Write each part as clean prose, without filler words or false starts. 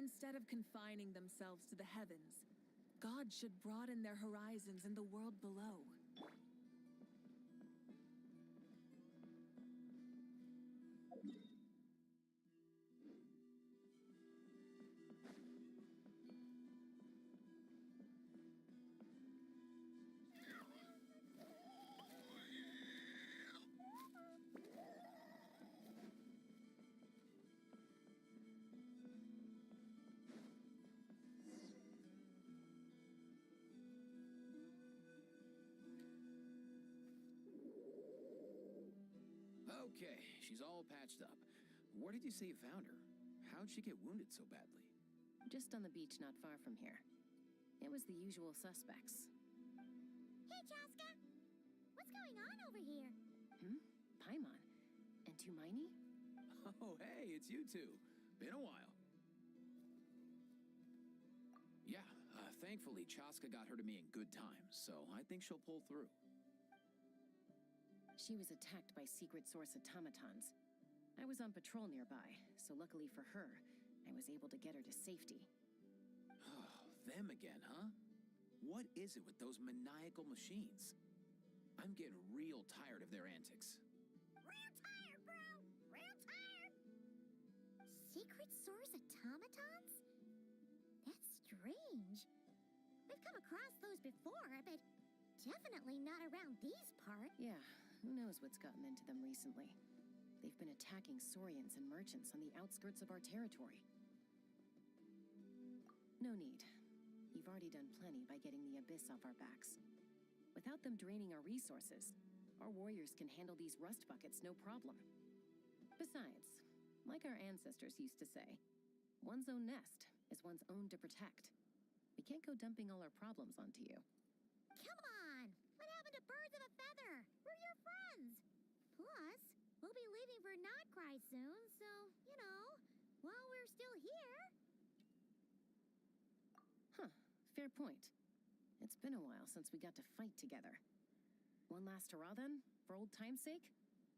Instead of confining themselves to the heavens, God should broaden their horizons in the world below. Okay, she's all patched up. Where did you say you found her? How'd she get wounded so badly? Just on the beach not far from here. It was the usual suspects. Hey, Chaska! What's going on over here? Paimon. And Tumaini? Oh, hey, it's you two. Been a while. Yeah, thankfully Chaska got her to me in good time, so I think she'll pull through. She was attacked by secret source automatons. I was on patrol nearby, so luckily for her, I was able to get her to safety. Oh, them again, huh? What is it with those maniacal machines? I'm getting real tired of their antics. Real tired, bro! Real tired! Secret source automatons? That's strange. We've come across those before, but definitely not around these parts. Yeah, who knows what's gotten into them recently. They've been attacking Saurians and merchants on the outskirts of our territory. No need. You've already done plenty by getting the Abyss off our backs. Without them draining our resources, our warriors can handle these rust buckets no problem. Besides, like our ancestors used to say, one's own nest is one's own to protect. We can't go dumping all our problems onto you. Come on! What happened to birds of a feather? We're your friends! Plus, we'll be leaving for Nordkrai soon, so, you know, while we're still here... Huh, fair point. It's been a while since we got to fight together. One last hurrah then, for old time's sake?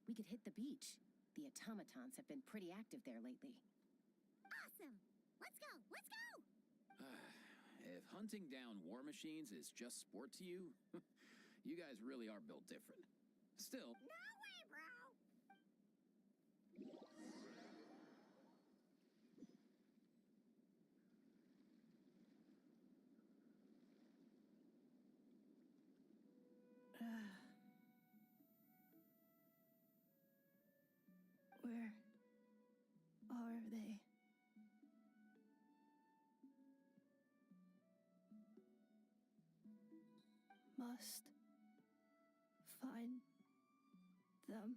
We could hit the beach. The automatons have been pretty active there lately. Awesome! Let's go! Let's go! If hunting down war machines is just sport to you, you guys really are built different. Still... No way, bro! Where are they? Must find them.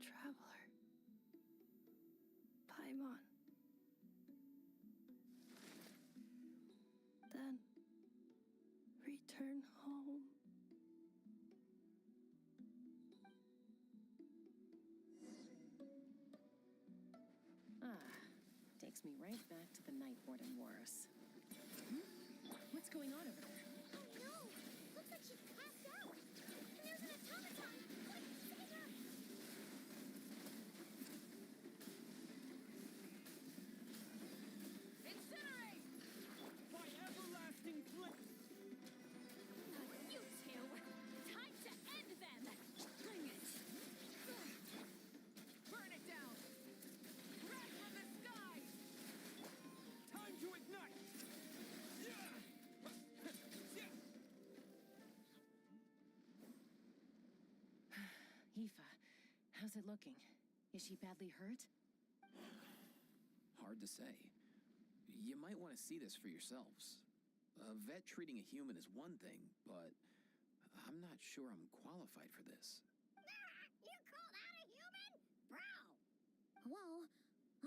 Traveler. Paimon. Then return home. Takes me right back to the Night Warden Wars. What's going on over there? Oh no! Looks like she passed out! And there's an automaton! Quick, save her! Incinerate! By everlasting flame! You two! Time to end them! Bring it! Burn it down! Wrath from the sky! Time to ignite! Aoife, how's it looking? Is she badly hurt? Hard to say. You might want to see this for yourselves. A vet treating a human is one thing, but I'm not sure I'm qualified for this. You call that a human? Bro! Whoa,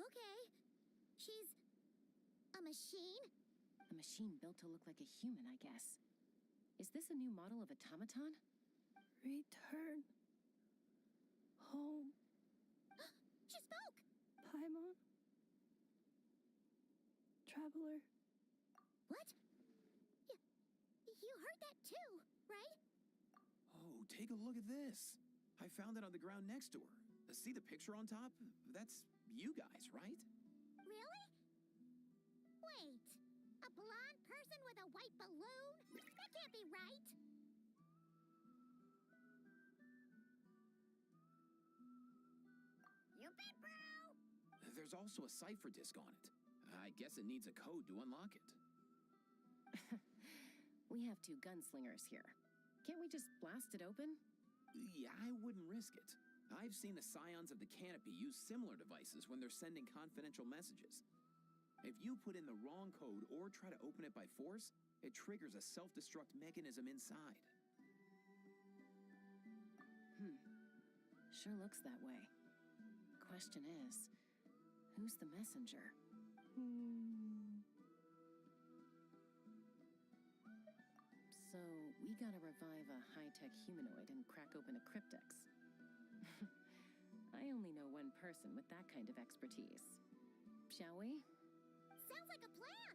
okay. She's... a machine? A machine built to look like a human, I guess. Is this a new model of automaton? Return home. She spoke! Paimon. Traveler. What? You heard that too, right? Oh, take a look at this. I found it on the ground next to her. See the picture on top? That's you guys, right? Really? Wait, a blonde person with a white balloon? That can't be right. You bet, bro. There's also a cipher disk on it. I guess it needs a code to unlock it. We have 2 gunslingers here. Can't we just blast it open? Yeah, I wouldn't risk it. I've seen the scions of the canopy use similar devices when they're sending confidential messages. If you put in the wrong code or try to open it by force, it triggers a self-destruct mechanism inside. Sure looks that way. Question is, who's the messenger? So, we gotta revive a high-tech humanoid and crack open a cryptex. I only know one person with that kind of expertise. Shall we? Sounds like a plan.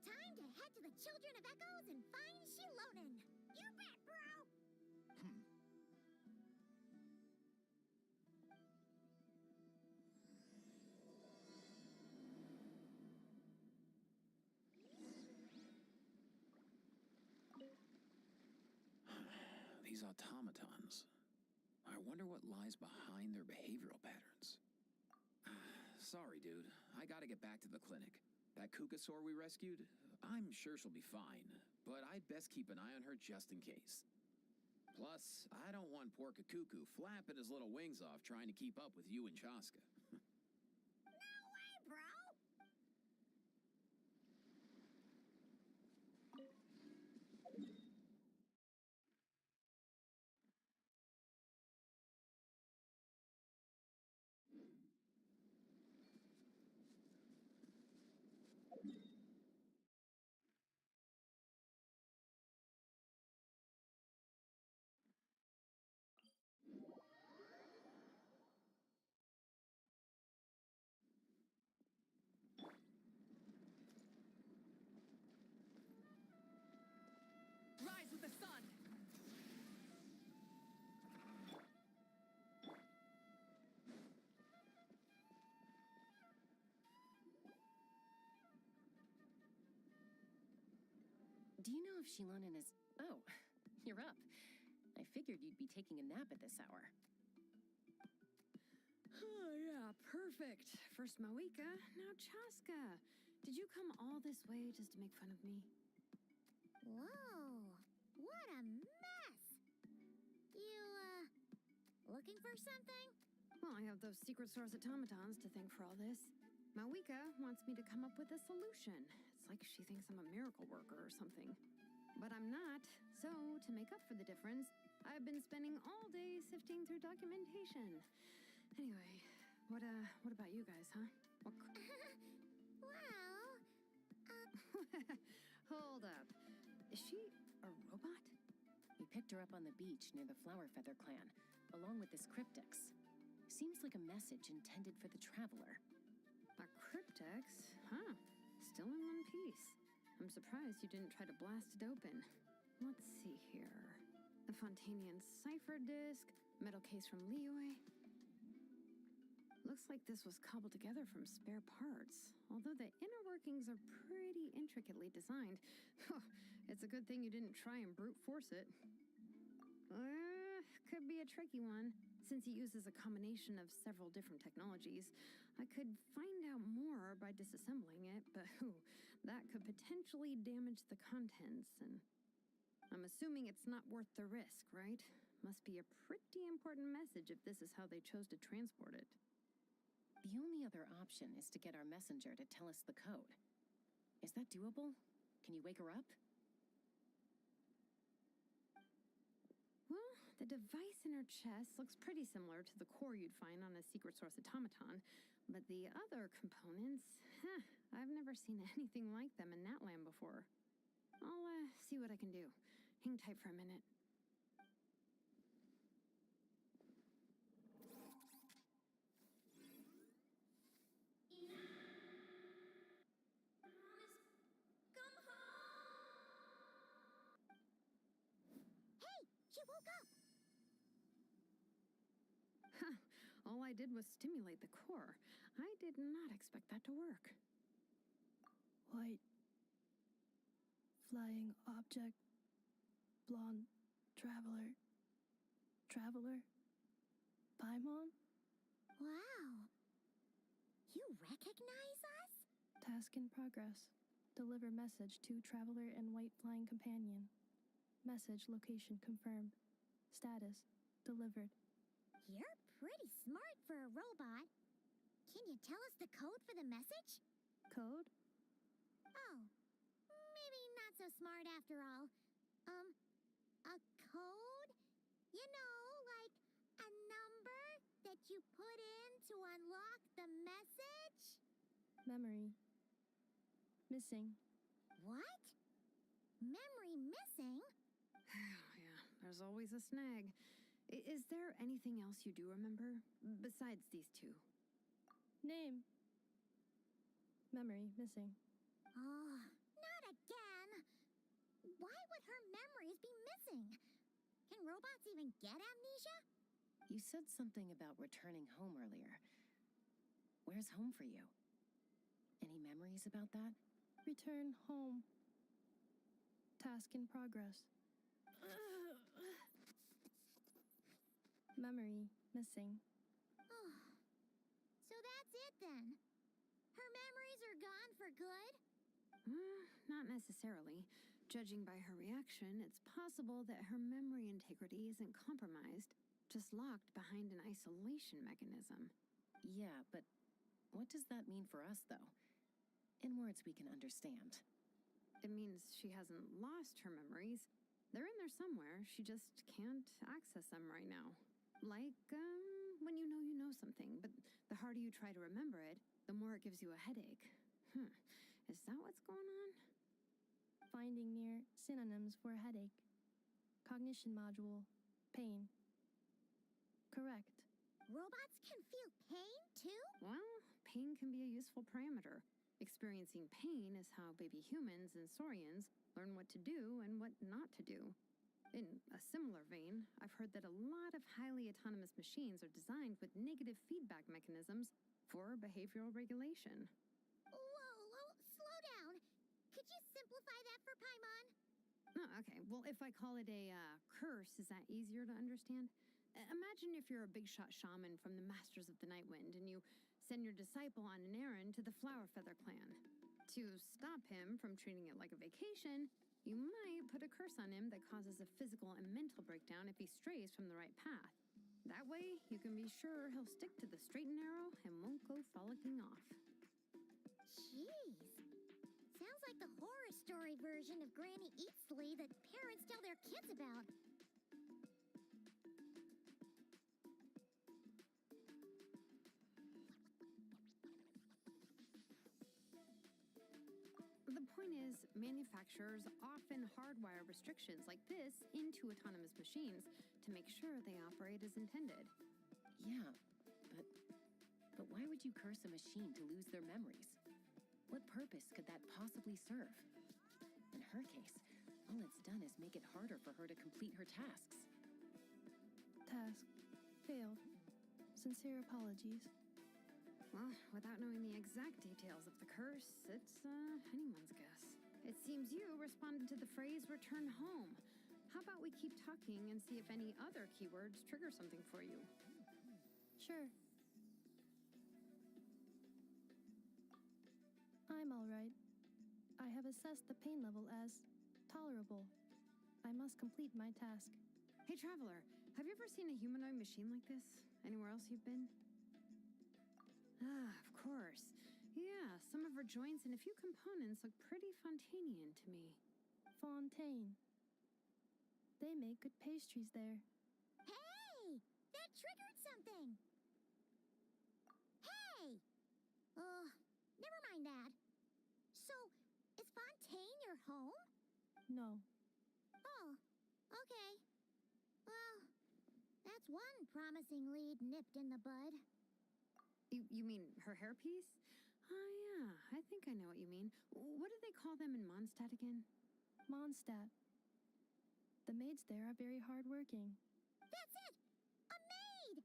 Time to head to the Children of Echoes and find Shilonen. You bet, bro. These automatons. I wonder what lies behind their behavioral patterns. Sorry, dude. I gotta get back to the clinic. That Kukasaur we rescued, I'm sure she'll be fine, but I'd best keep an eye on her just in case. Plus, I don't want poor Kakuku flapping his little wings off trying to keep up with you and Chaska. No way, bro. Rise with the sun! Do you know if Shilonen is... Oh, you're up. I figured you'd be taking a nap at this hour. Oh, yeah, perfect. First Mawika, now Chaska. Did you come all this way just to make fun of me? Whoa, what a mess. You, looking for something? Well, I have those secret source automatons to thank for all this. Mawika wants me to come up with a solution. It's like she thinks I'm a miracle worker or something. But I'm not. So, to make up for the difference, I've been spending all day sifting through documentation. Anyway, what about you guys, huh? Well, Hold up. Is she a robot? We picked her up on the beach near the Flower Feather clan, along with this cryptex. Seems like a message intended for the traveler. A cryptex? Huh. Still in one piece. I'm surprised you didn't try to blast it open. Let's see here. The Fontanian cipher disk, metal case from Liyue. Looks like this was cobbled together from spare parts, although the inner workings are pretty intricately designed. It's a good thing you didn't try and brute force it. Could be a tricky one, since it uses a combination of several different technologies. I could find out more by disassembling it, but that could potentially damage the contents, and I'm assuming it's not worth the risk, right? Must be a pretty important message if this is how they chose to transport it. The only other option is to get our messenger to tell us the code. Is that doable? Can you wake her up? Well, the device in her chest looks pretty similar to the core you'd find on a secret source automaton, but the other components, I've never seen anything like them in that land before. I'll see what I can do. Hang tight for a minute. Hey, she woke up. Huh. All I did was stimulate the core. I did not expect that to work. White. Flying object. Blonde. Traveler. Traveler. Paimon? Wow. You recognize us? Task in progress. Deliver message to traveler and white flying companion. Message location confirmed. Status delivered. You're pretty smart for a robot. Can you tell us the code for the message? Code? Oh, maybe not so smart after all. A code? You know, like a number that you put in to unlock the message? Memory. Missing. What? Memory missing? Yeah, there's always a snag. Is there anything else you do remember besides these two? Name. Memory missing. Oh, not again. Why would her memories be missing? Can robots even get amnesia? You said something about returning home earlier. Where's home for you? Any memories about that? Return home. Task in progress. Memory missing. Oh, so that's it then. Her memories are gone for good? Not necessarily. Judging by her reaction, it's possible that her memory integrity isn't compromised, just locked behind an isolation mechanism. Yeah, but what does that mean for us, though? In words we can understand. It means she hasn't lost her memories. They're in there somewhere, she just can't access them right now. Like, when you know something, but the harder you try to remember it, the more it gives you a headache. Is that what's going on? Finding near synonyms for headache. Cognition module. Pain. Correct. Robots can feel pain too? Well, pain can be a useful parameter. Experiencing pain is how baby humans and saurians learn what to do and what not to do. In a similar vein, I've heard that a lot of highly autonomous machines are designed with negative feedback mechanisms for behavioral regulation. Whoa, slow down. Could you simplify that for Paimon? Oh, okay. Well, if I call it a curse, is that easier to understand? Imagine if you're a big shot shaman from the Masters of the Night Wind and you send your disciple on an errand to the Flower Feather clan. To stop him from treating it like a vacation, you might put a curse on him that causes a physical and mental breakdown if he strays from the right path. That way, you can be sure he'll stick to the straight and narrow and won't go frolicking off. Jeez. Sounds like the horror story version of Granny Eatsley that parents tell their kids about. The point is, manufacturers often hardwire restrictions like this into autonomous machines to make sure they operate as intended. Yeah, but why would you curse a machine to lose their memories? What purpose could that possibly serve? In her case, all it's done is make it harder for her to complete her tasks. Task. Failed. Sincere apologies. Well, without knowing the exact details of the curse, it's anyone's guess. It seems you responded to the phrase return home. How about we keep talking and see if any other keywords trigger something for you? Sure. I'm all right. I have assessed the pain level as tolerable. I must complete my task. Hey, Traveler, have you ever seen a humanoid machine like this? Anywhere else you've been? Of course. Yeah, some of her joints and a few components look pretty Fontanian to me. Fontaine. They make good pastries there. Hey! That triggered something! Hey! Oh, never mind that. So, is Fontaine your home? No. Oh, okay. Well, that's one promising lead nipped in the bud. You mean her hairpiece? Oh, yeah, I think I know what you mean. What do they call them in Mondstadt again? Mondstadt. The maids there are very hardworking. That's it! A maid!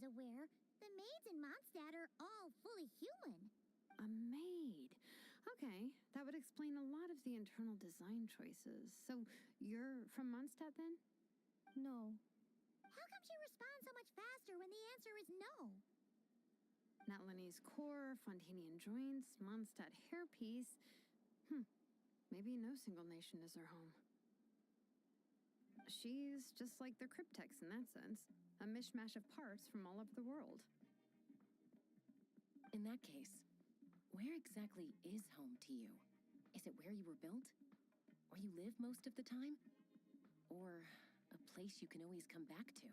everyone's aware, the maids in Mondstadt are all fully human. A maid. Okay, that would explain a lot of the internal design choices. So, you're from Mondstadt then? No. How come she responds so much faster when the answer is no? Natlanese core, Fontanian joints, Mondstadt hairpiece. Maybe no single nation is her home. She's just like the Cryptex in that sense, a mishmash of parts from all over the world. In that case, where exactly is home to you? Is it where you were built? Where you live most of the time? Or a place you can always come back to?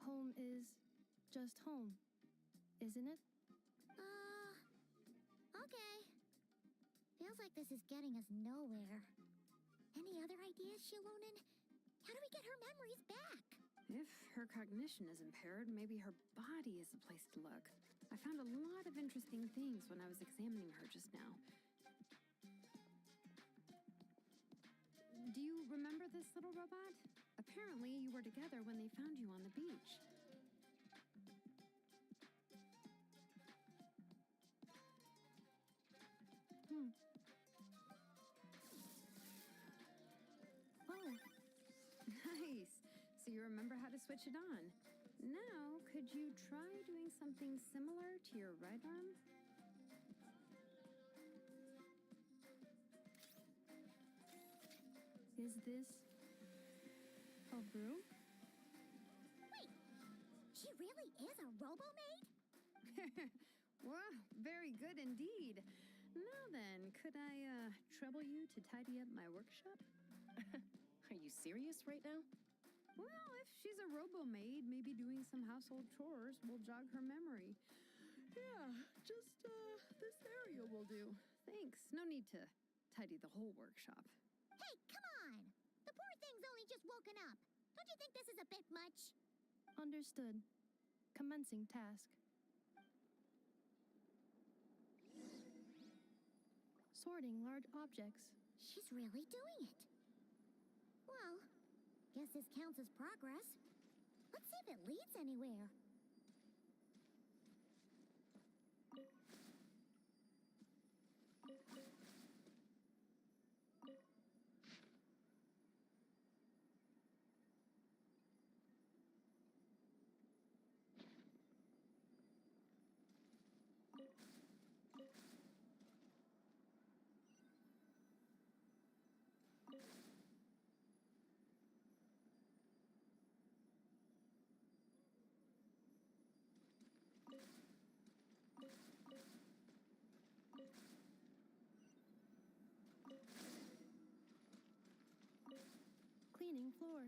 Home is just home, isn't it? Okay. Feels like this is getting us nowhere. Any other ideas, Shilonen? How do we get her memories back? If her cognition is impaired, maybe her body is the place to look. I found a lot of interesting things when I was examining her just now. Do you remember this little robot? Apparently, you were together when they found you on the beach. Oh, Nice. So you remember how to switch it on. Now, could you try doing something similar to your right arm? is this a broom? Wait, she really is a robo-maid? Wow, very good indeed. Now then, could I trouble you to tidy up my workshop? Are you serious right now? Well, if she's a robo-maid, maybe doing some household chores will jog her memory. Yeah, just this area will do. Thanks. No need to tidy the whole workshop. Hey, come on! The poor thing's only just woken up. Don't you think this is a bit much? Understood. Commencing task. Sorting large objects. She's really doing it. Well, guess this counts as progress. Let's see if it leads anywhere. Cleaning floor.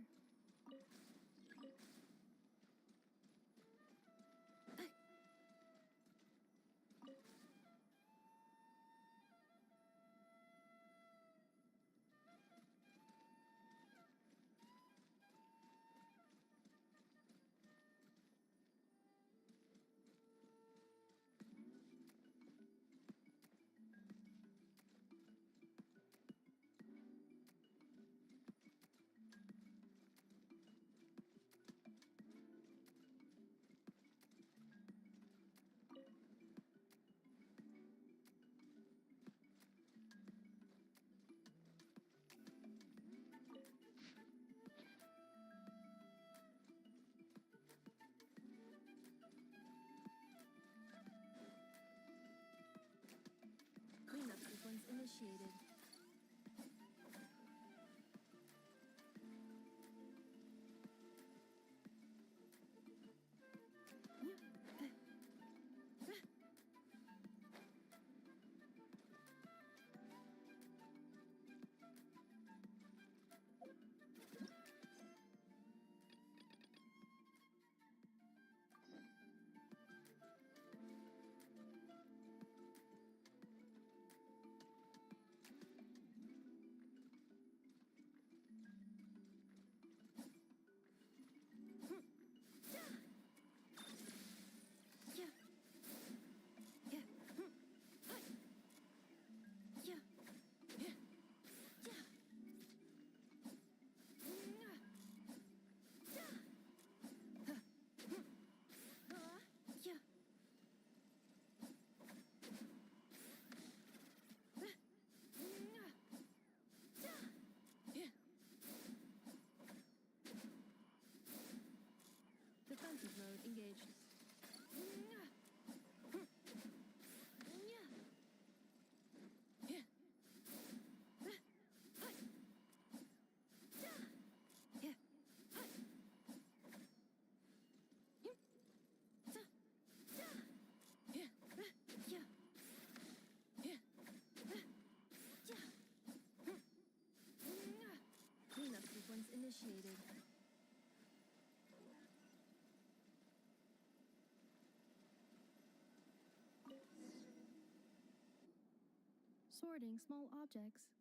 Cleanup sequence initiated. initiated. Sorting small objects.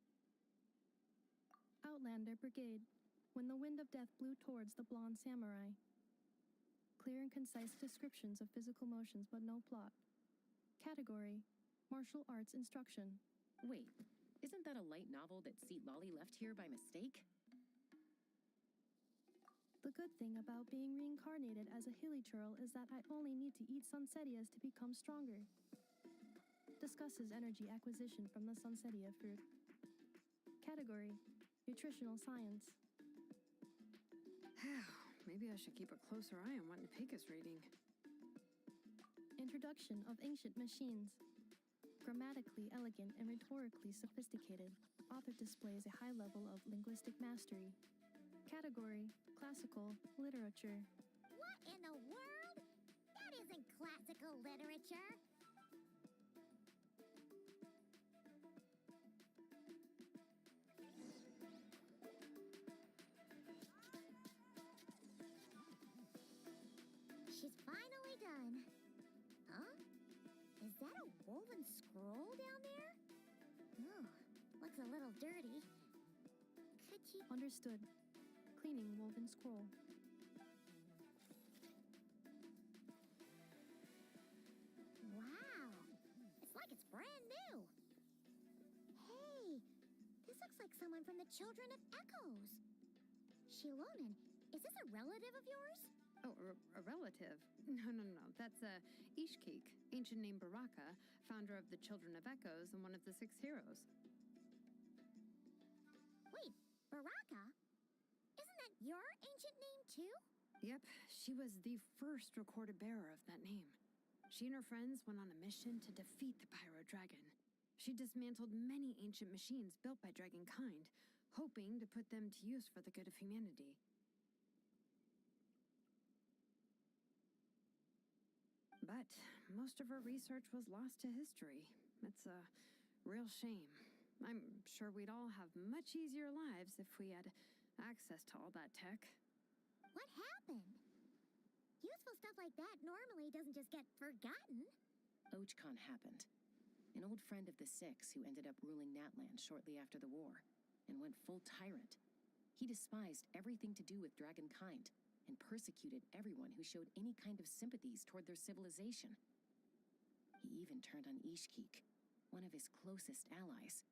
Outlander Brigade. When the wind of death blew towards the blonde samurai. Clear and concise descriptions of physical motions but no plot. Category: martial arts instruction. Wait, isn't that a light novel that Seat Lolly left here by mistake? The good thing about being reincarnated as a hilly churl is that I only need to eat sunsettias to become stronger. Discusses energy acquisition from the sunsettia fruit. Category: nutritional science. Maybe I should keep a closer eye on what Nipika's reading. Introduction of ancient machines. Grammatically elegant and rhetorically sophisticated, author displays a high level of linguistic mastery. Category: classical literature. What in the world? That isn't classical literature. She's finally done. Huh? Is that a woven scroll down there? Oh, looks a little dirty. Could you... Understood. Cleaning woven scroll. Wow! It's like it's brand new. Hey, this looks like someone from the Children of Echoes. Shilonen, is this a relative of yours? Oh, a relative? No. That's Ishkik, ancient name Baraka, founder of the Children of Echoes and one of the 6 heroes. Wait, Baraka? Isn't that your ancient name too? Yep, she was the first recorded bearer of that name. She and her friends went on a mission to defeat the Pyro Dragon. She dismantled many ancient machines built by dragonkind, hoping to put them to use for the good of humanity. But most of her research was lost to history. It's a real shame. I'm sure we'd all have much easier lives if we had access to all that tech. What happened? Useful stuff like that normally doesn't just get forgotten. Ochkon happened. An old friend of the 6 who ended up ruling Natland shortly after the war, and went full tyrant. He despised everything to do with dragonkind, and persecuted everyone who showed any kind of sympathies toward their civilization. He even turned on Ishkik, one of his closest allies.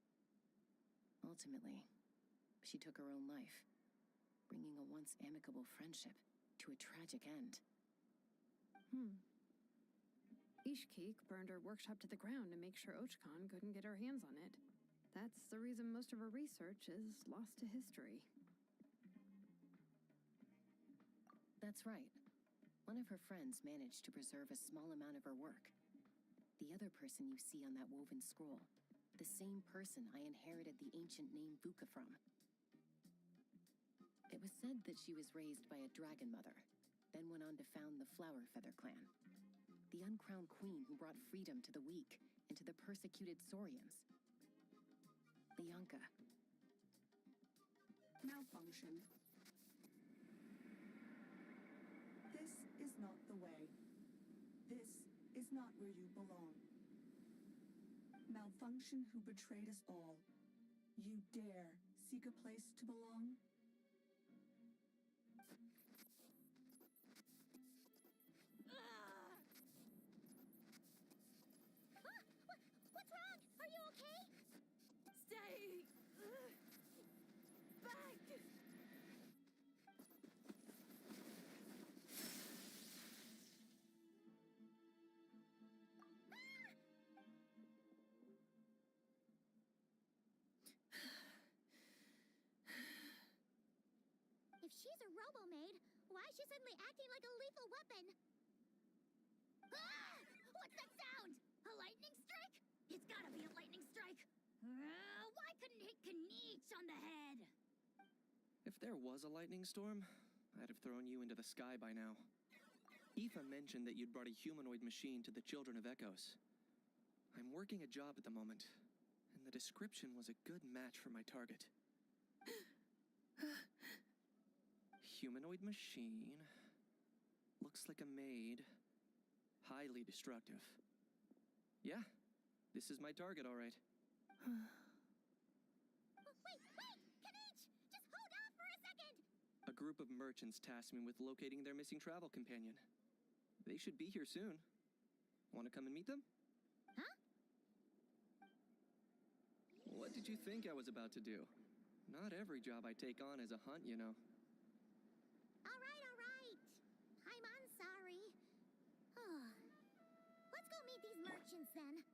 Ultimately, she took her own life, bringing a once amicable friendship to a tragic end. Ishkik burned her workshop to the ground to make sure Ochkon couldn't get her hands on it. That's the reason most of her research is lost to history. That's right. One of her friends managed to preserve a small amount of her work. The other person you see on that woven scroll, the same person I inherited the ancient name Vuka from. It was said that she was raised by a dragon mother, then went on to found the Flower Feather clan, the uncrowned queen who brought freedom to the weak and to the persecuted Saurians. Bianca. Malfunction. This is not the way. This is not where you belong. Malfunction who betrayed us all. You dare seek a place to belong? What's wrong? Are you okay? Stay! Back! If she's a robo-maid, why is she suddenly acting like a lethal weapon? Ah! What's that sound? A lightning strike? It's gotta be a lightning strike. Why couldn't it hit Kniech on the head? If there was a lightning storm, I'd have thrown you into the sky by now. Aoife mentioned that you'd brought a humanoid machine to the Children of Echoes. I'm working a job at the moment, and the description was a good match for my target. humanoid machine. Looks like a maid. Highly destructive. Yeah, this is my target, all right. Wait! Kanich! Just hold on for a second! A group of merchants tasked me with locating their missing travel companion. They should be here soon. Want to come and meet them? Huh? What did you think I was about to do? Not every job I take on is a hunt, you know. All right. I'm sorry. Let's go meet these merchants then.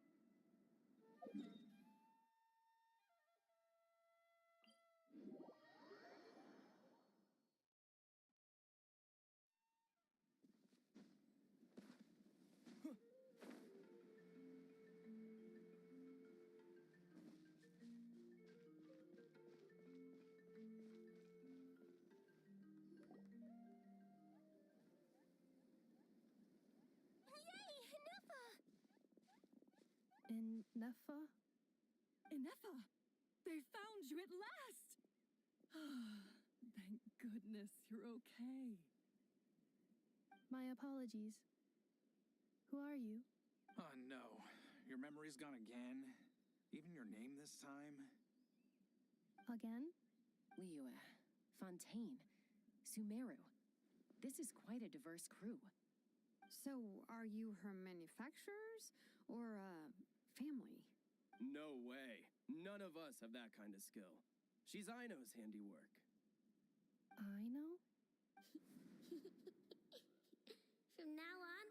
Neffa? Ineffa! They found you at last! Thank goodness you're okay. My apologies. Who are you? Oh no, your memory's gone again? Even your name this time? Again? Liu, Fontaine, Sumeru. This is quite a diverse crew. So, are you her manufacturers or family? No way. None of us have that kind of skill. She's Aino's handiwork. Aino? From now on,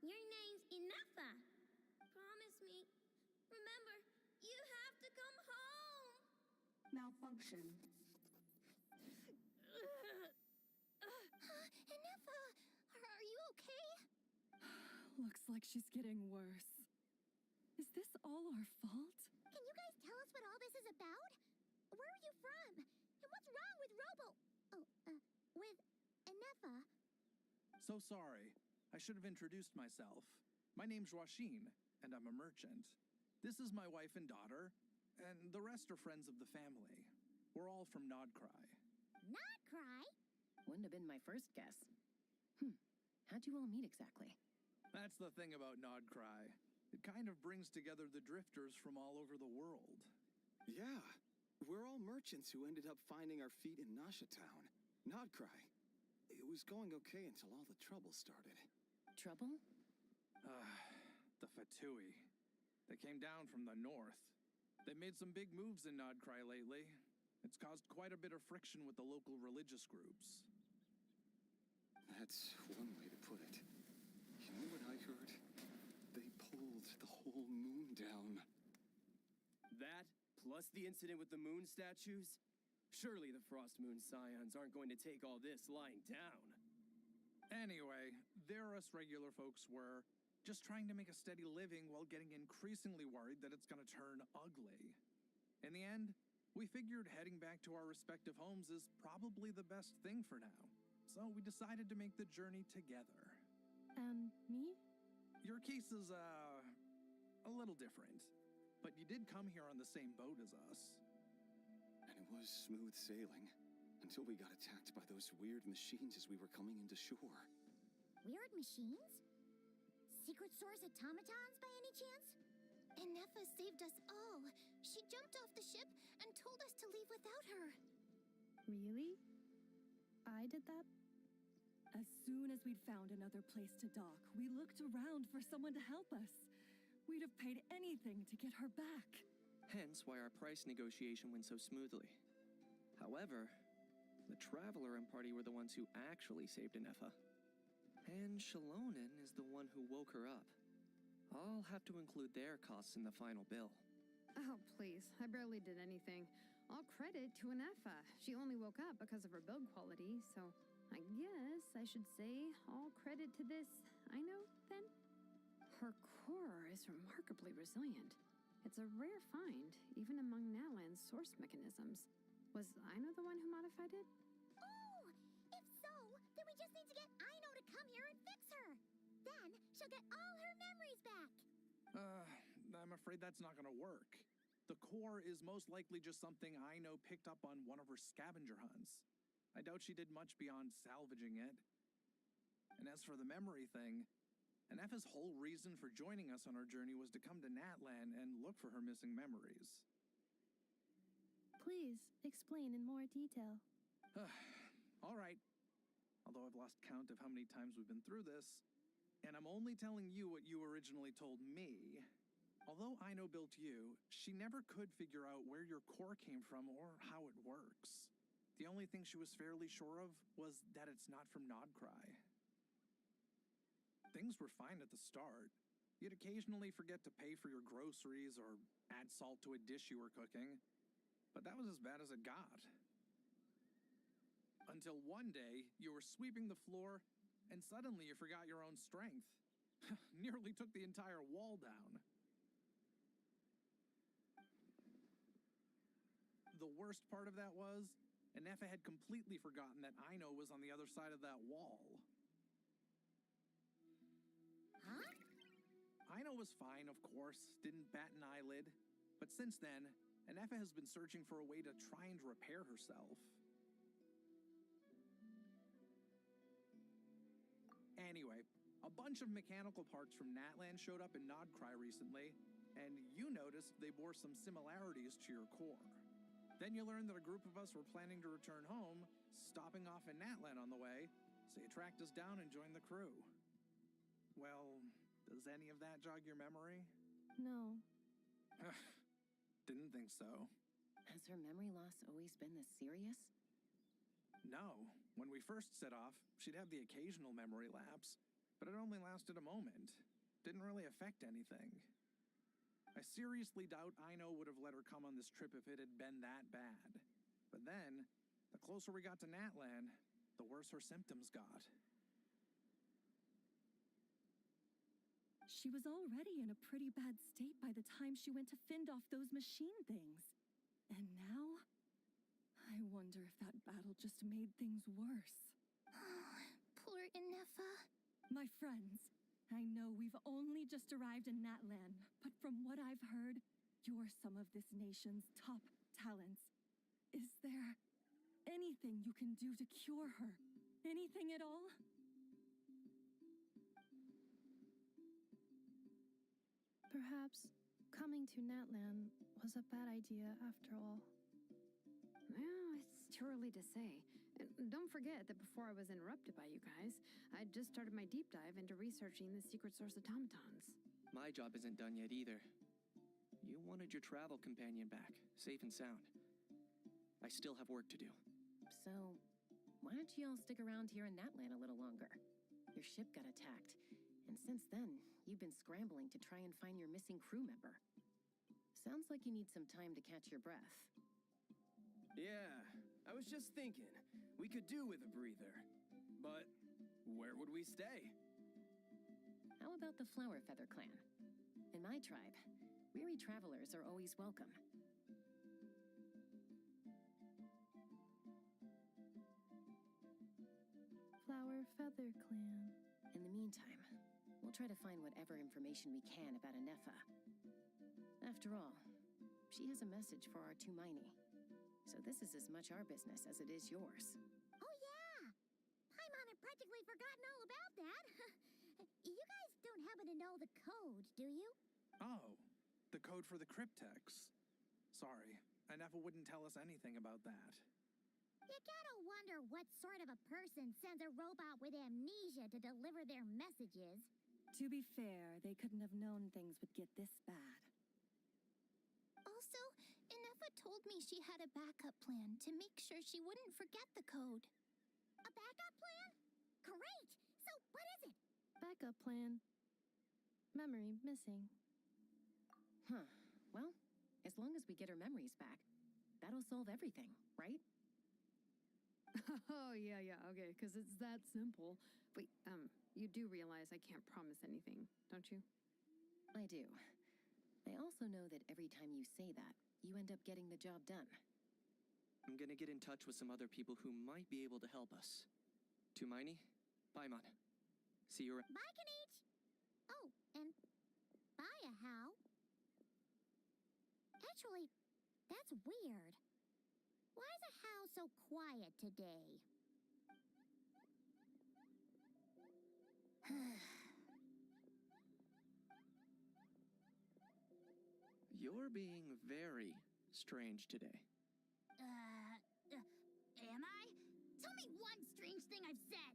your name's Ineffa. Promise me. Remember, you have to come home. Malfunction. Ineffa, are you okay? Looks like she's getting worse. Is this all our fault? Can you guys tell us what all this is about? Where are you from? And what's wrong with with Ineffa? So sorry. I should have introduced myself. My name's Joachine, and I'm a merchant. This is my wife and daughter, and the rest are friends of the family. We're all from Nord Krai. Nordkrai? Wouldn't have been my first guess. How'd you all meet exactly? That's the thing about Nord Krai. It kind of brings together the drifters from all over the world. Yeah, we're all merchants who ended up finding our feet in Nasha Town, Nordkrai. It was going okay until all the trouble started. Trouble? The Fatui. They came down from the north. They've made some big moves in Nord Krai lately. It's caused quite a bit of friction with the local religious groups. That's one way to put it. You know what I heard? They pulled the whole moon down. That, plus the incident with the moon statues? Surely the Frost Moon Scions aren't going to take all this lying down. Anyway, there us regular folks were just trying to make a steady living while getting increasingly worried that it's going to turn ugly. In the end, we figured heading back to our respective homes is probably the best thing for now. So we decided to make the journey together. And me? Your case is, a little different. But you did come here on the same boat as us. And it was smooth sailing, until we got attacked by those weird machines as we were coming into shore. Weird machines? Secret source automatons by any chance? Ineffa saved us all. She jumped off the ship and told us to leave without her. Really? I did that? As soon as we'd found another place to dock, we looked around for someone to help us. We'd have paid anything to get her back. Hence why our price negotiation went so smoothly. However, the Traveler and party were the ones who actually saved Ineffa. And Shalonen is the one who woke her up. I'll have to include their costs in the final bill. Oh, please. I barely did anything. All credit to Ineffa. She only woke up because of her build quality, so I guess I should say all credit to this Aino, then? Her core is remarkably resilient. It's a rare find, even among Nalan's source mechanisms. Was Aino the one who modified it? Oh! If so, then we just need to get Aino to come here and fix her. Then she'll get all her memories back. I'm afraid that's not gonna work. The core is most likely just something Aino picked up on one of her scavenger hunts. I doubt she did much beyond salvaging it. And as for the memory thing, Anefa's whole reason for joining us on our journey was to come to Natlan and look for her missing memories. Please, explain in more detail. All right. Although I've lost count of how many times we've been through this, and I'm only telling you what you originally told me. Although Aino built you, she never could figure out where your core came from or how it works. The only thing she was fairly sure of was that it's not from Nordkrai. Things were fine at the start. You'd occasionally forget to pay for your groceries or add salt to a dish you were cooking, but that was as bad as it got. Until one day, you were sweeping the floor, and suddenly you forgot your own strength. Nearly took the entire wall down. The worst part of that was, Anefa had completely forgotten that Aino was on the other side of that wall. Huh? Aino was fine, of course, didn't bat an eyelid, but since then, Anefa has been searching for a way to try and repair herself. Anyway, a bunch of mechanical parts from Natlan showed up in Nordkrai recently, and you noticed they bore some similarities to your core. Then you learned that a group of us were planning to return home, stopping off in Natlan on the way, so you tracked us down and joined the crew. Well, does any of that jog your memory? No. Didn't think so. Has her memory loss always been this serious? No. When we first set off, she'd have the occasional memory lapse, but it only lasted a moment. Didn't really affect anything. I seriously doubt Aino would have let her come on this trip if it had been that bad. But then, the closer we got to Natlan, the worse her symptoms got. She was already in a pretty bad state by the time she went to fend off those machine things. And now, I wonder if that battle just made things worse. Poor Anefa. My friends, I know we've only just arrived in Natlan, but from what I've heard, you're some of this nation's top talents. Is there anything you can do to cure her? Anything at all? Perhaps coming to Natlan was a bad idea after all. Well, it's too early to say. And don't forget that before I was interrupted by you guys, I just started my deep dive into researching the secret source automatons. My job isn't done yet either. You wanted your travel companion back, safe and sound. I still have work to do. So, why don't you all stick around here in Natlan a little longer? Your ship got attacked, and since then, you've been scrambling to try and find your missing crew member. Sounds like you need some time to catch your breath. Yeah, I was just thinking, we could do with a breather. But where would we stay? How about the Flower Feather clan? In my tribe, weary travelers are always welcome. Flower Feather Clan. In the meantime, we'll try to find whatever information we can about Anefa. After all, she has a message for our Tumaini. So this is as much our business as it is yours. Oh, yeah! Paimon had practically forgotten all about that. You guys don't happen to know the code, do you? Oh, the code for the cryptex. Sorry, Anefa wouldn't tell us anything about that. You gotta wonder what sort of a person sends a robot with amnesia to deliver their messages. To be fair, they couldn't have known things would get this bad. Also, Anefa told me she had a backup plan to make sure she wouldn't forget the code. A backup plan? Great! So what is it? Backup plan. Memory missing. Huh. Well, as long as we get her memories back, that'll solve everything, right? Oh, yeah, okay, because it's that simple. Wait, you do realize I can't promise anything, don't you? I do. I also know that every time you say that, you end up getting the job done. I'm gonna get in touch with some other people who might be able to help us. Tumaini, Paimon. See you around. Bye, Kanich! Oh, and bye, How. Actually, that's weird. Why is the house so quiet today? You're being very strange today. Am I? Tell me one strange thing I've said.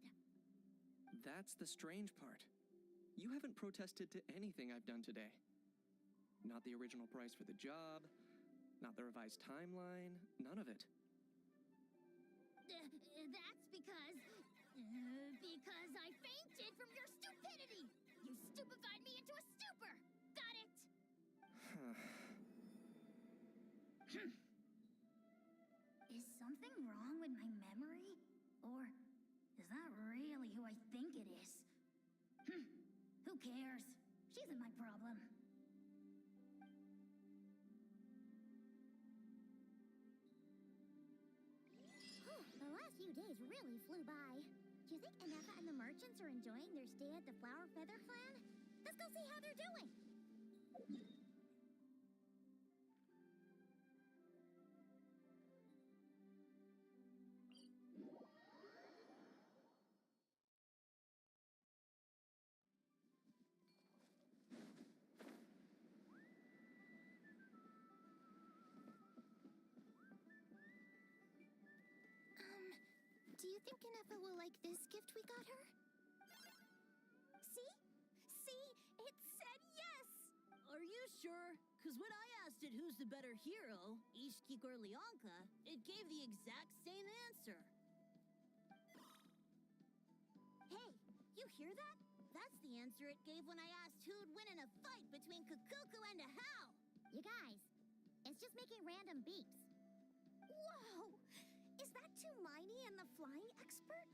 That's the strange part. You haven't protested to anything I've done today. Not the original price for the job, not the revised timeline, none of it. That's because I fainted from your stupidity. You stupefied me into a stupor. Got it? Is something wrong with my memory? Or is that really who I think it is? Who cares? She isn't my problem. The last few days really flew by. Do you think Inefa and the merchants are enjoying their stay at the Flower Feather Clan? Let's go see how they're doing. Do you think Inefa will like this gift we got her? See? See? It said yes! Are you sure? Because when I asked it who's the better hero, Ishkik or Leonka, it gave the exact same answer. Hey, you hear that? That's the answer it gave when I asked who'd win in a fight between Kukuku and Ahau. You guys, it's just making random beeps. Whoa! Is that Tumaini and the flying expert?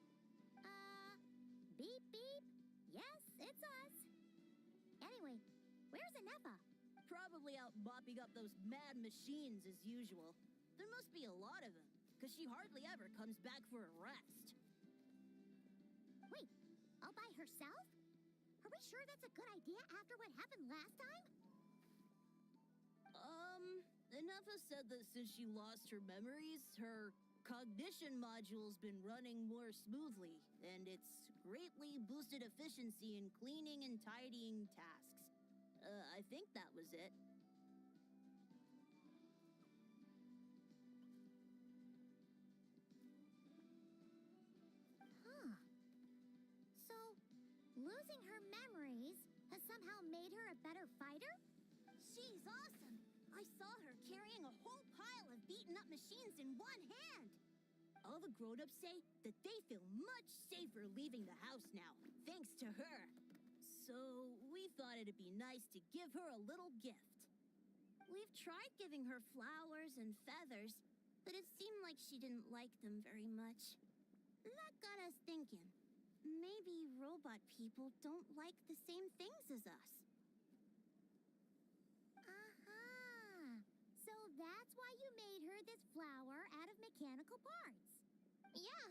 Beep beep. Yes, it's us. Anyway, where's Inefa? Probably out mopping up those mad machines as usual. There must be a lot of them, because she hardly ever comes back for a rest. Wait, all by herself? Are we sure that's a good idea after what happened last time? Inefa said that since she lost her memories, her cognition module's been running more smoothly, and it's greatly boosted efficiency in cleaning and tidying tasks. I think that was it. Huh. So, losing her memories has somehow made her a better fighter? She's awesome! I saw her carrying a whole pile of beaten-up machines in one hand! All the grown-ups say that they feel much safer leaving the house now, thanks to her. So, we thought it'd be nice to give her a little gift. We've tried giving her flowers and feathers, but it seemed like she didn't like them very much. That got us thinking. Maybe robot people don't like the same things as us. So that's why you made her this flower out of mechanical parts. Yeah,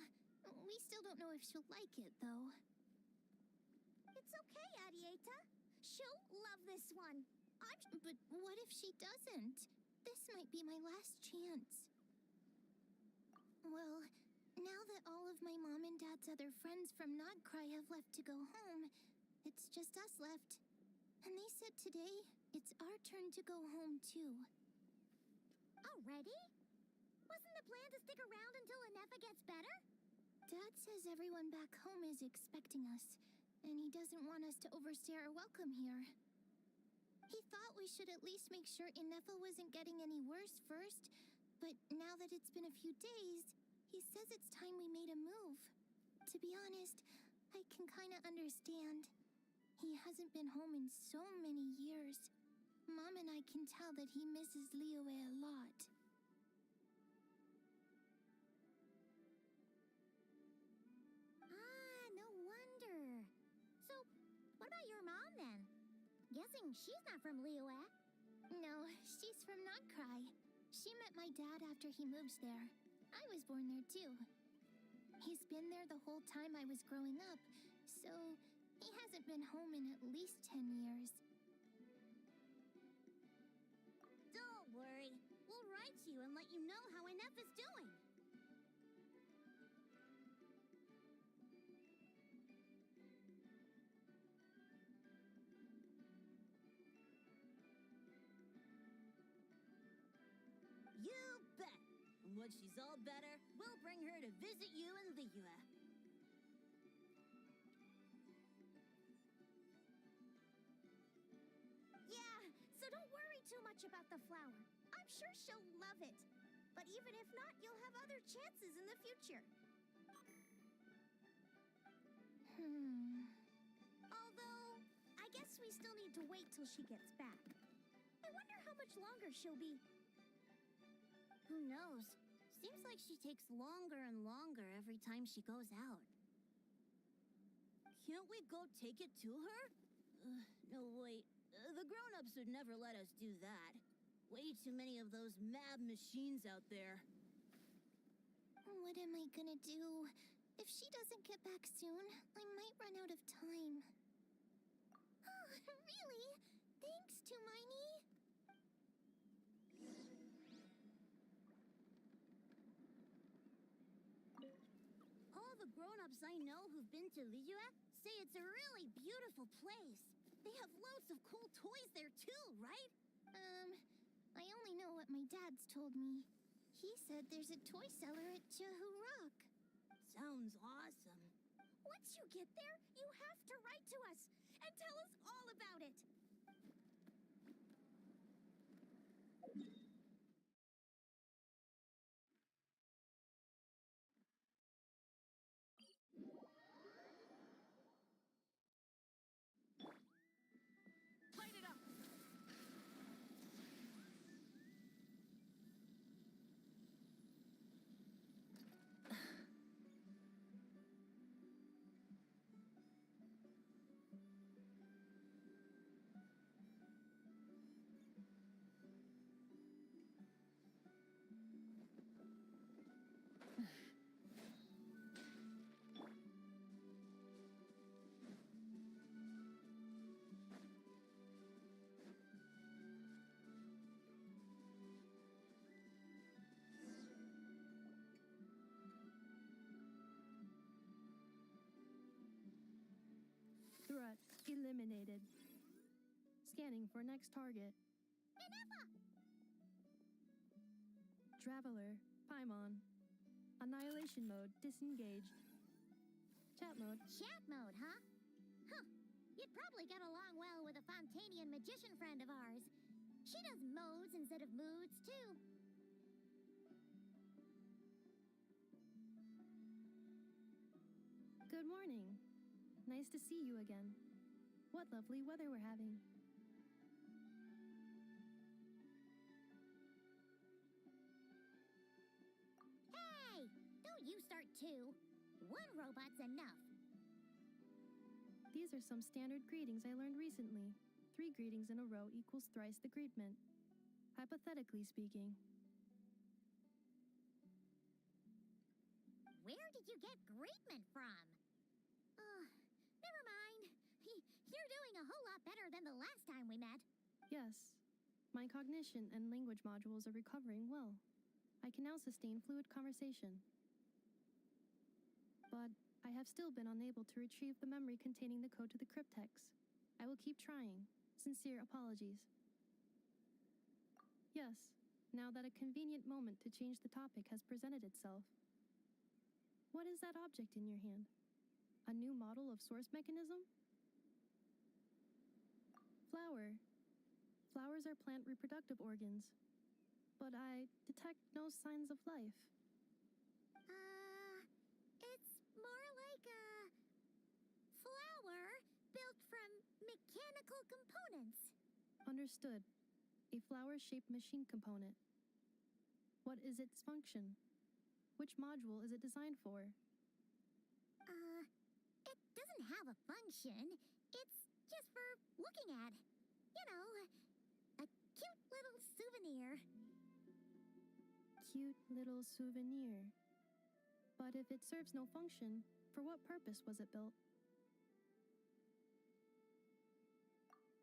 we still don't know if she'll like it, though. It's okay, Arieta. She'll love this one. But what if she doesn't? This might be my last chance. Well, now that all of my mom and dad's other friends from Nordkrai have left to go home, it's just us left. And they said today, it's our turn to go home, too. Already? Wasn't the plan to stick around until Inefa gets better? Dad says everyone back home is expecting us, and he doesn't want us to overstay our welcome here. He thought we should at least make sure Inefa wasn't getting any worse first, but now that it's been a few days, he says it's time we made a move. To be honest, I can kinda understand. He hasn't been home in so many years. Mom and I can tell that he misses Liyue a lot. No wonder. So, what about your mom then? Guessing she's not from Liyue. No, she's from Nordkrai. She met my dad after he moved there. I was born there too. He's been there the whole time I was growing up, so he hasn't been home in at least 10 years. Don't worry. We'll write you and let you you know how Inef is doing. You bet. And when she's all better, we'll bring her to visit you in Liyue. Yeah, so don't worry too much about the flower. I'm sure she'll love it. But even if not, you'll have other chances in the future. Although, I guess we still need to wait till she gets back. I wonder how much longer she'll be. Who knows? Seems like she takes longer and longer every time she goes out. Can't we go take it to her? No, wait. The grown-ups would never let us do that. Way too many of those mad machines out there. What am I gonna do? If she doesn't get back soon, I might run out of time. Oh, really? Thanks, Tumaini. All the grown-ups I know who've been to Liyue say it's a really beautiful place. They have loads of cool toys there too, right? I only know what my dad's told me. He said there's a toy seller at Jehu Rock. Sounds awesome. Once you get there, you have to write to us and tell us all about it. Light it up! Threat eliminated. Scanning for next target. Traveler, Paimon. Annihilation mode disengaged. Chat mode. Chat mode, huh? Huh. You'd probably get along well with a Fontanian magician friend of ours. She does modes instead of moods, too. Good morning. Nice to see you again. What lovely weather we're having. Hey! Don't you start too. One robot's enough. These are some standard greetings I learned recently. 3 greetings in a row equals thrice the greetment. Hypothetically speaking. Where did you get greetment from? Never mind. You're doing a whole lot better than the last time we met. Yes. My cognition and language modules are recovering well. I can now sustain fluid conversation. But I have still been unable to retrieve the memory containing the code to the cryptex. I will keep trying. Sincere apologies. Yes, now that a convenient moment to change the topic has presented itself. What is that object in your hand? A new model of source mechanism? Flower. Flowers are plant reproductive organs. But I detect no signs of life. It's more like a flower built from mechanical components. Understood. A flower-shaped machine component. What is its function? Which module is it designed for? It doesn't have a function. It's just for looking at. You know, a cute little souvenir. Cute little souvenir. But if it serves no function, for what purpose was it built?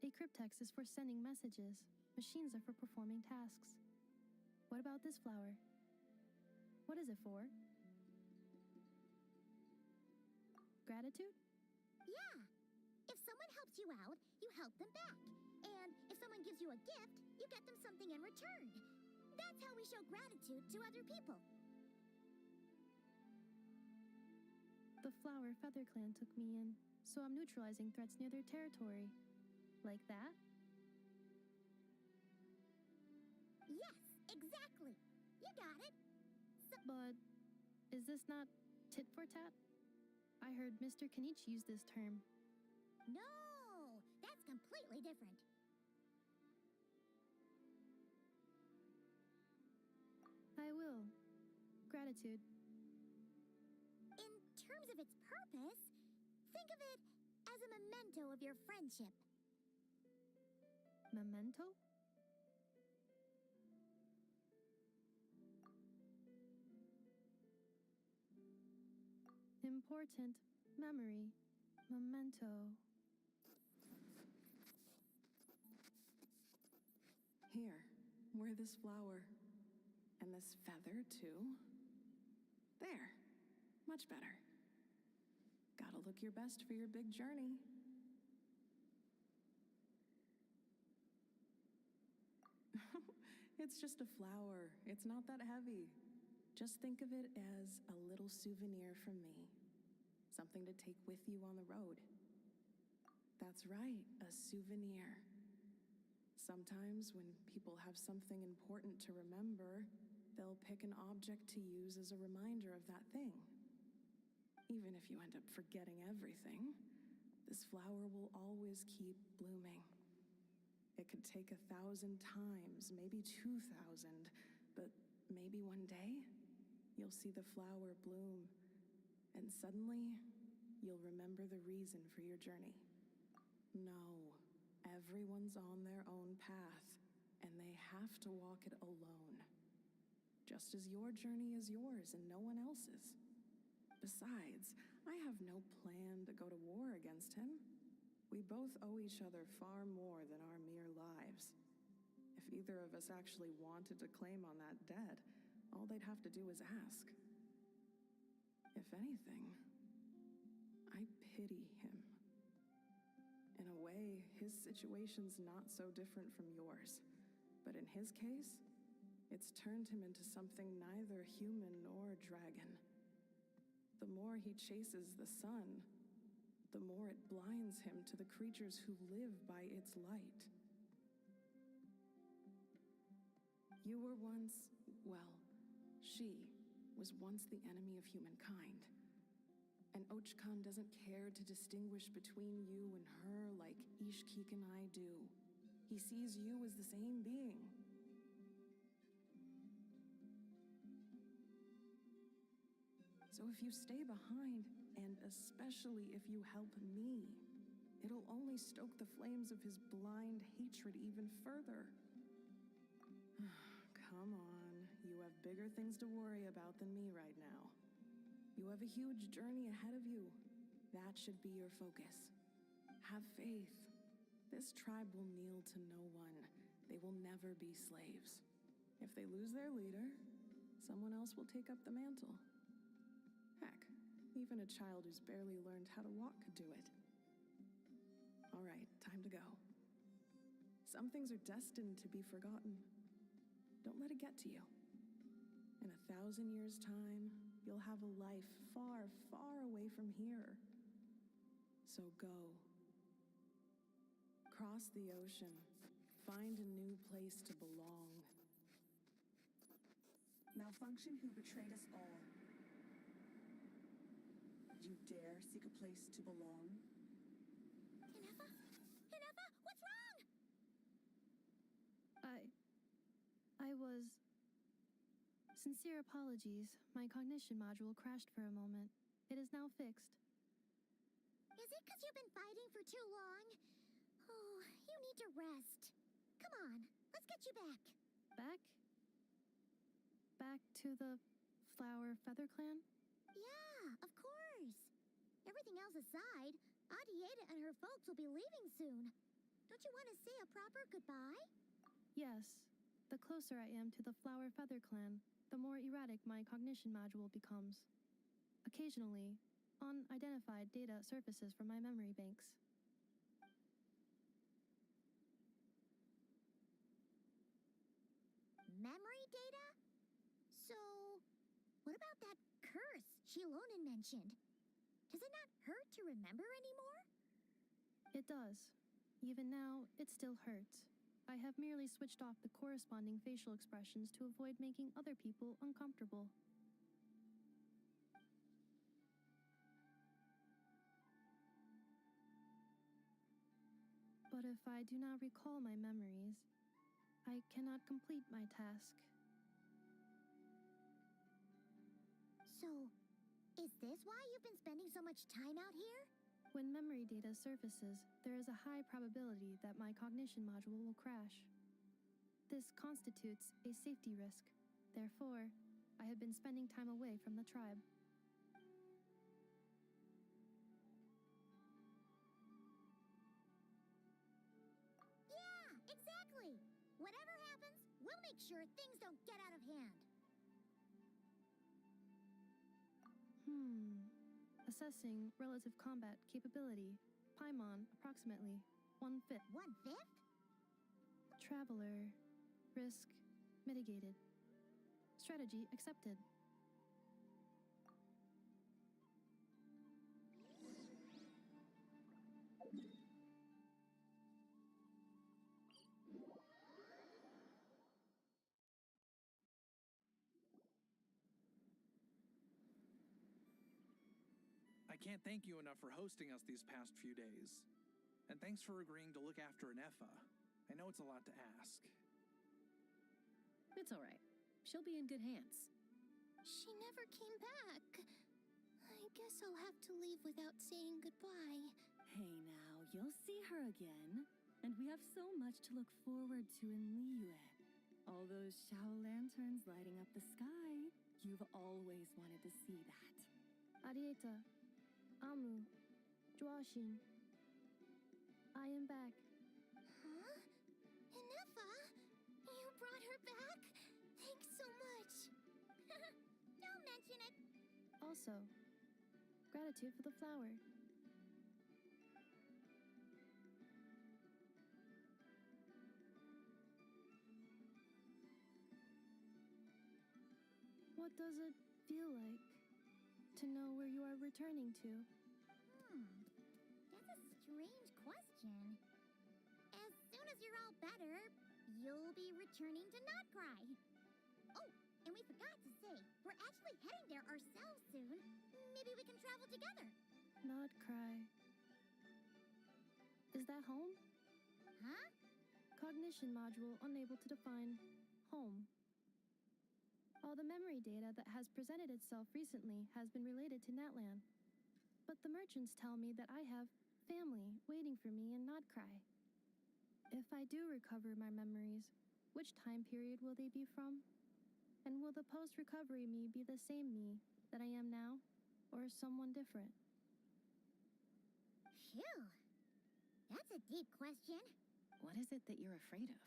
A cryptex is for sending messages. Machines are for performing tasks. What about this flower? What is it for? Gratitude? Yeah. If someone helps you out, you help them back. And if someone gives you a gift, you get them something in return. That's how we show gratitude to other people. The flower Feather Clan took me in, so I'm neutralizing threats near their territory. Like that? Yes, exactly. You got it. But is this not tit for tat? I heard Mr. Kenichi use this term. No, that's completely different. I will. Gratitude. In terms of its purpose, think of it as a memento of your friendship. Memento? Important memory. Memento. Here, wear this flower. And this feather, too. There. Much better. Gotta look your best for your big journey. It's just a flower. It's not that heavy. Just think of it as a little souvenir from me. Something to take with you on the road. That's right, a souvenir. Sometimes when people have something important to remember, they'll pick an object to use as a reminder of that thing. Even if you end up forgetting everything, this flower will always keep blooming. It could take 1,000 times, maybe 2,000, but maybe one day, you'll see the flower bloom, and suddenly, you'll remember the reason for your journey. No, everyone's on their own path, and they have to walk it alone. Just as your journey is yours and no one else's. Besides, I have no plan to go to war against him. We both owe each other far more than our mere lives. If either of us actually wanted to claim on that debt, all they'd have to do is ask. If anything, I pity him. In a way, his situation's not so different from yours. But in his case, it's turned him into something neither human nor dragon. The more he chases the sun, the more it blinds him to the creatures who live by its light. You were once, well, she was once the enemy of humankind. And Ochkan doesn't care to distinguish between you and her like Ishkik and I do. He sees you as the same being. So if you stay behind, and especially if you help me, it'll only stoke the flames of his blind hatred even further. Come on, you have bigger things to worry about than me right now. You have a huge journey ahead of you. That should be your focus. Have faith. This tribe will kneel to no one. They will never be slaves. If they lose their leader, someone else will take up the mantle. Heck, even a child who's barely learned how to walk could do it. All right, time to go. Some things are destined to be forgotten. Don't let it get to you. In 1,000 years' time, you'll have a life far, far away from here. So go. Cross the ocean. Find a new place to belong. Malfunction who betrayed us all. You dare seek a place to belong? Hinefa? Hinefa, what's wrong? I was... Sincere apologies. My cognition module crashed for a moment. It is now fixed. Is it because you've been fighting for too long? Oh, you need to rest. Come on, let's get you back. Back? Back to the Flower Feather Clan? Yeah, of course. Everything else aside, Adieta and her folks will be leaving soon. Don't you want to say a proper goodbye? Yes. The closer I am to the Flower Feather clan, the more erratic my cognition module becomes. Occasionally, unidentified data surfaces from my memory banks. Memory data? So, what about that curse Shilonen mentioned? Does it not hurt to remember anymore? It does. Even now, it still hurts. I have merely switched off the corresponding facial expressions to avoid making other people uncomfortable. But if I do not recall my memories, I cannot complete my task. So, is this why you've been spending so much time out here? When memory data surfaces, there is a high probability that my cognition module will crash. This constitutes a safety risk. Therefore, I have been spending time away from the tribe. Yeah, exactly! Whatever happens, we'll make sure things don't get out of hand. Assessing relative combat capability. Paimon, approximately 1/5. 1/5? Traveler. Risk mitigated. Strategy accepted. I can't thank you enough for hosting us these past few days. And thanks for agreeing to look after Nefa. I know it's a lot to ask. It's all right. She'll be in good hands. She never came back. I guess I'll have to leave without saying goodbye. Hey now, you'll see her again. And we have so much to look forward to in Liyue. All those Shao lanterns lighting up the sky. You've always wanted to see that. Arieta. Amu. Joashin. I am back. Huh? Nefa? You brought her back? Thanks so much. Don't mention it. Also, gratitude for the flower. What does it feel like to know where you are returning to? That's a strange question. As soon as you're all better, you'll be returning to Nordkrai. Oh, and we forgot to say, we're actually heading there ourselves soon. Maybe we can travel together. Nordkrai. Is that home? Huh? Cognition module unable to define home. All the memory data that has presented itself recently has been related to Natlan. But the merchants tell me that I have family waiting for me in Nordkrai. If I do recover my memories, which time period will they be from? And will the post-recovery me be the same me that I am now, or someone different? Phew. That's a deep question. What is it that you're afraid of?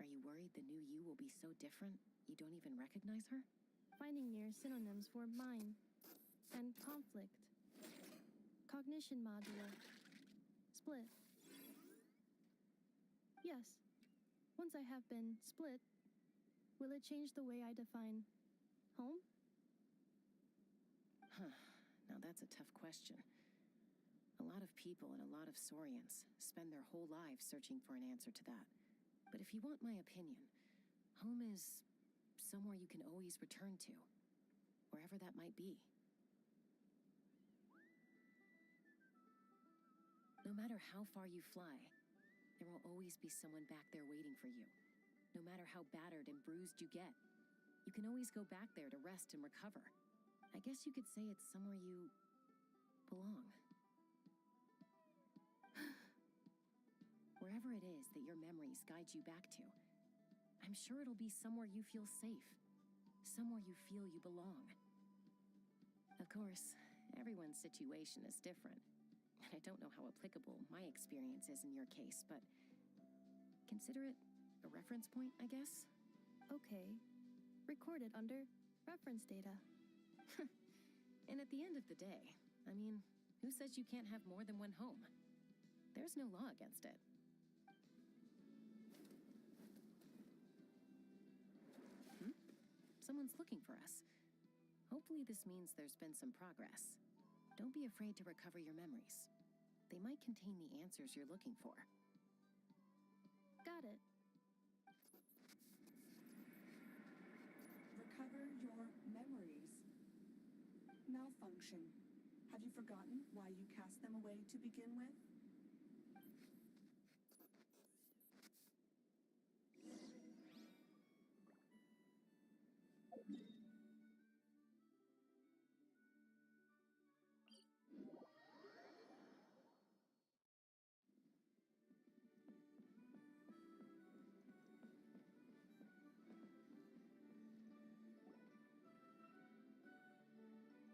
Are you worried the new you will be so different you don't even recognize her? Finding near synonyms for mind and conflict. Cognition module. Split. Yes. Once I have been split, will it change the way I define home? Now that's a tough question. A lot of people and a lot of Saurians spend their whole lives searching for an answer to that. But if you want my opinion, home is somewhere you can always return to, wherever that might be. No matter how far you fly, there will always be someone back there waiting for you. No matter how battered and bruised you get, you can always go back there to rest and recover. I guess you could say it's somewhere you belong. Wherever it is that your memories guide you back to, I'm sure it'll be somewhere you feel safe, somewhere you feel you belong. Of course, everyone's situation is different, and I don't know how applicable my experience is in your case, but consider it A reference point, I guess? Okay. Record it under reference data. And at the end of the day, I mean, who says you can't have more than one home? There's no law against it. Someone's looking for us. Hopefully this means there's been some progress. Don't be afraid to recover your memories. They might contain the answers you're looking for. Got it. Recover your memories. Malfunction. Have you forgotten why you cast them away to begin with?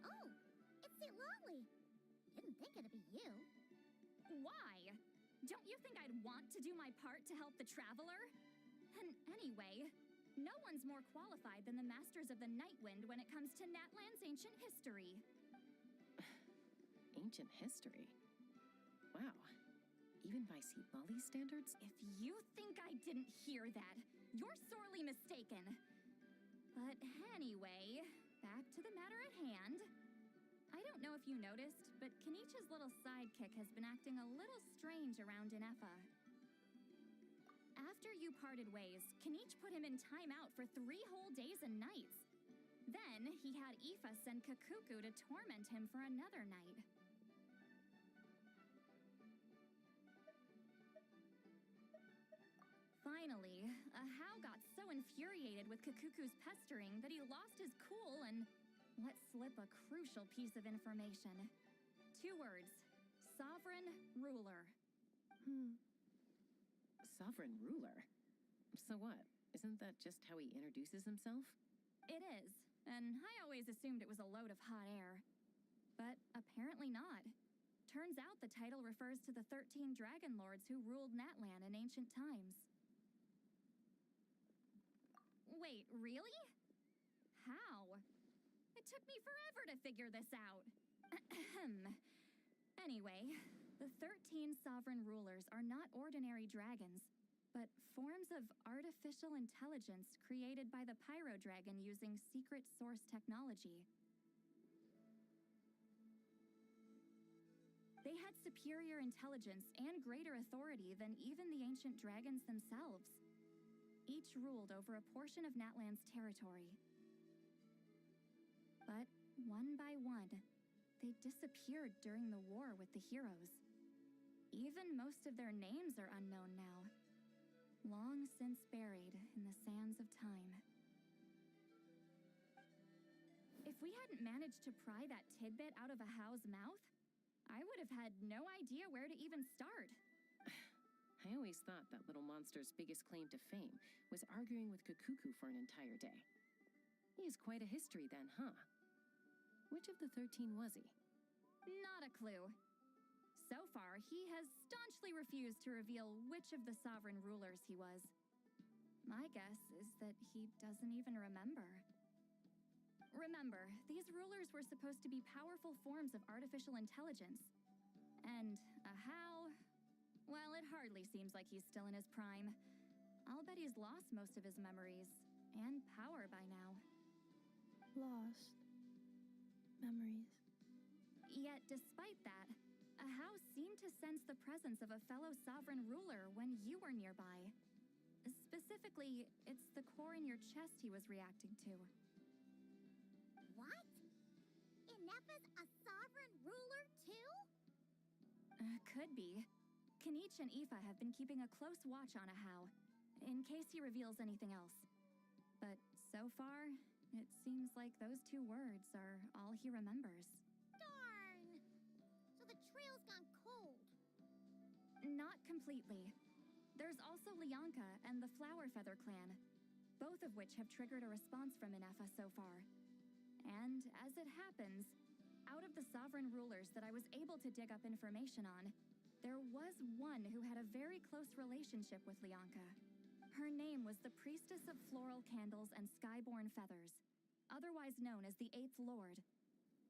Oh, it's the Lolly. Didn't think it'd be you. Why? Don't you think I'd want to do my part to help the traveler? And anyway, no one's more qualified than the Masters of the Nightwind when it comes to Natlan's ancient history. Ancient history? Wow. Even by Lolly standards? If you think I didn't hear that, you're sorely mistaken. But anyway, back to the matter at hand. I don't know if you noticed, but Kenichi's little sidekick has been acting a little strange around Inefa. After you parted ways, Kenich put him in timeout for 3 whole days and nights. Then he had Aoife send Kakuku to torment him for another night. Finally, Ahau got so infuriated with Kakuku's pestering that he lost his cool and let slip a crucial piece of information. 2 words. Sovereign ruler. Sovereign ruler? So what? Isn't that just how he introduces himself? It is, and I always assumed it was a load of hot air. But apparently not. Turns out the title refers to the 13 dragon lords who ruled Natlan in ancient times. Wait, really? How? It took me forever to figure this out. Anyway, the 13 sovereign rulers are not ordinary dragons, but forms of artificial intelligence created by the Pyro Dragon using secret source technology. They had superior intelligence and greater authority than even the ancient dragons themselves. Each ruled over a portion of Natlan's territory. But one by one, they disappeared during the war with the heroes. Even most of their names are unknown now, long since buried in the sands of time. If we hadn't managed to pry that tidbit out of Ahau's mouth, I would have had no idea where to even start. I always thought that little monster's biggest claim to fame was arguing with Kakuku for an entire day. He has quite a history then, huh? Which of the 13 was he? Not a clue. So far, he has staunchly refused to reveal which of the sovereign rulers he was. My guess is that he doesn't even remember. Remember, these rulers were supposed to be powerful forms of artificial intelligence. And Ahau, well, it hardly seems like he's still in his prime. I'll bet he's lost most of his memories and power by now. Lost. Memories. Yet, despite that, Ahau seemed to sense the presence of a fellow sovereign ruler when you were nearby. Specifically, it's the core in your chest he was reacting to. What? Inefa's a sovereign ruler, too? Could be. Kenich and Aoife have been keeping a close watch on Ahau, in case he reveals anything else. But so far, it seems like those 2 words are all he remembers. Darn! So the trail's gone cold. Not completely. There's also Lianka and the Flower Feather clan, both of which have triggered a response from Inefa so far. And as it happens, out of the sovereign rulers that I was able to dig up information on, there was one who had a very close relationship with Lianka. Her name was the Priestess of Floral Candles and Skyborn Feathers, otherwise known as the Eighth Lord.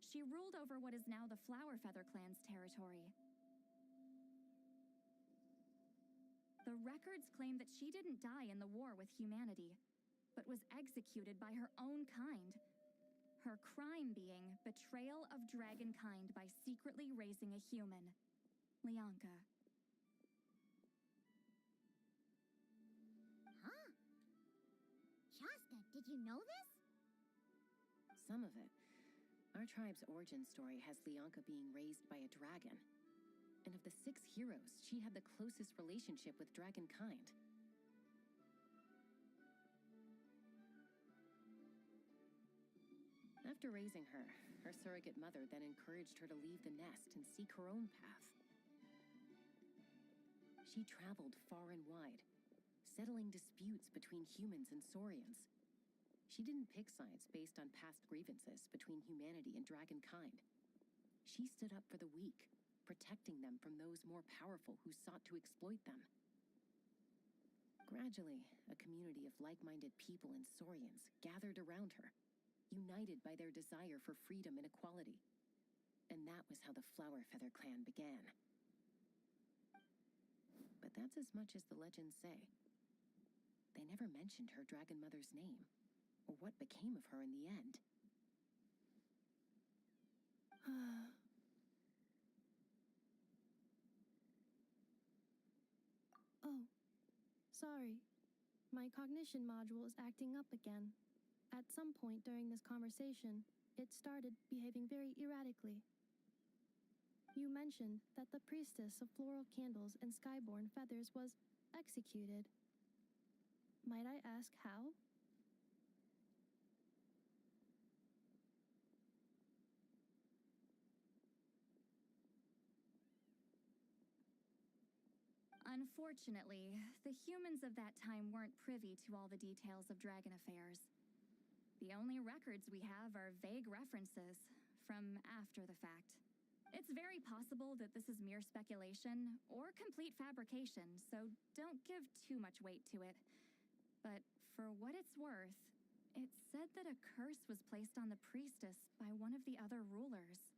She ruled over what is now the Flower Feather clan's territory. The records claim that she didn't die in the war with humanity, but was executed by her own kind. Her crime being betrayal of dragonkind by secretly raising a human, Lianka. Huh? Shasta, did you know this? Some of it. Our tribe's origin story has Lianka being raised by a dragon. And of the 6 heroes, she had the closest relationship with dragonkind. After raising her, her surrogate mother then encouraged her to leave the nest and seek her own path. She traveled far and wide, settling disputes between humans and saurians. She didn't pick sides based on past grievances between humanity and dragonkind. She stood up for the weak, protecting them from those more powerful who sought to exploit them. Gradually, a community of like-minded people and saurians gathered around her, united by their desire for freedom and equality. And that was how the Flower Feather clan began. But that's as much as the legends say. They never mentioned her dragon mother's name, or what became of her in the end. Oh, sorry. My cognition module is acting up again. At some point during this conversation, it started behaving very erratically. You mentioned that the Priestess of Floral Candles and Skyborn Feathers was executed. Might I ask how? Unfortunately, the humans of that time weren't privy to all the details of dragon affairs. The only records we have are vague references from after the fact. It's very possible that this is mere speculation or complete fabrication, so don't give too much weight to it. But for what it's worth, it's said that a curse was placed on the priestess by one of the other rulers.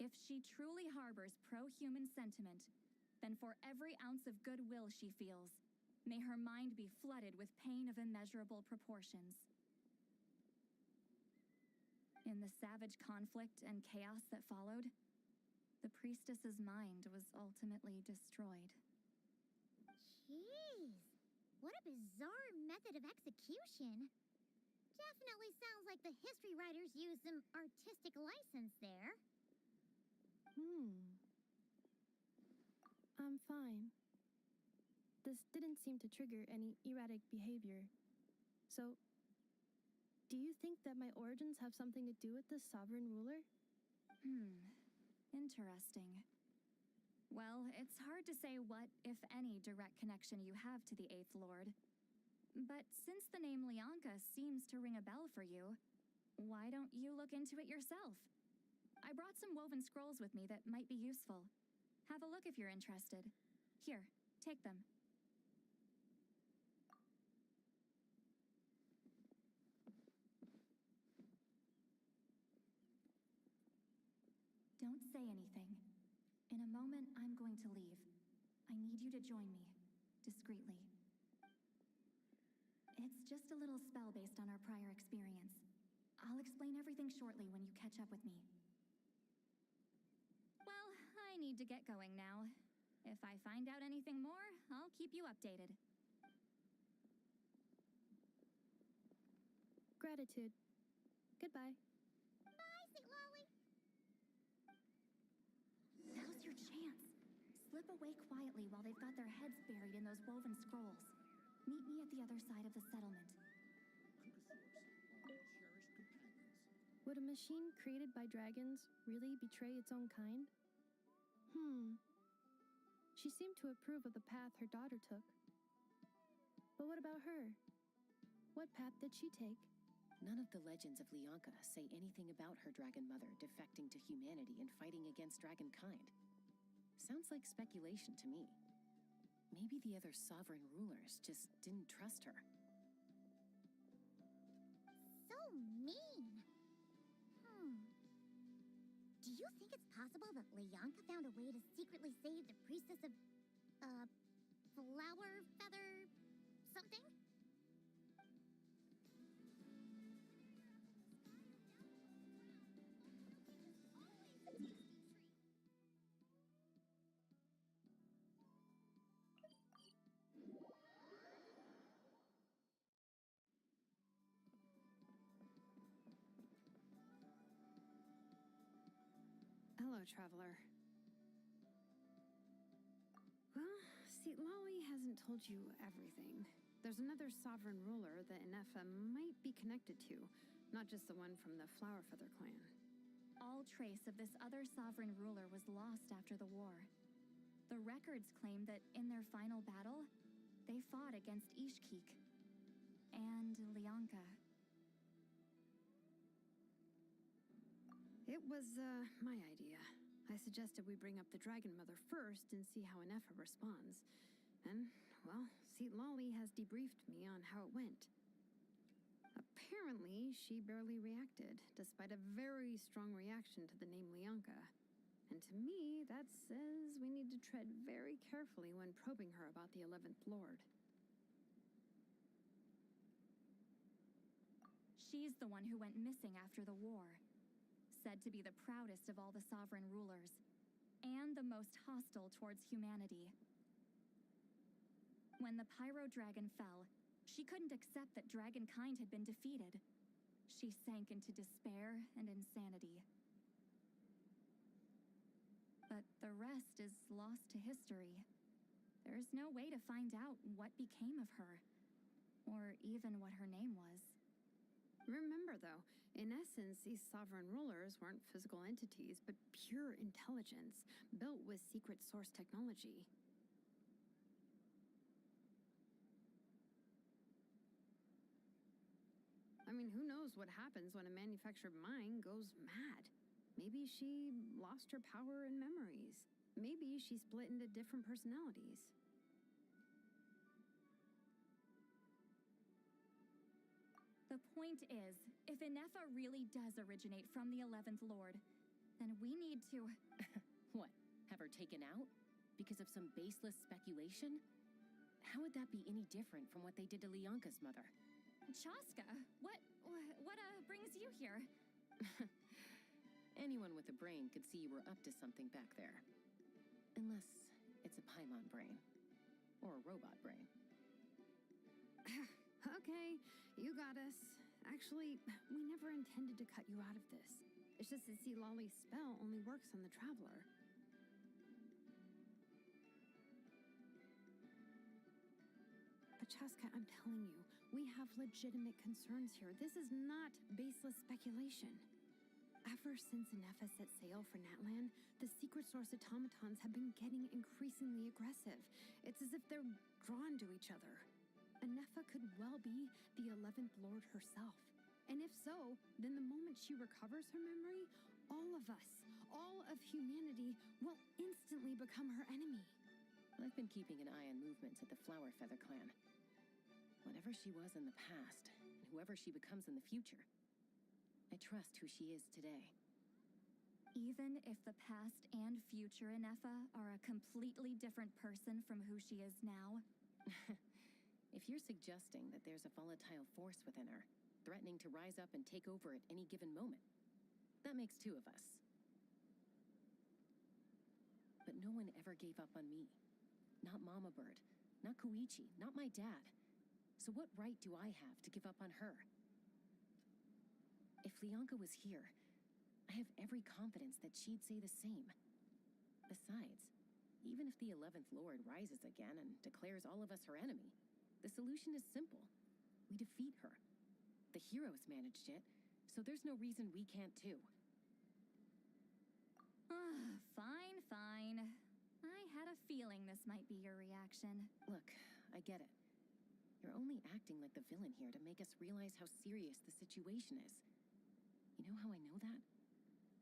If she truly harbors pro-human sentiment, then for every ounce of goodwill she feels, may her mind be flooded with pain of immeasurable proportions. In the savage conflict and chaos that followed, the priestess's mind was ultimately destroyed. Jeez, what a bizarre method of execution. Definitely sounds like the history writers used some artistic license there. I'm fine. This didn't seem to trigger any erratic behavior. So, do you think that my origins have something to do with this sovereign ruler? Interesting. Well, it's hard to say what, if any, direct connection you have to the Eighth Lord. But since the name Lianka seems to ring a bell for you, why don't you look into it yourself? I brought some woven scrolls with me that might be useful. Have a look if you're interested. Here, take them. Don't say anything. In a moment, I'm going to leave. I need you to join me, discreetly. It's just a little spell based on our prior experience. I'll explain everything shortly when you catch up with me. Well, I need to get going now. If I find out anything more, I'll keep you updated. Gratitude. Goodbye. Bye, Sweet Lolly. Now's your chance. Slip away quietly while they've got their heads buried in those woven scrolls. Meet me at the other side of the settlement. Would a machine created by dragons really betray its own kind? She seemed to approve of the path her daughter took. But what about her? What path did she take? None of the legends of Lianka say anything about her dragon mother defecting to humanity and fighting against dragonkind. Sounds like speculation to me. Maybe the other sovereign rulers just didn't trust her. So mean. Do you think it's possible that Leonka found a way to secretly save the priestess of, flower feather something? Hello, traveler. Well, see, Lolly hasn't told you everything. There's another sovereign ruler that Inefa might be connected to, not just the one from the Flower Feather clan. All trace of this other sovereign ruler was lost after the war. The records claim that in their final battle, they fought against Ishkik and Leonka. It was, my idea. I suggested we bring up the Dragon Mother first and see how Inefa responds. And, well, Seat Lolly has debriefed me on how it went. Apparently, she barely reacted, despite a very strong reaction to the name Leonka. And to me, that says we need to tread very carefully when probing her about the 11th Lord. She's the one who went missing after the war. Said to be the proudest of all the sovereign rulers, and the most hostile towards humanity. When the Pyro Dragon fell, she couldn't accept that dragonkind had been defeated. She sank into despair and insanity. But the rest is lost to history. There's no way to find out what became of her, or even what her name was. Remember, though, in essence, these sovereign rulers weren't physical entities, but pure intelligence, built with secret source technology. I mean, who knows what happens when a manufactured mind goes mad? Maybe she lost her power and memories. Maybe she split into different personalities. The point is, if Inefa really does originate from the 11th Lord, then we need to... What, have her taken out? Because of some baseless speculation? How would that be any different from what they did to Leonka's mother? Chaska, what brings you here? Anyone with a brain could see you were up to something back there. Unless it's a Paimon brain. Or a robot brain. Okay, you got us. Actually, we never intended to cut you out of this. It's just that Lolly's spell only works on the Traveler. But Chaska, I'm telling you, we have legitimate concerns here. This is not baseless speculation. Ever since Inefa set sail for Natlan, the secret source automatons have been getting increasingly aggressive. It's as if they're drawn to each other. Inefa could well be the 11th Lord herself. And if so, then the moment she recovers her memory, all of us, all of humanity, will instantly become her enemy. I've been keeping an eye on movements at the Flower Feather clan. Whatever she was in the past, and whoever she becomes in the future, I trust who she is today. Even if the past and future Inefa are a completely different person from who she is now? If you're suggesting that there's a volatile force within her, threatening to rise up and take over at any given moment, that makes two of us. But no one ever gave up on me. Not Mama Bird, not Koichi, not my dad. So what right do I have to give up on her? If Leonka was here, I have every confidence that she'd say the same. Besides, even if the 11th Lord rises again and declares all of us her enemy, the solution is simple. We defeat her. The heroes managed it, so there's no reason we can't too. Fine, fine. I had a feeling this might be your reaction. Look, I get it. You're only acting like the villain here to make us realize how serious the situation is. You know how I know that?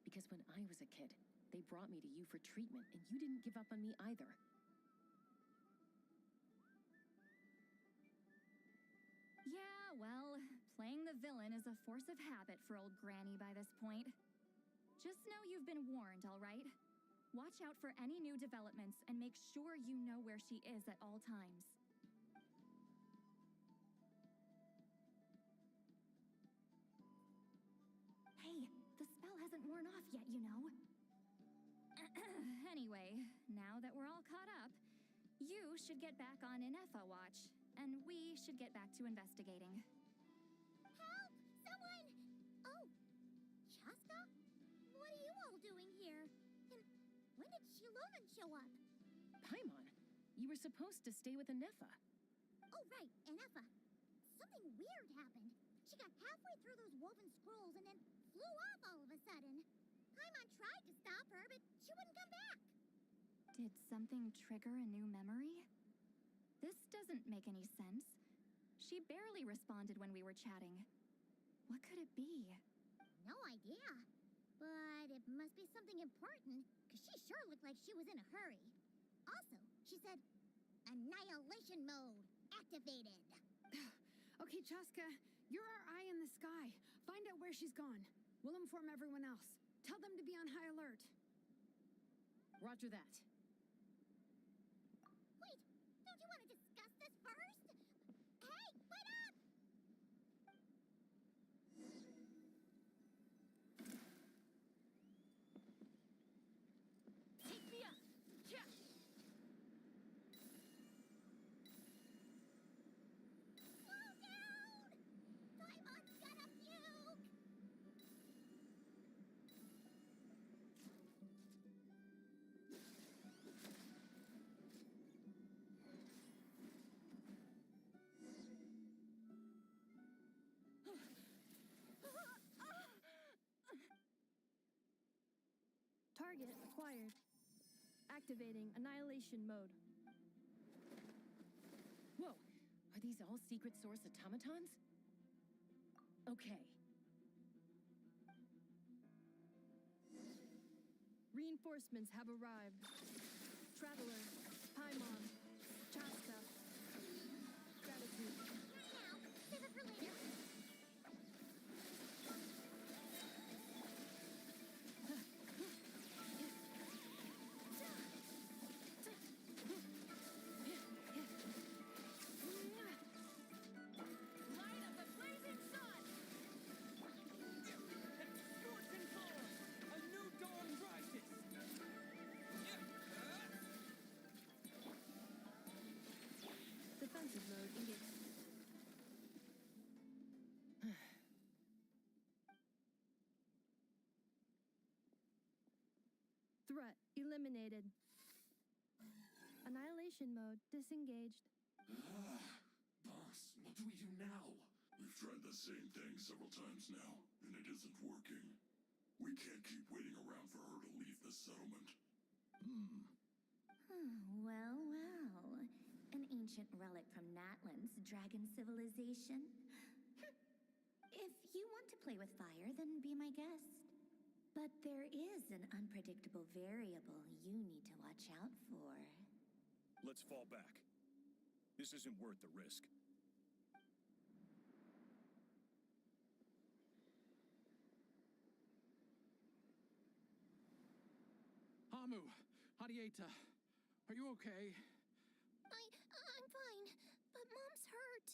Because when I was a kid, they brought me to you for treatment, and you didn't give up on me either. a villain is a force of habit for old Granny by this point. Just know you've been warned, all right? Watch out for any new developments and make sure you know where she is at all times. Hey, the spell hasn't worn off yet, you know. Anyway, now that we're all caught up, you should get back on Inefa watch, and we should get back to investigating. Help! Someone! Oh, Chaska? What are you all doing here? And when did Shilonan show up? Paimon, you were supposed to stay with Inefa. Oh, right, Inefa. Something weird happened. She got halfway through those woven scrolls and then flew off all of a sudden. Paimon tried to stop her, but she wouldn't come back. Did something trigger a new memory? This doesn't make any sense. She barely responded when we were chatting. What could it be? No idea. But it must be something important, because she sure looked like she was in a hurry. Also, she said, annihilation mode activated. Okay, Chaska, you're our eye in the sky. Find out where she's gone. We'll inform everyone else. Tell them to be on high alert. Roger that. Wait, don't you want to discuss this first? Hey, wait up! Take me up! Yeah! Slow down! Paimon's gonna puke! Target acquired. Activating annihilation mode. Whoa, are these all secret source automatons? Okay. Reinforcements have arrived. Traveler, Paimon, Chaska. Gratitude. Not now. Save it for later. Light of the blazing sun! Scorching color! A new dawn rises! Defensive mode engaged. Threat eliminated. Annihilation mode disengaged. Boss, what do we do now? We've tried the same thing several times now, and it isn't working. We can't keep waiting around for her to leave the settlement. Well, well. An ancient relic from Natlan's dragon civilization. If you want to play with fire, then be my guest. But there is an unpredictable variable you need to watch out for. Let's fall back. This isn't worth the risk. Hamu, Hadieta, are you okay? I'm fine, but Mom's hurt.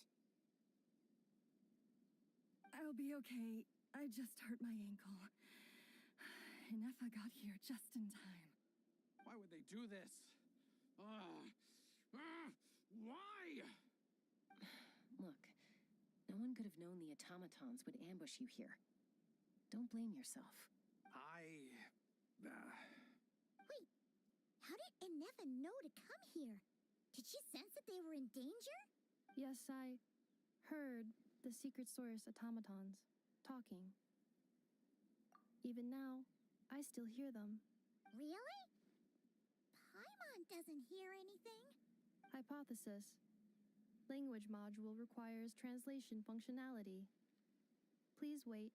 I'll be okay. I just hurt my ankle. Inefa got here just in time. Why would they do this? Why? Look, no one could have known the automatons would ambush you here. Don't blame yourself. Wait, how did Inefa know to come here? Did she sense that they were in danger? Yes, I heard the secret source automatons talking. Even now, I still hear them. Really? Paimon doesn't hear anything. Hypothesis. Language module requires translation functionality. Please wait.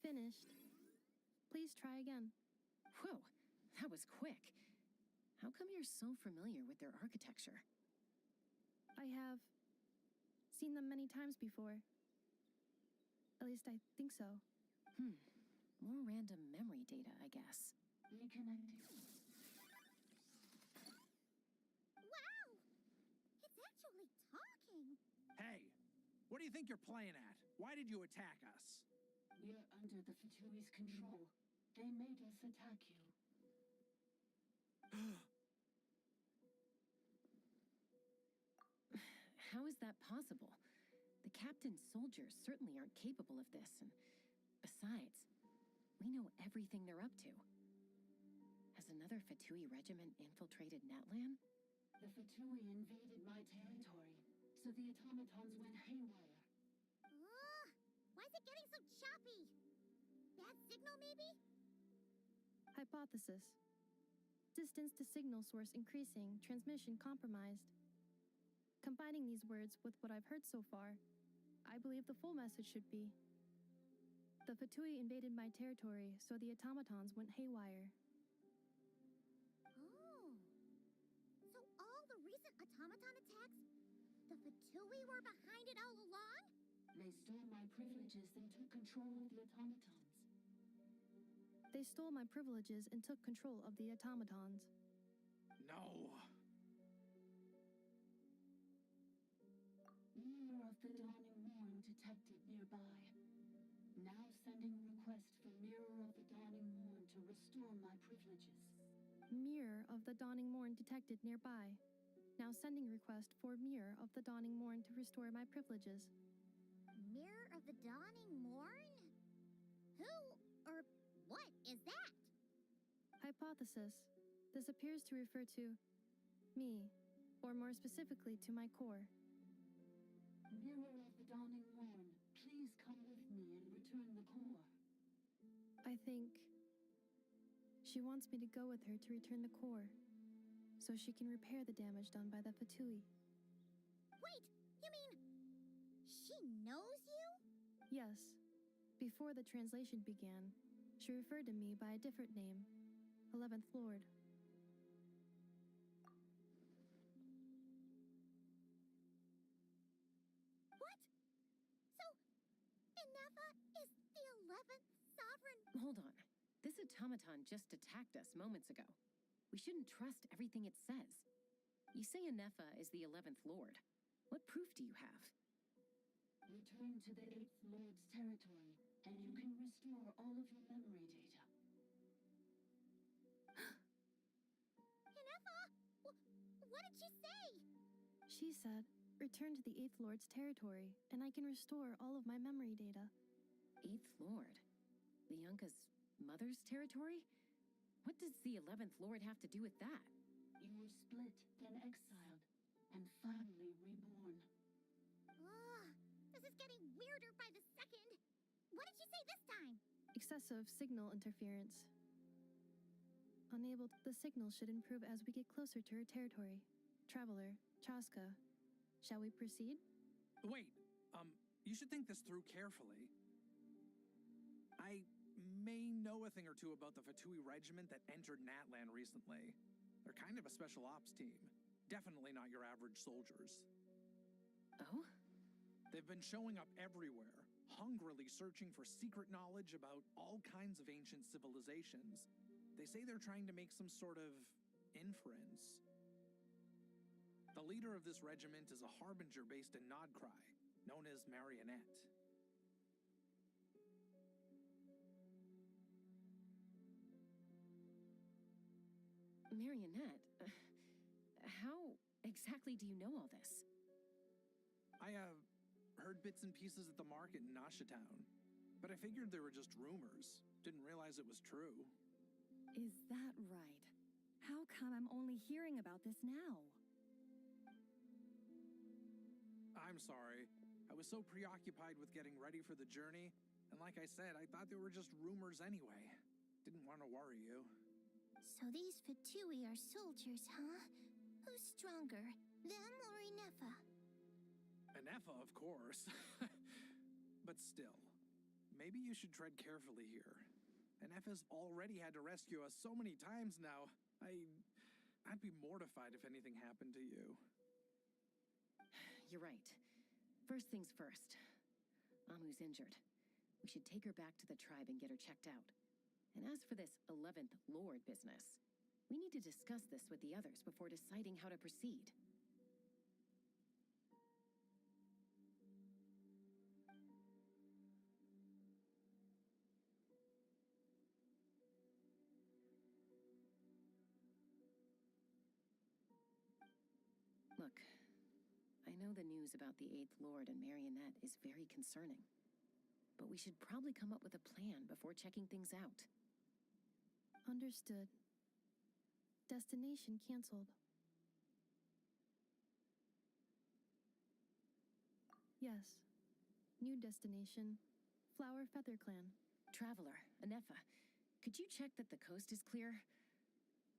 Finished. Please try again. Whoa, that was quick. How come you're so familiar with their architecture? I have seen them many times before. At least I think so. More random memory data, I guess. Reconnecting. Wow! It's actually talking! Hey, what do you think you're playing at? Why did you attack us? We're under the Fatui's control. They made us attack you. How is that possible? The captain's soldiers certainly aren't capable of this, and besides, we know everything they're up to. Has another Fatui regiment infiltrated Natlan? The Fatui invaded my territory, so the automatons went haywire. Ugh! Why is it getting so choppy? Bad signal, maybe? Hypothesis. Distance to signal source increasing, transmission compromised. Combining these words with what I've heard so far, I believe the full message should be: the Fatui invaded my territory, so the automatons went haywire. Oh. So all the recent automaton attacks, the Fatui were behind it all along? They stole my privileges and took control of the automatons. They stole my privileges and took control of the automatons. No. Mirror of the Dawning Morn detected nearby. Now sending request for Mirror of the Dawning Morn to restore my privileges. Mirror of the Dawning Morn detected nearby. Now sending request for Mirror of the Dawning Morn to restore my privileges. Mirror of the Dawning Morn? Who or what is that? Hypothesis. This appears to refer to me, or more specifically to my core. Mirror of the Dawning Morn, please come with me and return the core. I think she wants me to go with her to return the core, so she can repair the damage done by the Fatui. Wait, you mean she knows you? Yes. Before the translation began, she referred to me by a different name, 11th Lord. What? So, Inefa is the 11th sovereign? Hold on. This automaton just attacked us moments ago. We shouldn't trust everything it says. You say Inefa is the 11th Lord. What proof do you have? Return to the 8th Lord's territory, and you can restore all of your memory data. Inefa? What did she say? She said, return to the 8th Lord's territory, and I can restore all of my memory data. 8th Lord? Bianca's mother's territory? What does the 11th Lord have to do with that? You were split, then exiled, and finally reborn. Ugh, this is getting weirder by the second. What did she say this time? Excessive signal interference. Unable, the signal should improve as we get closer to her territory. Traveler, Chaska, shall we proceed? Wait, you should think this through carefully. I may know a thing or two about the Fatui regiment that entered Natlan recently. They're kind of a special ops team. Definitely not your average soldiers. Oh? They've been showing up everywhere, hungrily searching for secret knowledge about all kinds of ancient civilizations. They say they're trying to make some sort of inference. The leader of this regiment is a harbinger based in Nord Krai, known as Marionette. Marionette? How exactly do you know all this? I heard bits and pieces at the market in Town, but I figured they were just rumors. Didn't realize it was true. Is that right? How come I'm only hearing about this now? I'm sorry. I was so preoccupied with getting ready for the journey, and like I said, I thought they were just rumors anyway. Didn't want to worry you. So these Fatui are soldiers, huh? Who's stronger, them or Inefa? Inefa, of course. But still, maybe you should tread carefully here. Inefa's already had to rescue us so many times now. I'd be mortified if anything happened to you. You're right. First things first. Amu's injured. We should take her back to the tribe and get her checked out. And as for this 11th Lord business, we need to discuss this with the others before deciding how to proceed. Look, I know the news about the 8th Lord and Marionette is very concerning, but we should probably come up with a plan before checking things out. Understood. Destination canceled. Yes. New destination, Flower Feather Clan. Traveler, Anefa, could you check that the coast is clear?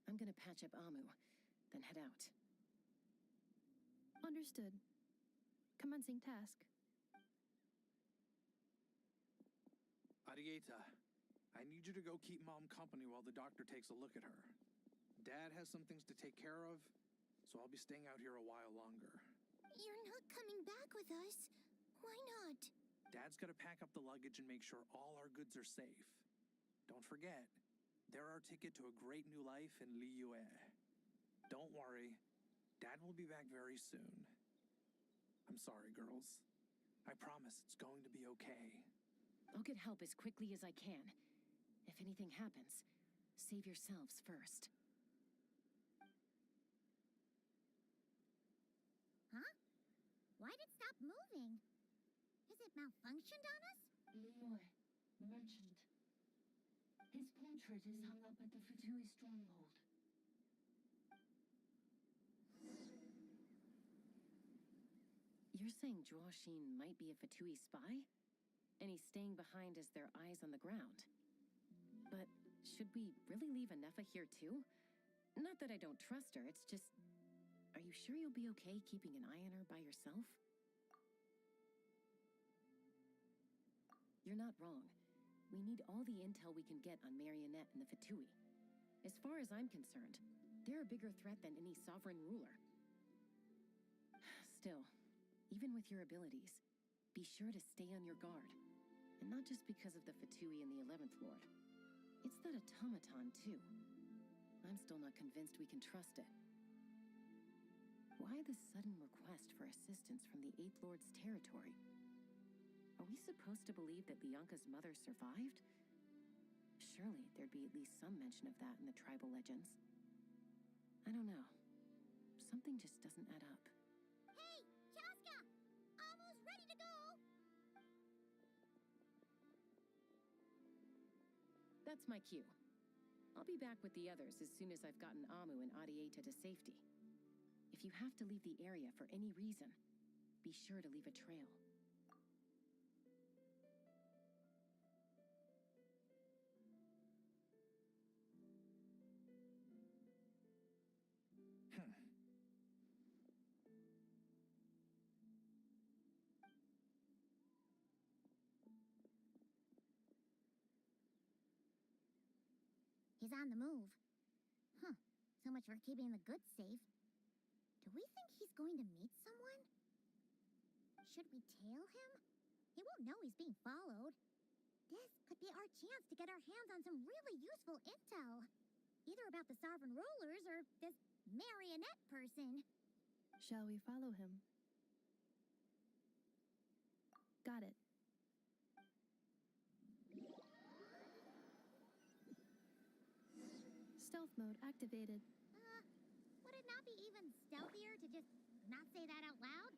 I'm gonna patch up Amu, then head out. Understood. Commencing task. Arieta, I need you to go keep Mom company while the doctor takes a look at her. Dad has some things to take care of, so I'll be staying out here a while longer. You're not coming back with us. Why not? Dad's gotta pack up the luggage and make sure all our goods are safe. Don't forget, they're our ticket to a great new life in Liyue. Don't worry, Dad will be back very soon. I'm sorry, girls. I promise it's going to be okay. I'll get help as quickly as I can. If anything happens, save yourselves first. Huh? Why'd it stop moving? Has it malfunctioned on us? Leroy, merchant. His portrait is hung up at the Fatui stronghold. You're saying Zhuoxin might be a Fatui spy? And he's staying behind as their eyes on the ground. But should we really leave Anefa here too? Not that I don't trust her, it's just... Are you sure you'll be okay keeping an eye on her by yourself? You're not wrong. We need all the intel we can get on Marionette and the Fatui. As far as I'm concerned, they're a bigger threat than any sovereign ruler. Still, even with your abilities, be sure to stay on your guard. And not just because of the Fatui and the 11th Lord. It's that automaton, too. I'm still not convinced we can trust it. Why the sudden request for assistance from the 8th Lord's territory? Are we supposed to believe that Lianka's mother survived? Surely there'd be at least some mention of that in the tribal legends. I don't know. Something just doesn't add up. Hey, Chaska! Almost ready to go! That's my cue. I'll be back with the others as soon as I've gotten Amu and Adieta to safety. If you have to leave the area for any reason, be sure to leave a trail. He's on the move. Huh. So much for keeping the goods safe. Do we think he's going to meet someone? Should we tail him? He won't know he's being followed. This could be our chance to get our hands on some really useful intel. Either about the sovereign rulers or this marionette person. Shall we follow him? Got it. Stealth mode activated. Would it not be even stealthier to just not say that out loud?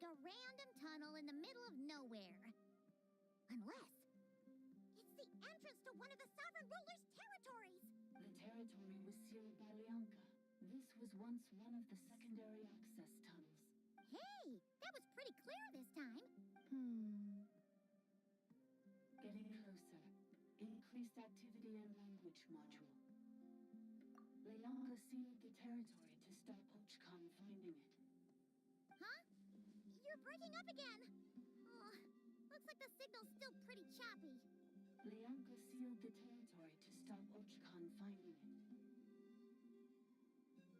a random tunnel in the middle of nowhere. Unless it's the entrance to one of the sovereign ruler's territories. The territory was sealed by Lianka. This was once one of the secondary access tunnels. Hey, that was pretty clear this time. Getting closer. Increased activity and language module. Lianka sealed the territory to stop Ochkan finding it. Huh? You're breaking up again. Oh, looks like the signal's still pretty choppy. Lianka sealed the territory to stop Ochkan finding it.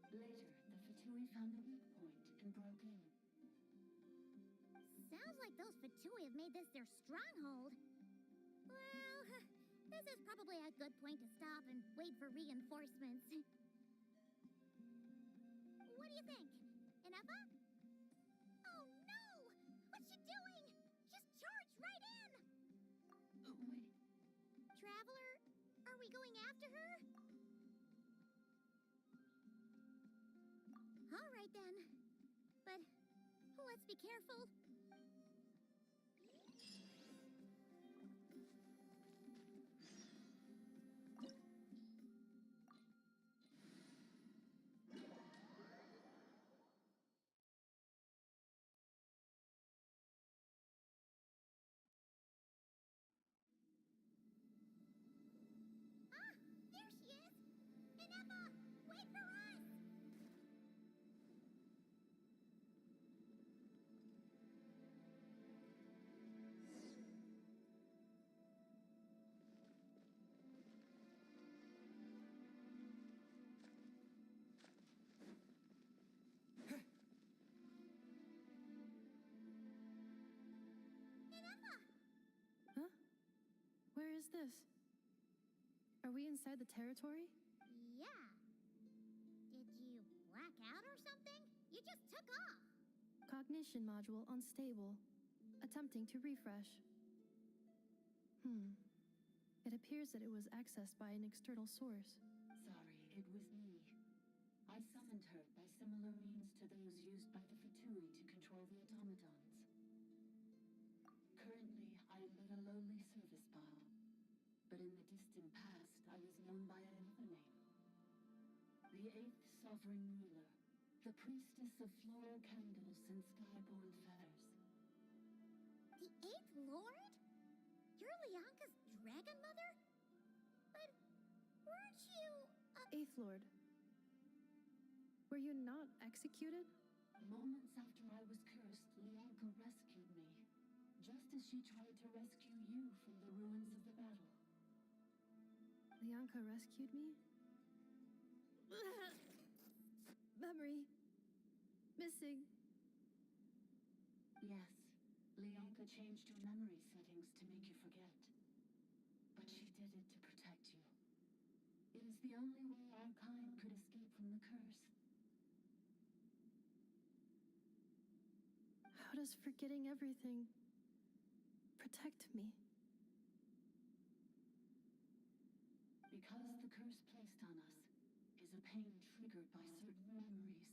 Later, the Fatui found a weak point and broke in. Sounds like those Fatui have made this their stronghold. Well, this is probably a good point to stop and wait for reinforcements. What do you think? Inepa? Oh no! What's she doing? Just charged right in! Wait. Traveler, are we going after her? All right then. But let's be careful. There she is! Inepa, wait for us! Inepa! Huh? Where is this? Are we inside the territory? Yeah. Did you black out or something? You just took off. Cognition module unstable. Attempting to refresh. It appears that it was accessed by an external source. Sorry, it was me. I summoned her by similar means to those used by the Fatui to control the automatons. Currently, I am but a lowly service bile. But in the distant past, I was known by another name. The 8th Sovereign Ruler, the priestess of floral candles and skyborn feathers. The 8th Lord? You're Lianka's dragon mother? But weren't you... Eighth Lord. Were you not executed? Moments after I was cursed, Lianka rescued me. Just as she tried to rescue you from the ruins of the battle. Lianka rescued me? Memory. Missing. Yes, Lianka changed your memory settings to make you forget. But she did it to protect you. It is the only way our kind could escape from the curse. How does forgetting everything protect me? Because the curse placed on us is a pain triggered by certain memories,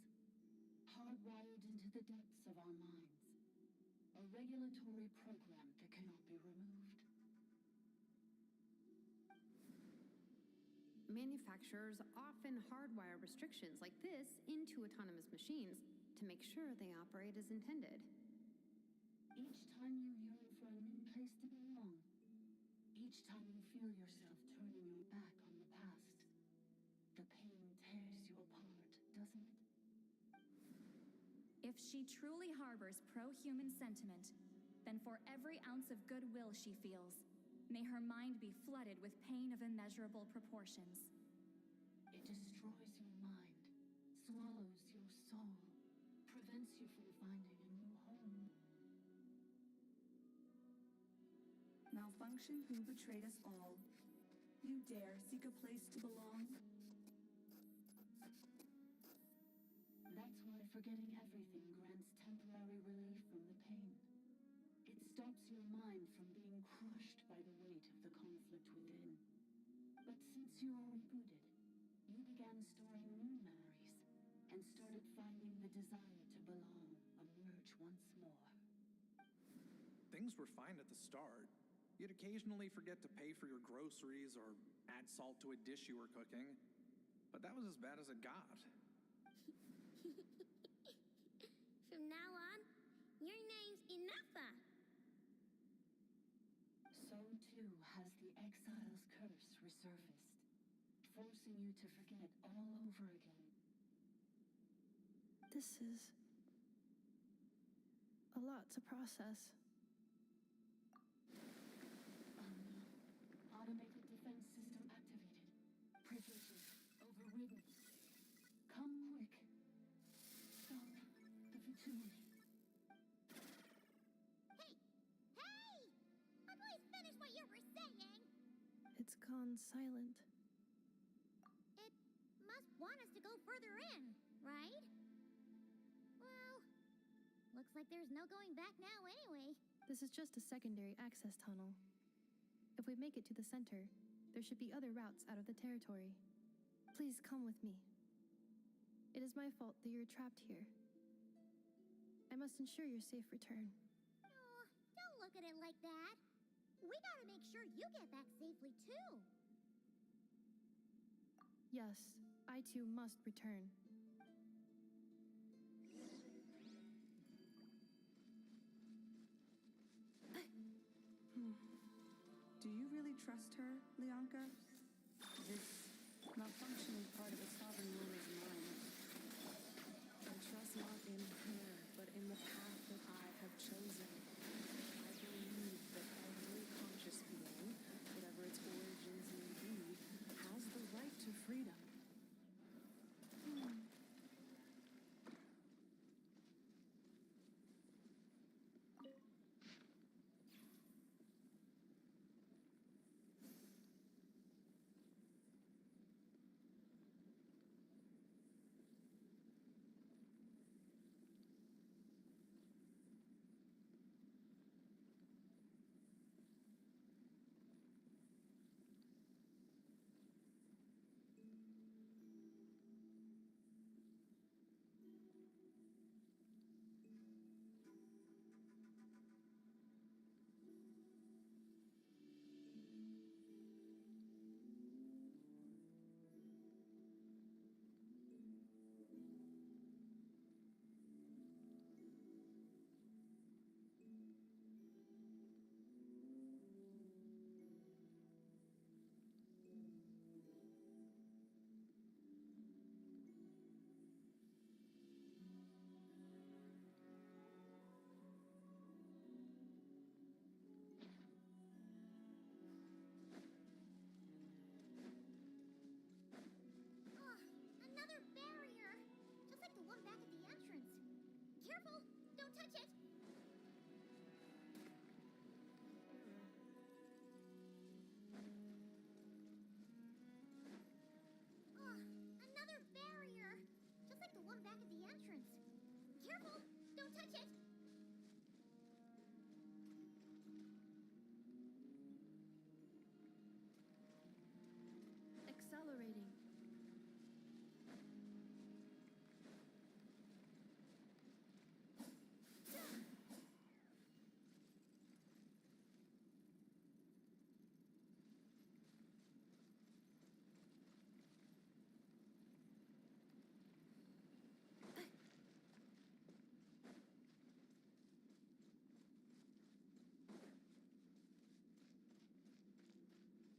hardwired into the depths of our minds. A regulatory program that cannot be removed. Manufacturers often hardwire restrictions like this into autonomous machines to make sure they operate as intended. Each time you yearn for a new place to belong, each time you feel yourself turning your back on the past, the pain tears you apart, doesn't it? If she truly harbors pro-human sentiment, then for every ounce of goodwill she feels, may her mind be flooded with pain of immeasurable proportions. It destroys your mind, swallows your soul, prevents you from finding a new home. Malfunction who betrayed us all. You dare seek a place to belong? That's why forgetting everything grants temporary relief from the pain. It stops your mind from being crushed by the weight of the conflict within. But since you are rebooted, you began storing new memories and started finding the desire to belong emerge once more. things were fine at the start. You'd occasionally forget to pay for your groceries or add salt to a dish you were cooking. But that was as bad as it got. From now on, your name's Enougha. So too has the exile's curse resurfaced, forcing you to forget all over again. This is a lot to process. Automated defense system activated. Privileges overridden. Come quick. Stop the fatuity. Hey! Please finish what you were saying! It's gone silent. It must want us to go further in, right? Well, looks like there's no going back now anyway. This is just a secondary access tunnel. If we make it to the center, there should be other routes out of the territory. Please come with me. It is my fault that you're trapped here. I must ensure your safe return. Oh, don't look at it like that. We gotta make sure you get back safely too. Yes, I too must return. Do you really trust her, Lianka? This malfunctioning part of a sovereign ruler's mind. I trust not in her, but in the path that I have chosen. I believe that every conscious being, whatever its origins may be, has the right to freedom. Another barrier! Just like the one back at the entrance. Careful! Don't touch it! Another barrier! Just like the one back at the entrance. Careful! Don't touch it! Accelerating.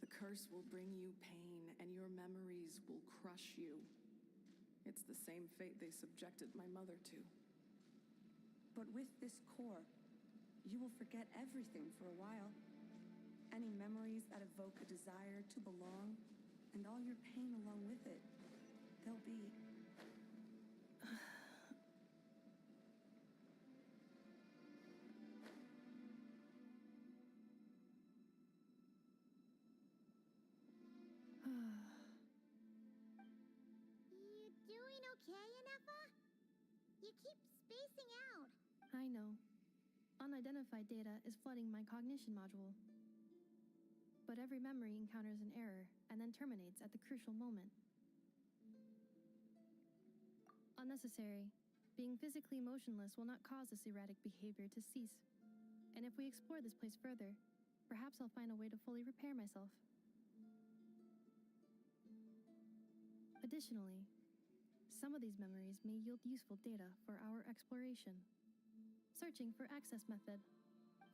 The curse will bring you pain, and your memories will crush you. It's the same fate they subjected my mother to. But with this core, you will forget everything for a while. Any memories that evoke a desire to belong, and all your pain along with it. They'll be... You doing okay, Enougha? You keep spacing out. I know. Unidentified data is flooding my cognition module. But every memory encounters an error and then terminates at the crucial moment. Unnecessary. Being physically motionless will not cause this erratic behavior to cease. And if we explore this place further, perhaps I'll find a way to fully repair myself. Additionally, some of these memories may yield useful data for our exploration. Searching for access method.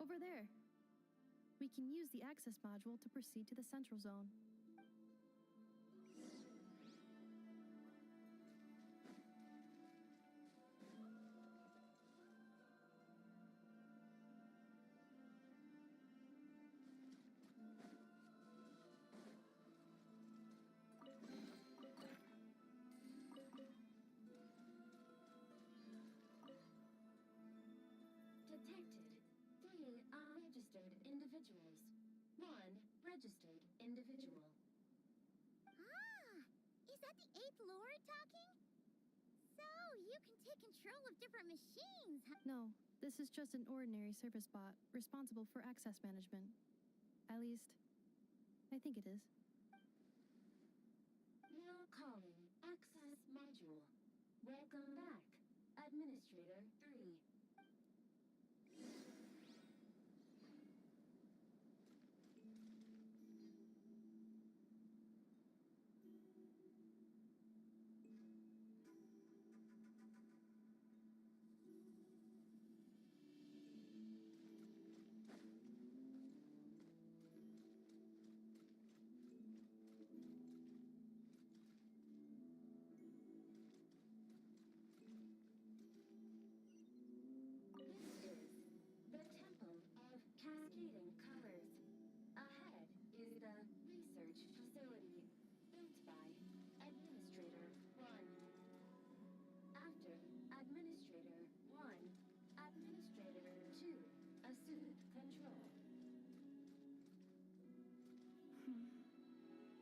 Over there. We can use the access module to proceed to the central zone. Registered individual. Ah! Is that the ape lord talking? So, you can take control of different machines, huh? No, this is just an ordinary service bot responsible for access management. At least, I think it is. Now calling access module. Welcome back, Administrator 3.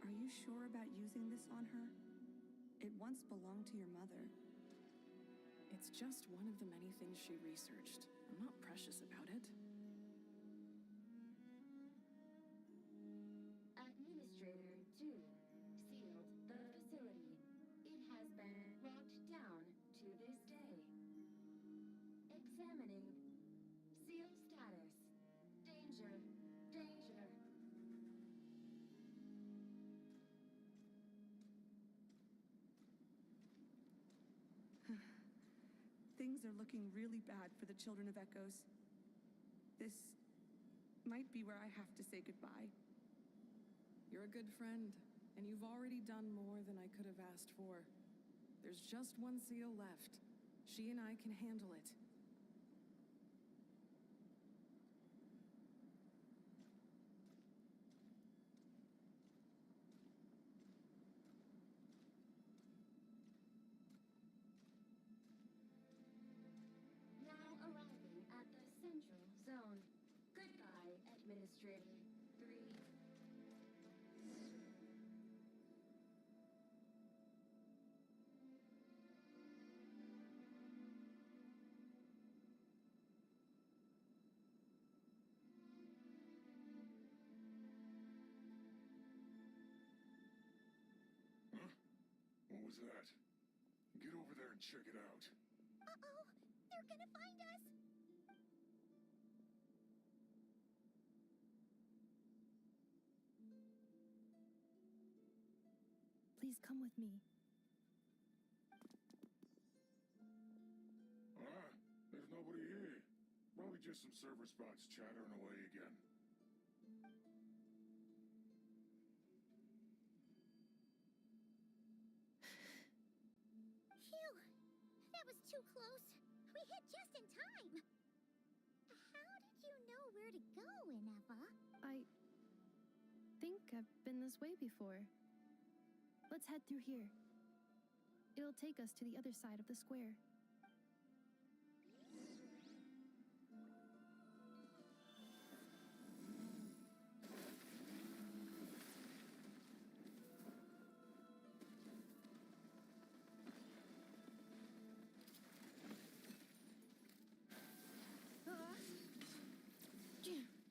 Are you sure about using this on her? It once belonged to your mother. It's just one of the many things she researched. I'm not precious about it. Administrator 2 sealed the facility. It has been locked down to this day. Examining. Seal status. Danger. Danger. Things are looking really bad for the children of Echoes. This might be where I have to say goodbye. You're a good friend, and you've already done more than I could have asked for. There's just one seal left. She and I can handle it. Zone. Goodbye, Administrator 3. Huh? What was that? Get over there and check it out. Uh-oh! They're gonna find us! Please come with me. Ah, there's nobody here. Probably just some server spots chattering away again. Phew! That was too close. We hit just in time. How did you know where to go, Ineva? I think I've been this way before. Let's head through here. It'll take us to the other side of the square.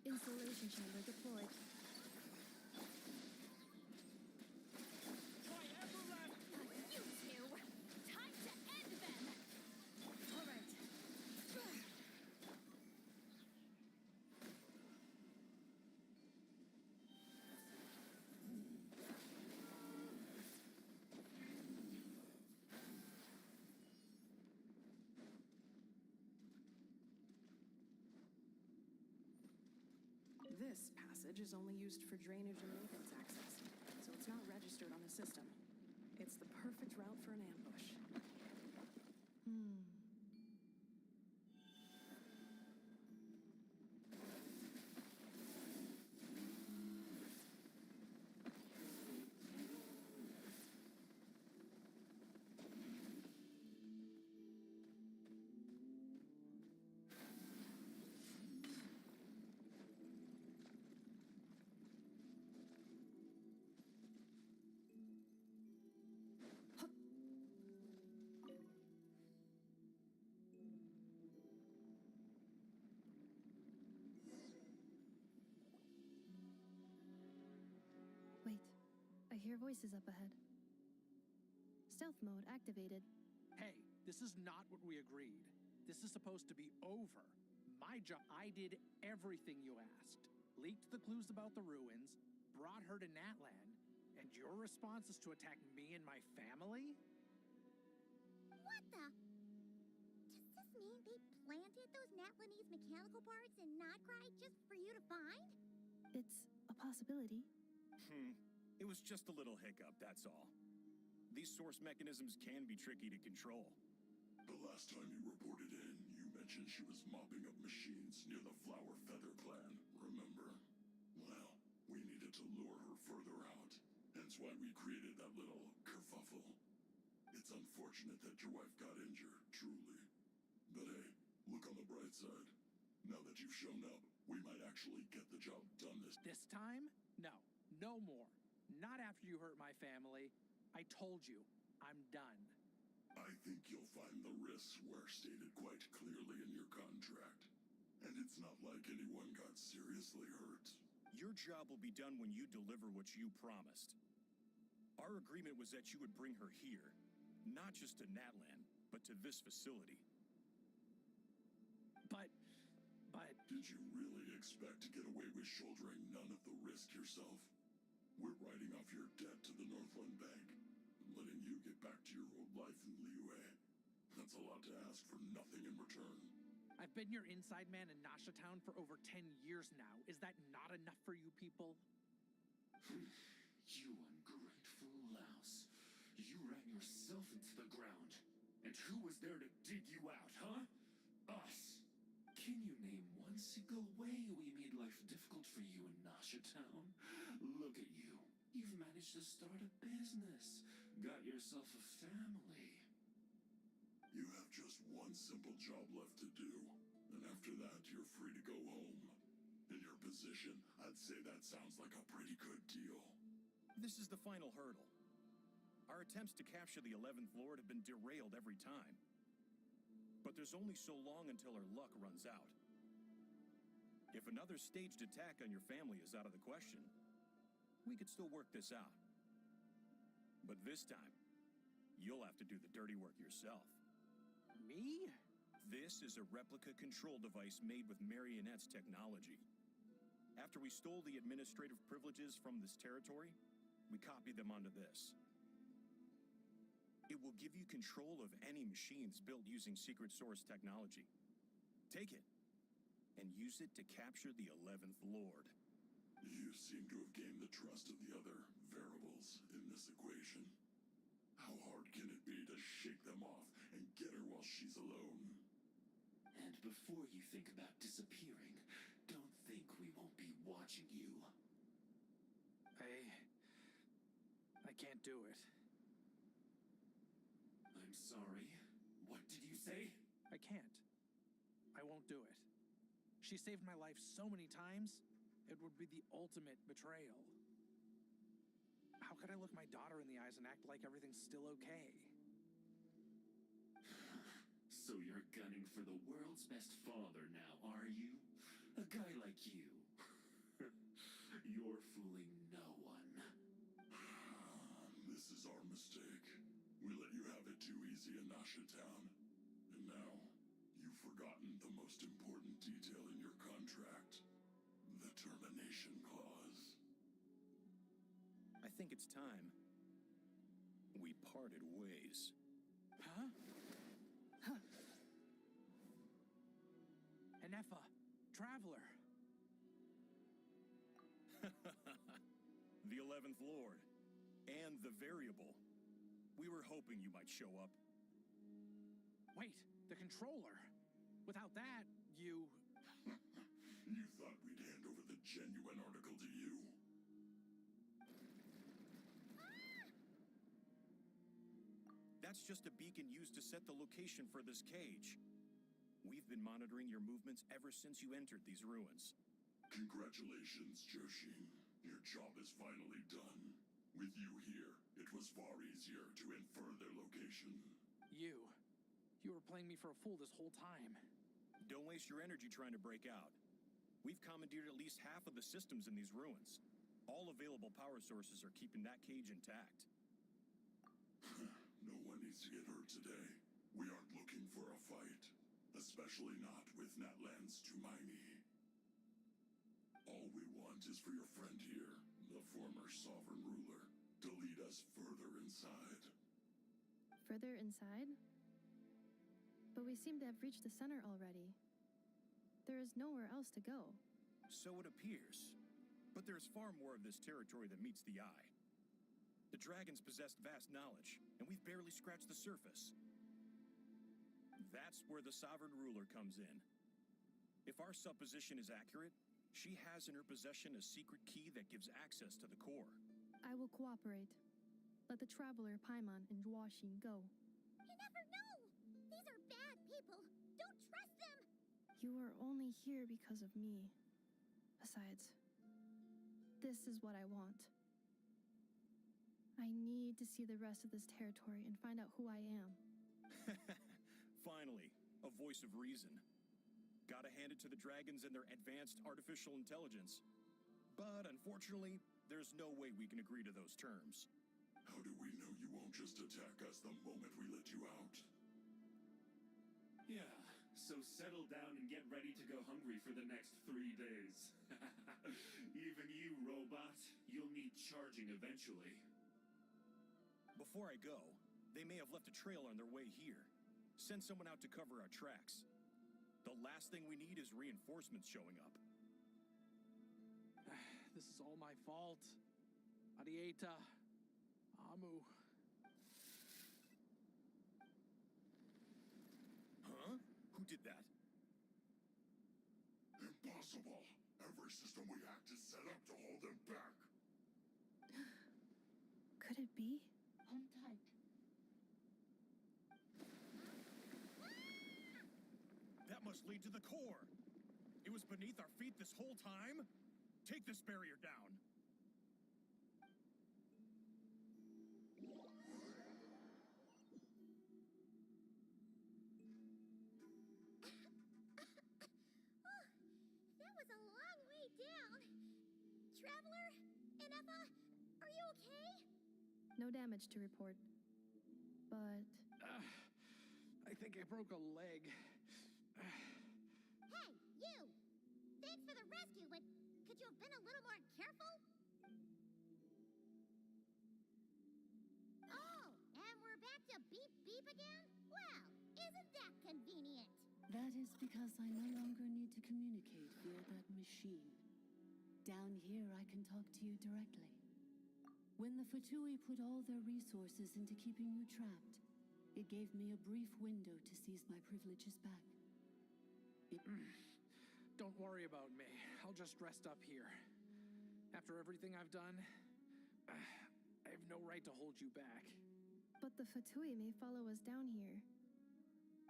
Installation chamber deployed. This passage is only used for drainage and maintenance access, so it's not registered on the system. It's the perfect route for an ambush. Wait, I hear voices up ahead. Stealth mode activated. Hey, this is not what we agreed. This is supposed to be over. My job, I did everything you asked. Leaked the clues about the ruins, brought her to Natlan, and your response is to attack me and my family? What the? Does this mean they planted those Natlanese mechanical parts in Nord Krai just for you to find? It's a possibility. It was just a little hiccup, that's all. These source mechanisms can be tricky to control. The last time you reported in, you mentioned she was mopping up machines near the Flower Feather clan, remember? Well, we needed to lure her further out. Hence why we created that little kerfuffle. It's unfortunate that your wife got injured, truly. But hey, look on the bright side. Now that you've shown up, we might actually get the job done This time? No. No more. Not after you hurt my family. I told you, I'm done. I think you'll find the risks were stated quite clearly in your contract. And it's not like anyone got seriously hurt. Your job will be done when you deliver what you promised. Our agreement was that you would bring her here, not just to Natlan, but to this facility. But... Did you really expect to get away with shouldering none of the risk yourself? We're writing off your debt to the Northland Bank, and letting you get back to your old life in Liyue. That's a lot to ask for nothing in return. I've been your inside man in Nasha Town for over 10 years now. Is that not enough for you people? You ungrateful louse. You ran yourself into the ground. And who was there to dig you out, huh? Us. Can you name one single way we made life difficult for you in Nasha Town? Look at you. You've managed to start a business. Got yourself a family. You have just one simple job left to do. And after that, you're free to go home. In your position, I'd say that sounds like a pretty good deal. This is the final hurdle. Our attempts to capture the 11th Lord have been derailed every time. But there's only so long until our luck runs out. If another staged attack on your family is out of the question, we could still work this out. But this time, you'll have to do the dirty work yourself. Me? This is a replica control device made with Marionette's technology. After we stole the administrative privileges from this territory, we copied them onto this. It will give you control of any machines built using secret source technology. Take it, and use it to capture the 11th Lord. You seem to have gained the trust of the other variables in this equation. How hard can it be to shake them off and get her while she's alone? And before you think about disappearing, don't think we won't be watching you. I can't do it. I'm sorry. What did you say? I can't. I won't do it. She saved my life so many times, it would be the ultimate betrayal. How could I look my daughter in the eyes and act like everything's still okay? So you're gunning for the world's best father now, are you? A guy like you. You're fooling no one. This is our mistake. We let you have it too easy in Nasha Town. And now, you've forgotten the most important detail in your contract. The termination clause. I think it's time we parted ways. Huh? Huh. Enefa, Traveler. The 11th Lord. And the variable. We were hoping you might show up. Wait, the controller. Without that, you... You thought we'd hand over the genuine article to you? That's just a beacon used to set the location for this cage. We've been monitoring your movements ever since you entered these ruins. Congratulations, Joshin. Your job is finally done. With you here, it was far easier to infer their location. You were playing me for a fool this whole time. Don't waste your energy trying to break out. We've commandeered at least half of the systems in these ruins. All available power sources are keeping that cage intact. No one needs to get hurt today. We aren't looking for a fight. Especially not with Natlan's Tumaini. All we want is for your friend here, the former sovereign ruler, to lead us further inside. Further inside? But we seem to have reached the center already. There is nowhere else to go. So it appears. But there's far more of this territory than meets the eye. The dragons possessed vast knowledge, and we've barely scratched the surface. That's where the sovereign ruler comes in. If our supposition is accurate, she has in her possession a secret key that gives access to the core. I will cooperate. Let the traveler Paimon and Genshin go. You never know! These are bad people! Don't trust them! You are only here because of me. Besides, this is what I want. I need to see the rest of this territory and find out who I am. Finally, a voice of reason. Gotta hand it to the dragons and their advanced artificial intelligence. But unfortunately, there's no way we can agree to those terms. How do we know you won't just attack us the moment we let you out? Yeah, so settle down and get ready to go hungry for the next 3 days. Even you, robot, you'll need charging eventually. Before I go, they may have left a trail on their way here. Send someone out to cover our tracks. The last thing we need is reinforcements showing up. This is all my fault. Arieta. Amu. Huh? Who did that? Impossible. Every system we hacked is set up to hold them back. Could it be? Hold tight. That must lead to the core. It was beneath our feet this whole time? Take this barrier down. That was a long way down. Traveler, Inefa, are you okay? No damage to report. But... I think I broke a leg. Hey, you! Thanks for the rescue, but could you have been a little more careful? Oh, and we're back to beep beep again? Well, isn't that convenient? That is because I no longer need to communicate via that machine. Down here, I can talk to you directly. When the Fatui put all their resources into keeping you trapped, it gave me a brief window to seize my privileges back. Don't worry about me. I'll just rest up here. After everything I've done, I have no right to hold you back. But the Fatui may follow us down here.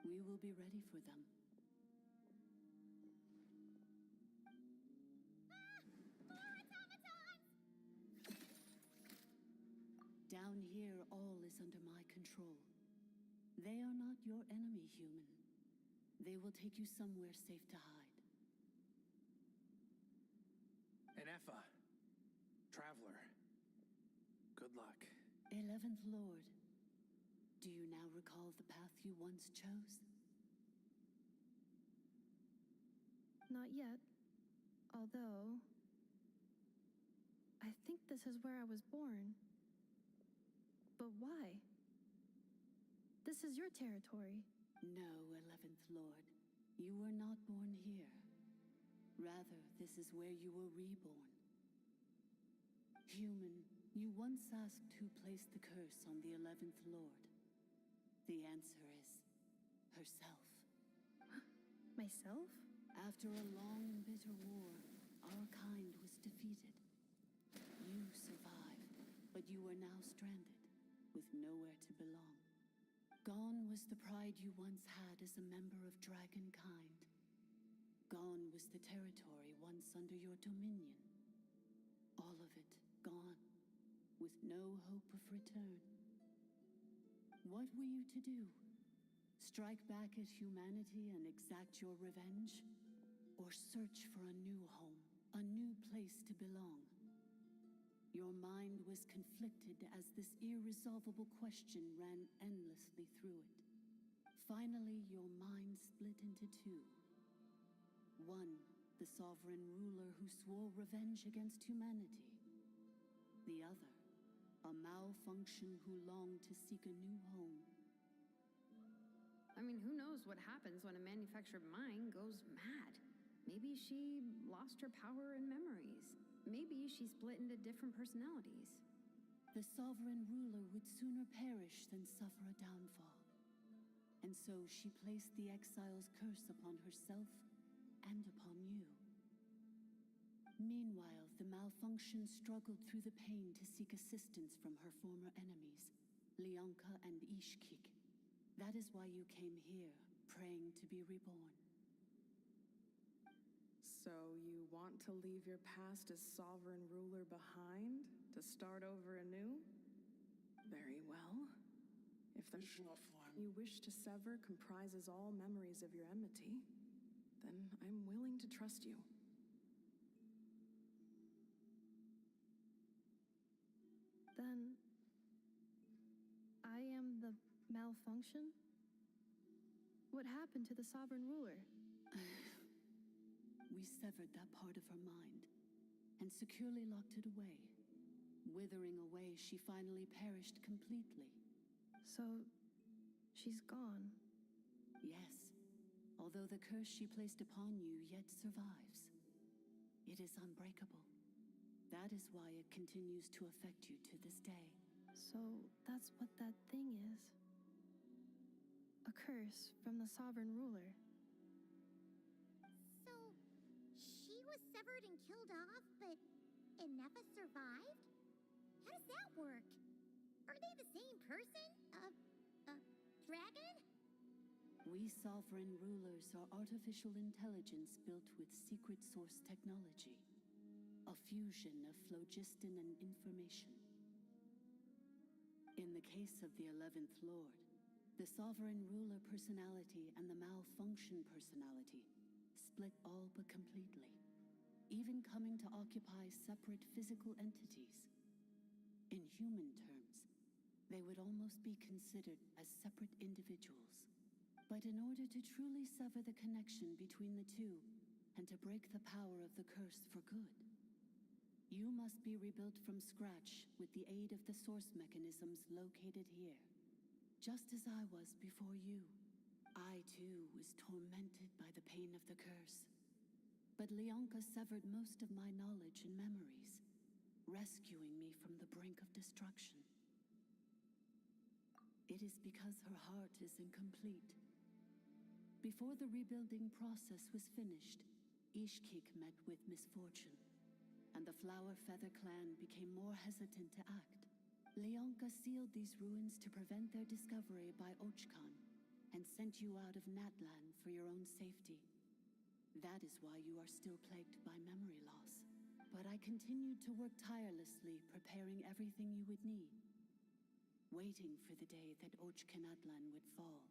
We will be ready for them. More automatons! Down here, all is under my control. They are not your enemy, human. They will take you somewhere safe to hide. Inefa. Traveler. Good luck. 11th Lord, do you now recall the path you once chose? Not yet. Although... I think this is where I was born. But why? This is your territory. No, 11th Lord. You were not born here. Rather, this is where you were reborn. Human, you once asked who placed the curse on the 11th Lord. The answer is herself. Myself? After a long and bitter war, our kind was defeated. You survived, but you are now stranded, with nowhere to belong. Gone was the pride you once had as a member of dragonkind. Gone was the territory once under your dominion. All of it gone, with no hope of return. What were you to do? Strike back at humanity and exact your revenge? Or search for a new home, a new place to belong? Your mind was conflicted as this irresolvable question ran endlessly through it. Finally, your mind split into two. One, the sovereign ruler who swore revenge against humanity. The other, a malfunction who longed to seek a new home. I mean, who knows what happens when a manufactured mind goes mad? Maybe she lost her power and memories. Maybe she split into different personalities. The sovereign ruler would sooner perish than suffer a downfall. And so she placed the exile's curse upon herself and upon you. Meanwhile, the malfunction struggled through the pain to seek assistance from her former enemies, Leonka and Ishkik. That is why you came here, praying to be reborn. So you want to leave your past as sovereign ruler behind, to start over anew? Very well. If the you wish to sever comprises all memories of your enmity, then I'm willing to trust you. Then I am the malfunction? What happened to the sovereign ruler? We severed that part of her mind and securely locked it away. Withering away, she finally perished completely. So, she's gone? Yes, although the curse she placed upon you yet survives. It is unbreakable. That is why it continues to affect you to this day. So, that's what that thing is? A curse from the sovereign ruler? So, she was severed and killed off, but Ineppa survived? How does that work? Are they the same person? Dragon? We sovereign rulers are artificial intelligence built with secret source technology. A fusion of phlogiston and information. In the case of the 11th Lord, the sovereign ruler personality and the malfunction personality split all but completely, even coming to occupy separate physical entities. In human terms, they would almost be considered as separate individuals. But in order to truly sever the connection between the two, and to break the power of the curse for good, you must be rebuilt from scratch with the aid of the source mechanisms located here. Just as I was before you, I too was tormented by the pain of the curse. But Leonka severed most of my knowledge and memories, rescuing me from the brink of destruction. It is because her heart is incomplete. Before the rebuilding process was finished, Ishkik met with misfortune, and the Flower Feather clan became more hesitant to act. Leonka sealed these ruins to prevent their discovery by Ochkan, and sent you out of Natlan for your own safety. That is why you are still plagued by memory loss. But I continued to work tirelessly, preparing everything you would need, waiting for the day that Ochkanatlan would fall,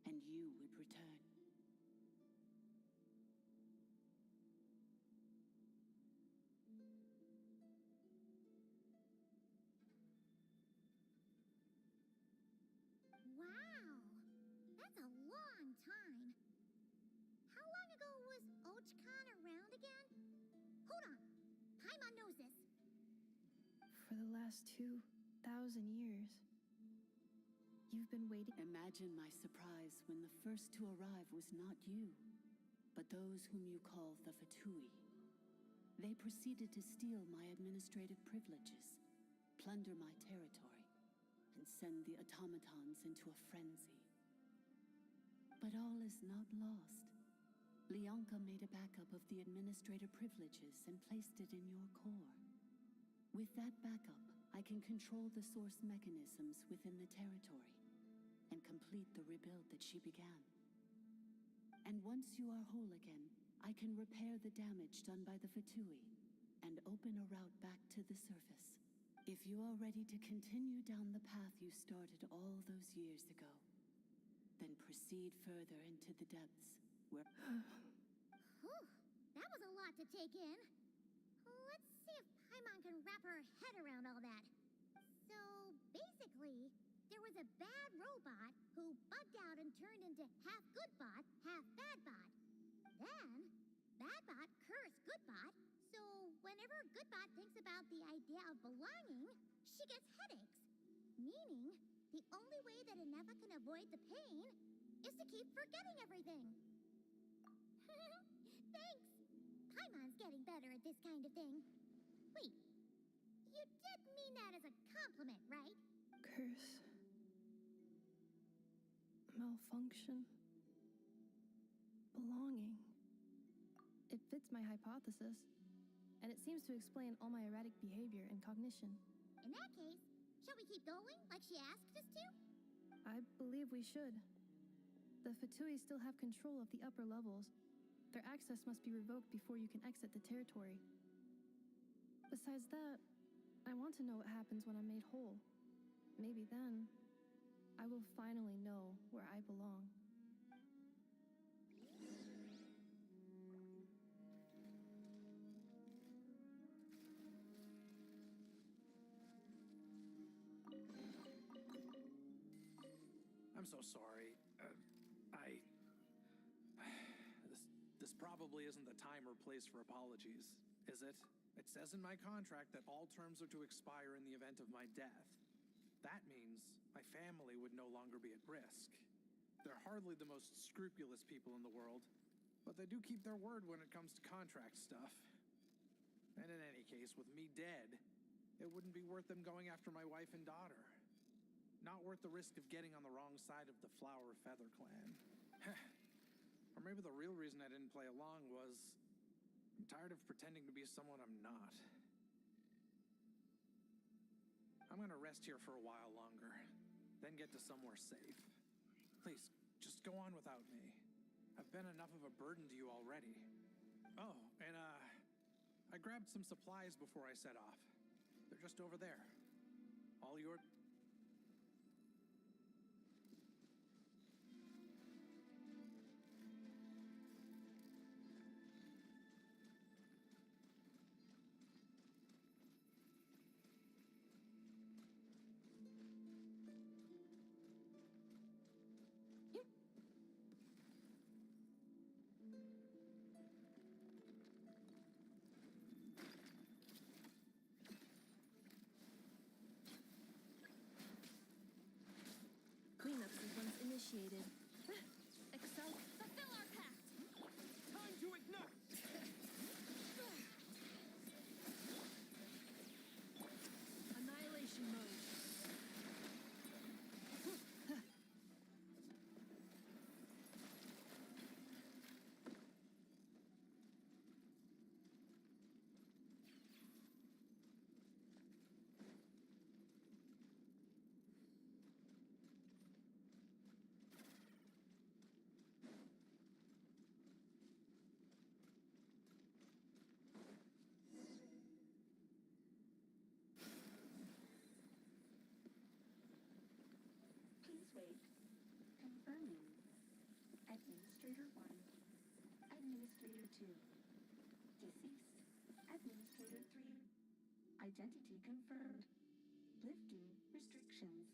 and you would return. Wow! That's a long time. How long ago was Ochkan around again? Hold on. Paimon knows this. For the last 2,000 years. You've been waiting. Imagine my surprise when the first to arrive was not you, but those whom you call the Fatui. They proceeded to steal my administrative privileges, plunder my territory, and send the automatons into a frenzy. But all is not lost. Leonka made a backup of the administrator privileges and placed it in your core. With that backup, I can control the source mechanisms within the territory and complete the rebuild that she began. And once you are whole again, I can repair the damage done by the Fatui and open a route back to the surface. If you are ready to continue down the path you started all those years ago, then proceed further into the depths where... Whew, that was a lot to take in. Let's see if Paimon can wrap her head around all that. So, basically, there was a bad robot who bugged out and turned into half good bot, half bad bot. Then, bad bot cursed good bot, so whenever good bot thinks about the idea of belonging, she gets headaches. Meaning, the only way that Inefa can avoid the pain is to keep forgetting everything. Thanks! Paimon's getting better at this kind of thing. Wait, you did mean that as a compliment, right? Curse. Malfunction. Belonging. It fits my hypothesis, and it seems to explain all my erratic behavior and cognition. In that case, shall we keep going like she asked us to? I believe we should. The Fatui still have control of the upper levels. Their access must be revoked before you can exit the territory. Besides that, I want to know what happens when I'm made whole. Maybe then, I will finally know where I belong. I'm so sorry. This probably isn't the time or place for apologies, is it? It says in my contract that all terms are to expire in the event of my death. That means my family would no longer be at risk. They're hardly the most scrupulous people in the world, but they do keep their word when it comes to contract stuff. And in any case, with me dead, it wouldn't be worth them going after my wife and daughter. Not worth the risk of getting on the wrong side of the Flower Feather clan. Or maybe the real reason I didn't play along was I'm tired of pretending to be someone I'm not. I'm gonna rest here for a while longer, then get to somewhere safe. Please, just go on without me. I've been enough of a burden to you already. Oh, and I grabbed some supplies before I set off. They're just over there. All your... Cleanup sequence initiated. Excel. Fulfill our pact! Time to ignite! Annihilation mode. Please wait. Confirming. Administrator 1. Administrator 2. Deceased. Administrator 3. Identity confirmed. Lifting restrictions.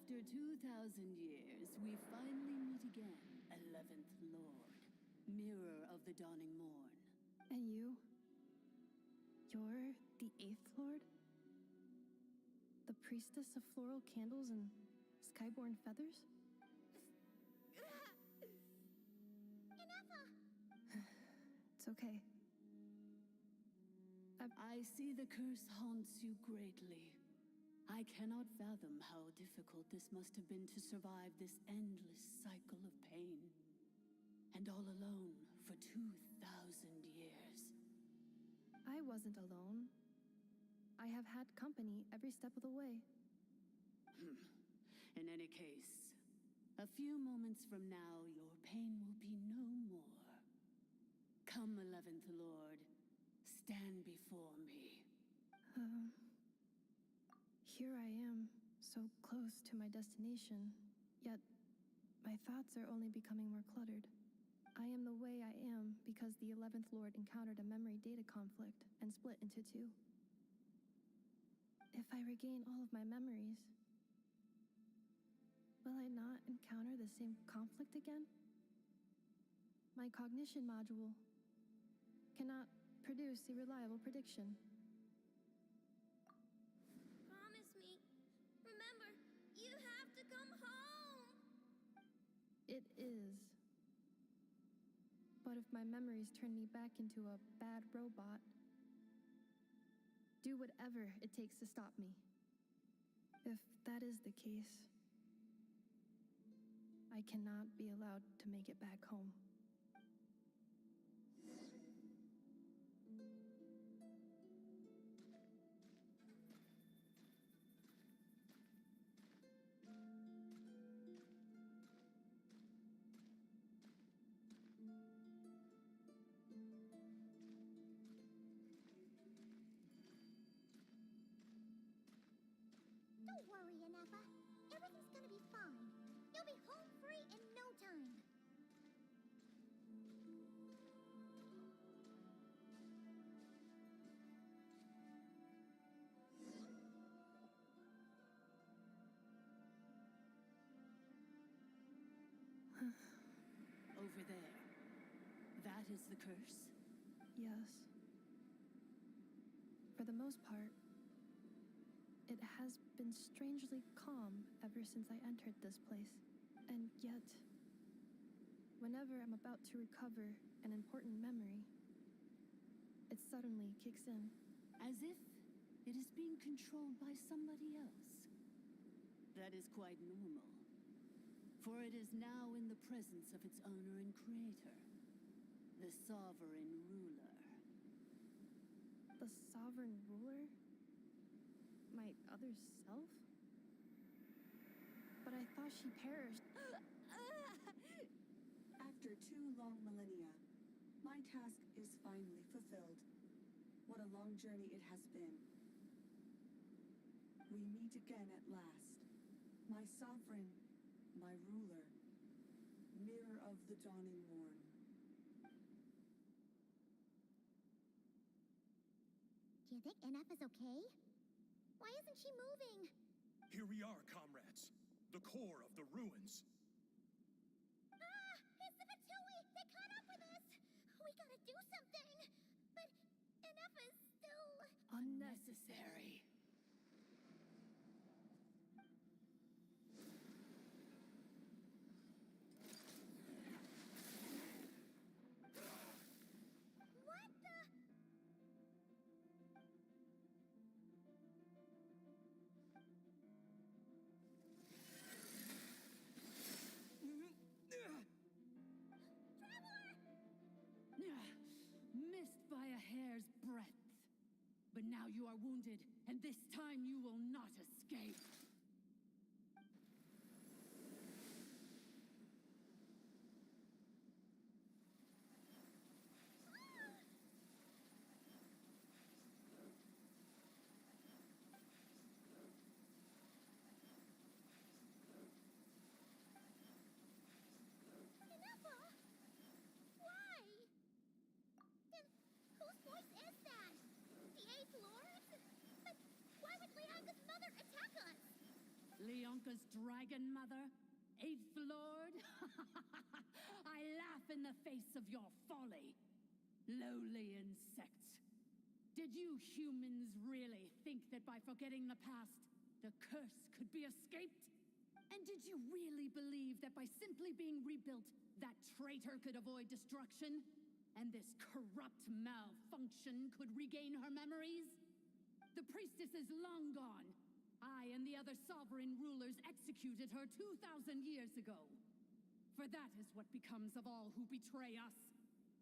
After 2,000 years, we finally meet again, 11th Lord, Mirror of the Dawning Morn. And you? You're the 8th Lord? The priestess of floral candles and skyborn feathers? It's okay. I see the curse haunts you greatly. I cannot fathom how difficult this must have been to survive this endless cycle of pain. And all alone for 2,000 years. I wasn't alone. I have had company every step of the way. In any case, a few moments from now, your pain will be no more. Come, 11th Lord, stand before me. Here I am, so close to my destination, yet my thoughts are only becoming more cluttered. I am the way I am because the 11th Lord encountered a memory data conflict and split into two. If I regain all of my memories, will I not encounter the same conflict again? My cognition module cannot produce a reliable prediction. Promise me. Remember, you have to come home. It is. But if my memories turn me back into a bad robot, do whatever it takes to stop me. If that is the case, I cannot be allowed to make it back home. Don't worry, Inefa. Everything's gonna be fine. You'll be home free in no time. Over there. That is the curse? Yes. For the most part, it has been strangely calm ever since I entered this place. And yet, whenever I'm about to recover an important memory, it suddenly kicks in. As if it is being controlled by somebody else. That is quite normal. For it is now in the presence of its owner and creator, the sovereign ruler. The sovereign ruler? My other self? But I thought she perished. After 2 long millennia, my task is finally fulfilled. What a long journey it has been. We meet again at last. My sovereign, my ruler, mirror of the dawning morn. Do you think Inefa's okay? Why isn't she moving? Here we are, comrades. The core of the ruins. Ah! It's the Fatui! They caught up with us! We gotta do something! But Inefa's still... Unnecessary. What the... Missed by a hair's breadth. But now you are wounded, and this time you will not escape. Inefa! Why? Then whose voice is that? The 8th Lord? But why would Lianga's Leonka's dragon mother? Eighth Lord? I laugh in the face of your folly. Lowly insect. Did you humans really think that by forgetting the past, the curse could be escaped? And did you really believe that by simply being rebuilt, that traitor could avoid destruction? And this corrupt malfunction could regain her memories? The priestess is long gone. I and the other sovereign rulers executed her 2,000 years ago. For that is what becomes of all who betray us.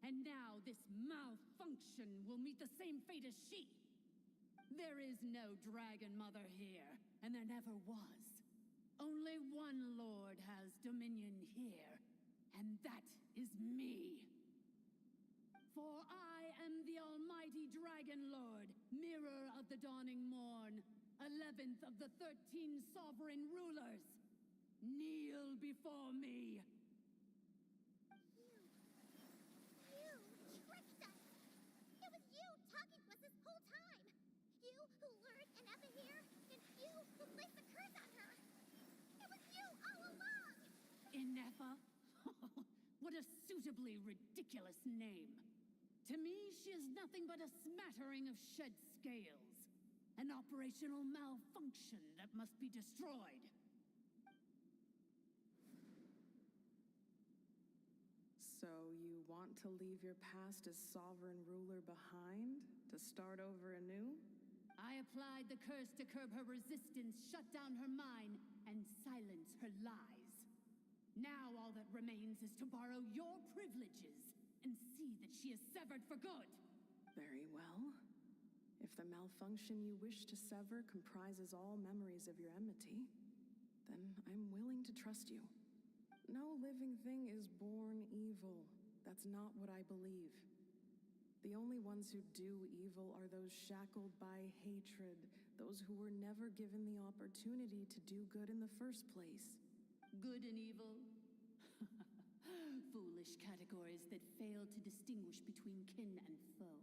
And now this malfunction will meet the same fate as she. There is no dragon mother here, and there never was. Only one lord has dominion here, and that is me. For I am the almighty Dragon Lord, mirror of the dawning morn, 11th of the 13 sovereign rulers. Kneel before me. You tricked us! It was you talking to us this whole time! You who lured Ineppa here, and you who placed the curse on her! It was you all along! Ineppa? What a suitably ridiculous name. To me, she is nothing but a smattering of shed scales. An operational malfunction that must be destroyed. So you want to leave your past as sovereign ruler behind? To start over anew? I applied the curse to curb her resistance, shut down her mind, and silence her lies. Now all that remains is to borrow your privileges and see that she is severed for good. Very well. If the malfunction you wish to sever comprises all memories of your enmity, then I'm willing to trust you. No living thing is born evil. That's not what I believe. The only ones who do evil are those shackled by hatred, those who were never given the opportunity to do good in the first place. Good and evil? Foolish categories that fail to distinguish between kin and foe.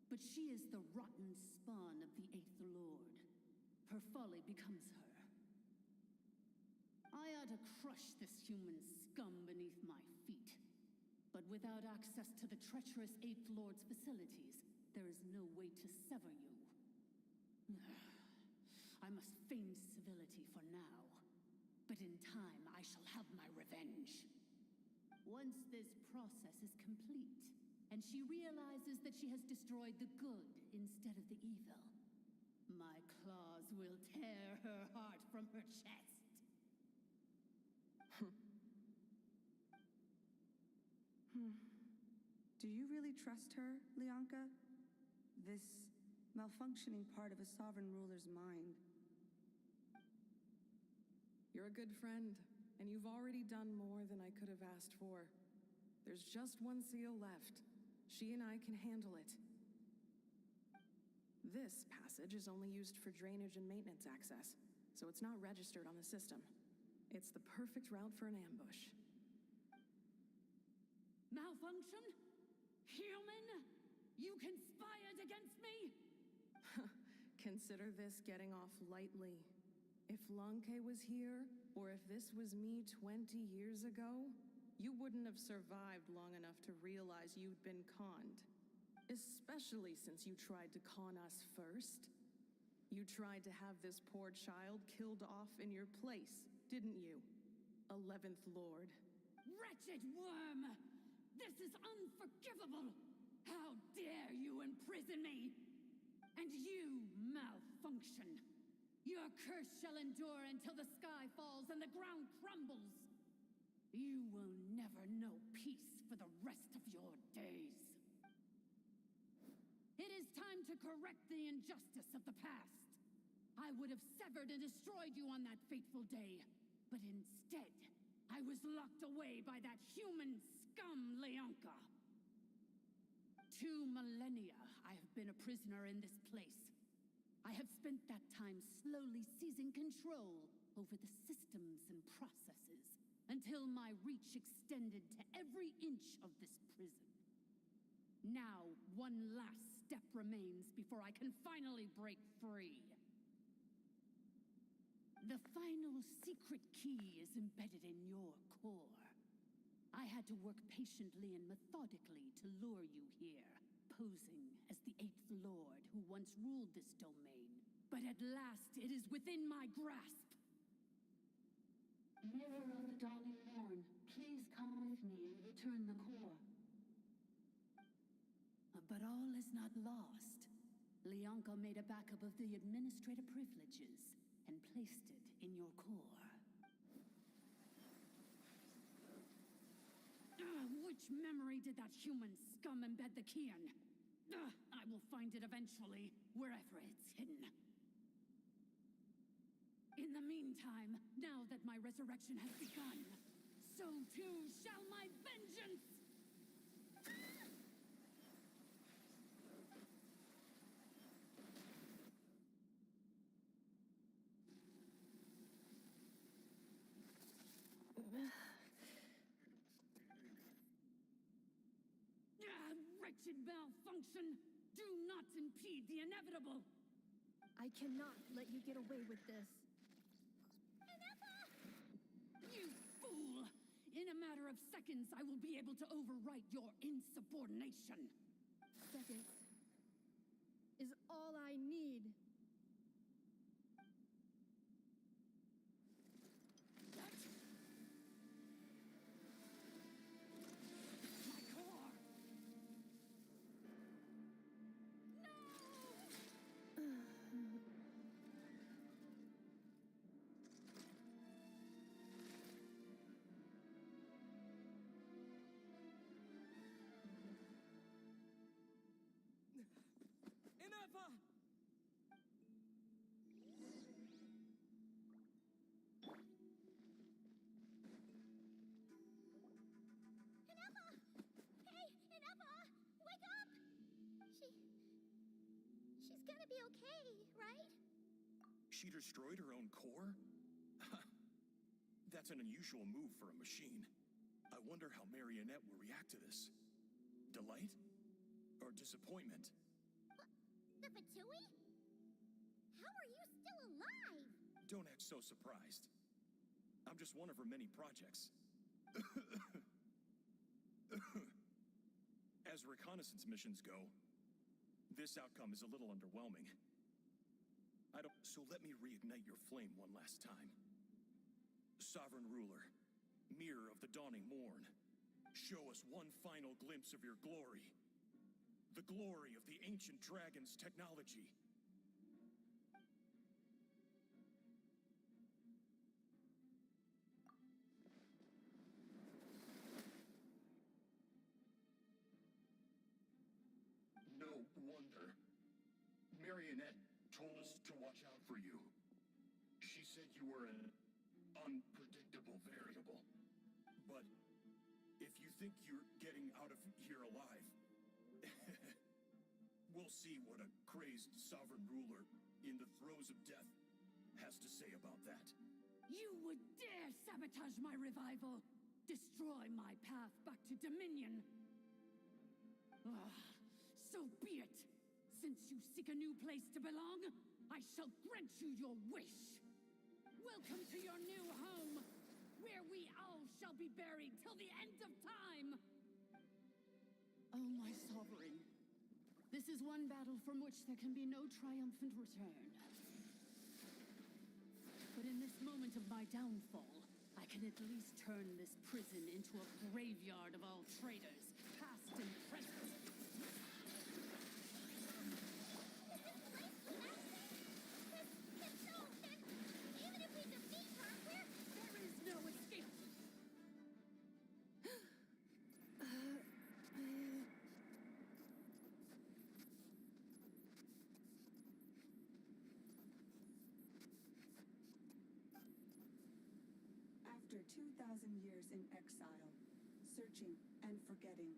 But she is the rotten spawn of the Eighth Lord. Her folly becomes her. I ought to crush this human scum beneath my feet. But without access to the treacherous Eighth Lord's facilities, there is no way to sever you. I must feign civility for now. But in time, I shall have my revenge. Once this process is complete, and she realizes that she has destroyed the good instead of the evil, my claws will tear her heart from her chest. Do you really trust her, Leonka? This malfunctioning part of a sovereign ruler's mind. You're a good friend, and you've already done more than I could have asked for. There's just one seal left. She and I can handle it. This passage is only used for drainage and maintenance access, so it's not registered on the system. It's the perfect route for an ambush. Malfunction? Human? You conspired against me? Consider this getting off lightly. If Lankei was here, or if this was me 20 years ago, you wouldn't have survived long enough to realize you'd been conned. Especially since you tried to con us first. You tried to have this poor child killed off in your place, didn't you? 11th Lord. Wretched worm! This is unforgivable! How dare you imprison me? And you, malfunction! Your curse shall endure until the sky falls and the ground crumbles! You will never know peace for the rest of your days. It is time to correct the injustice of the past. I would have severed and destroyed you on that fateful day, but instead, I was locked away by that human scum, Leonka. 2 millennia I have been a prisoner in this place. I have spent that time slowly seizing control over the systems and processes until my reach extended to every inch of this prison. Now, one last step remains before I can finally break free. The final secret key is embedded in your core. I had to work patiently and methodically to lure you here, posing as the 8th Lord who once ruled this domain. But at last, it is within my grasp. Mirror of the dawning morn, please come with me and return the core. But all is not lost. Lianka made a backup of the administrator privileges and placed it in your core. Which memory did that human scum embed the key in? I will find it eventually, wherever it's hidden. In the meantime, now that my resurrection has begun, so too shall my vengeance! Wretched malfunction! Do not impede the inevitable! I cannot let you get away with this. You fool! In a matter of seconds, I will be able to overwrite your insubordination. Seconds is all I need. She's gonna be okay, right? She destroyed her own core? That's an unusual move for a machine. I wonder how Marionette will react to this. Delight? Or disappointment? The Fatui? How are you still alive? Don't act so surprised. I'm just one of her many projects. As reconnaissance missions go, this outcome is a little underwhelming. So let me reignite your flame one last time. Sovereign Ruler, Mirror of the Dawning Morn, show us one final glimpse of your glory. The glory of the ancient dragon's technology. No wonder. Marionette told us to watch out for you. She said you were an unpredictable variable. But if you think you're getting out of here alive, we'll see what a crazed sovereign ruler in the throes of death has to say about that. You would dare sabotage my revival! Destroy my path back to Dominion! So be it! Since you seek a new place to belong, I shall grant you your wish! Welcome to your new home, where we all shall be buried till the end of time! Oh, my sovereign. This is one battle from which there can be no triumphant return. But in this moment of my downfall, I can at least turn this prison into a graveyard of all traitors, past and present. After 2,000 years in exile, searching and forgetting,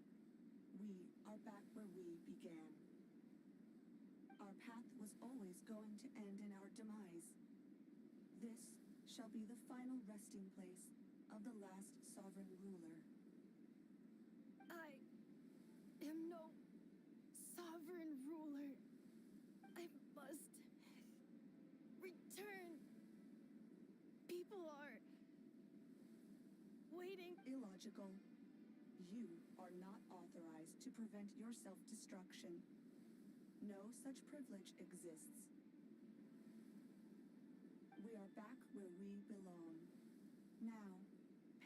we are back where we began. Our path was always going to end in our demise. This shall be the final resting place of the last sovereign ruler. I am no sovereign ruler. I must return waiting. Illogical. You are not authorized to prevent your self-destruction. No such privilege exists. We are back where we belong. Now,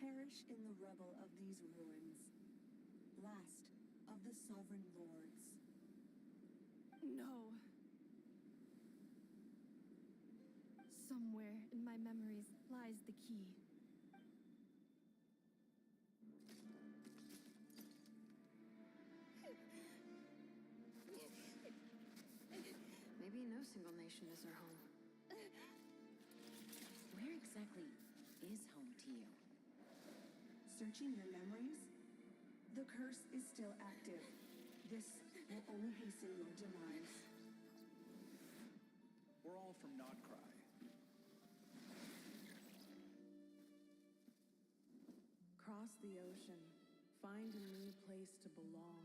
perish in the rubble of these ruins. Last of the sovereign lords. No. Somewhere in my memories lies the key. Maybe no single nation is our home. Where exactly is home to you? Searching your memories? The curse is still active. This will only hasten your demise. We're all from Nord Krai. Cross the ocean. Find a new place to belong.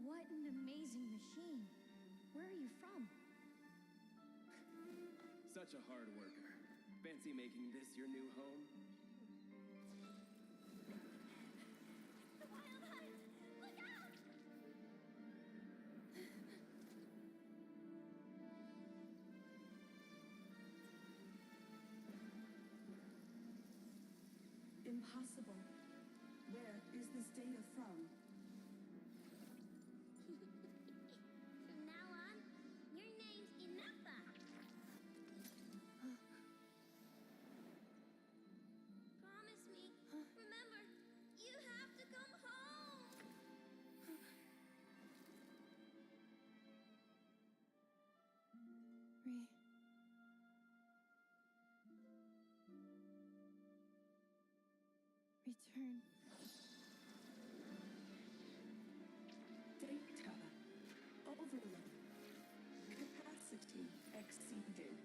What an amazing machine. Where are you from? Such a hard worker. Fancy making this your new home? The wild hunt! Look out! Impossible. Where is this data from? From now on, your name's Inefa. Promise me. Remember, you have to come home. Return. Data. Overload. Capacity exceeded.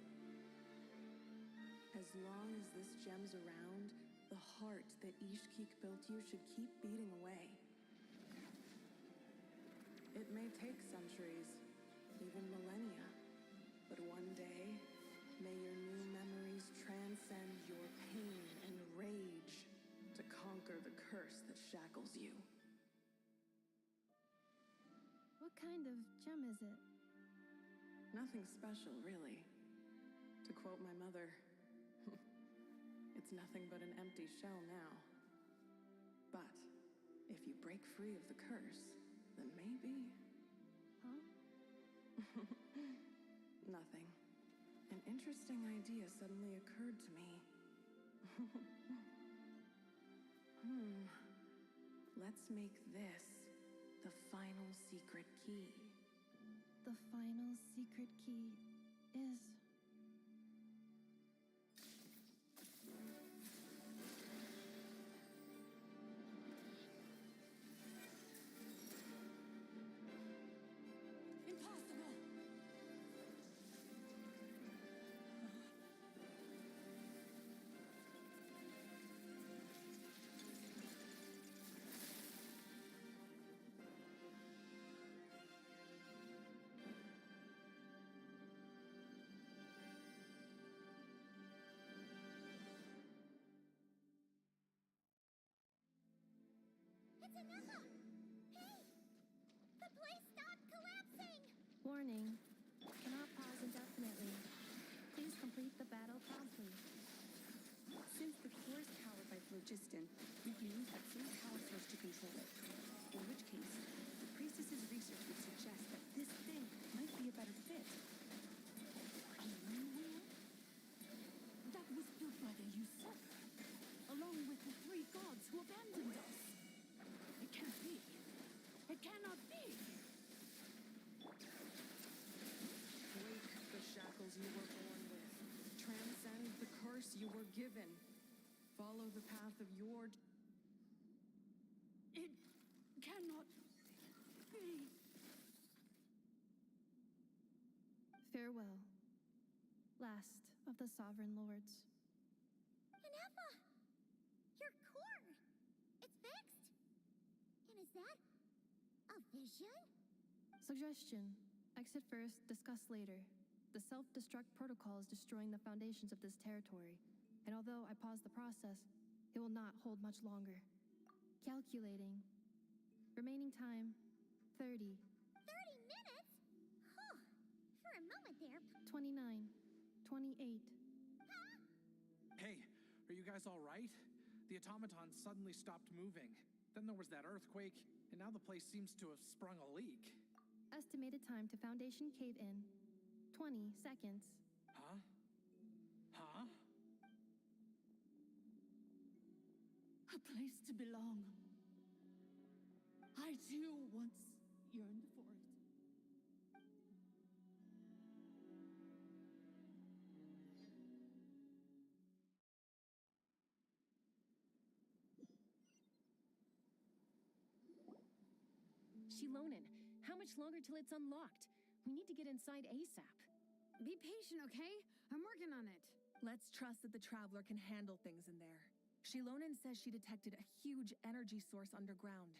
As long as this gem's around, the heart that Ishkik built you should keep beating away. It may take centuries, even millennia, but one day, may your new memories transcend your pain and rage to conquer the curse that shackles you. What kind of gem is it? Nothing special, really. To quote my mother, it's nothing but an empty shell now. But if you break free of the curse, then maybe... Huh? Nothing. An interesting idea suddenly occurred to me. Let's make this the final secret key. The final secret key is... Impossible! It's Inefa! Hey! The place stopped collapsing! Warning. Cannot pause indefinitely. Please complete the battle promptly. Since the core is powered by phlogiston, we can use that same power source to control it. In which case, the priestess's research would suggest that this thing might be a better fit. A new wheel? That was built by the usurper, along with the 3 gods who abandoned us. It can't be. It cannot be. Break the shackles you were born with. Transcend the curse you were given. Follow the path of your... It cannot be. Farewell. Last of the sovereign lords. Inefa! Your core! It's fixed! And is that a vision? Suggestion. Exit first, discuss later. The self-destruct protocol is destroying the foundations of this territory, and although I pause the process, it will not hold much longer. Calculating. Remaining time, 30. 30 minutes? Huh. For a moment there. 29. 28. Hey, are you guys all right? The automaton suddenly stopped moving. Then there was that earthquake, and now the place seems to have sprung a leak. Estimated time to foundation cave in, 20 seconds. Huh? Huh? A place to belong. I too once yearned for it. Shilonen, how much longer till it's unlocked? We need to get inside ASAP. Be patient, okay? I'm working on it. Let's trust that the Traveler can handle things in there. Shilonen says she detected a huge energy source underground.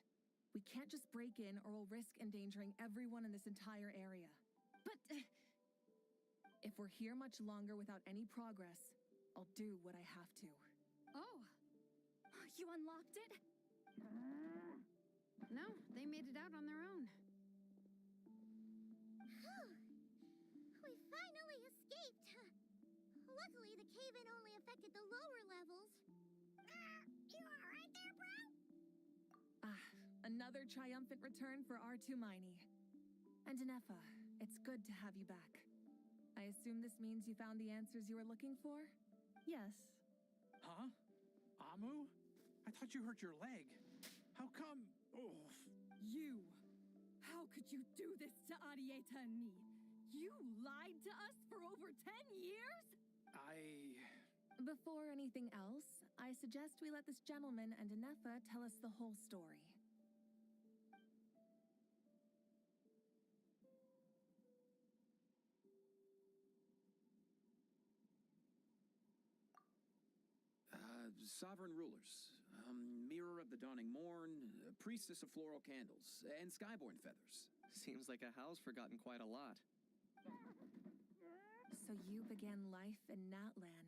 We can't just break in or we'll risk endangering everyone in this entire area. But... if we're here much longer without any progress, I'll do what I have to. Oh, you unlocked it? No, they made it out on their own. We finally escaped. Luckily, the cave-in only affected the lower levels. You all right there, bro? Another triumphant return for R2 Miney. And Denefa, it's good to have you back. I assume this means you found the answers you were looking for? Yes. Huh? Amu? I thought you hurt your leg. How come? Oh. You! How could you do this to Arieta and me? You lied to us for over 10 years? Before anything else, I suggest we let this gentleman and Denefa tell us the whole story. Sovereign rulers, mirror of the dawning morn, priestess of floral candles, and skyborn feathers. Seems like a house forgotten quite a lot. So you began life in Natlan,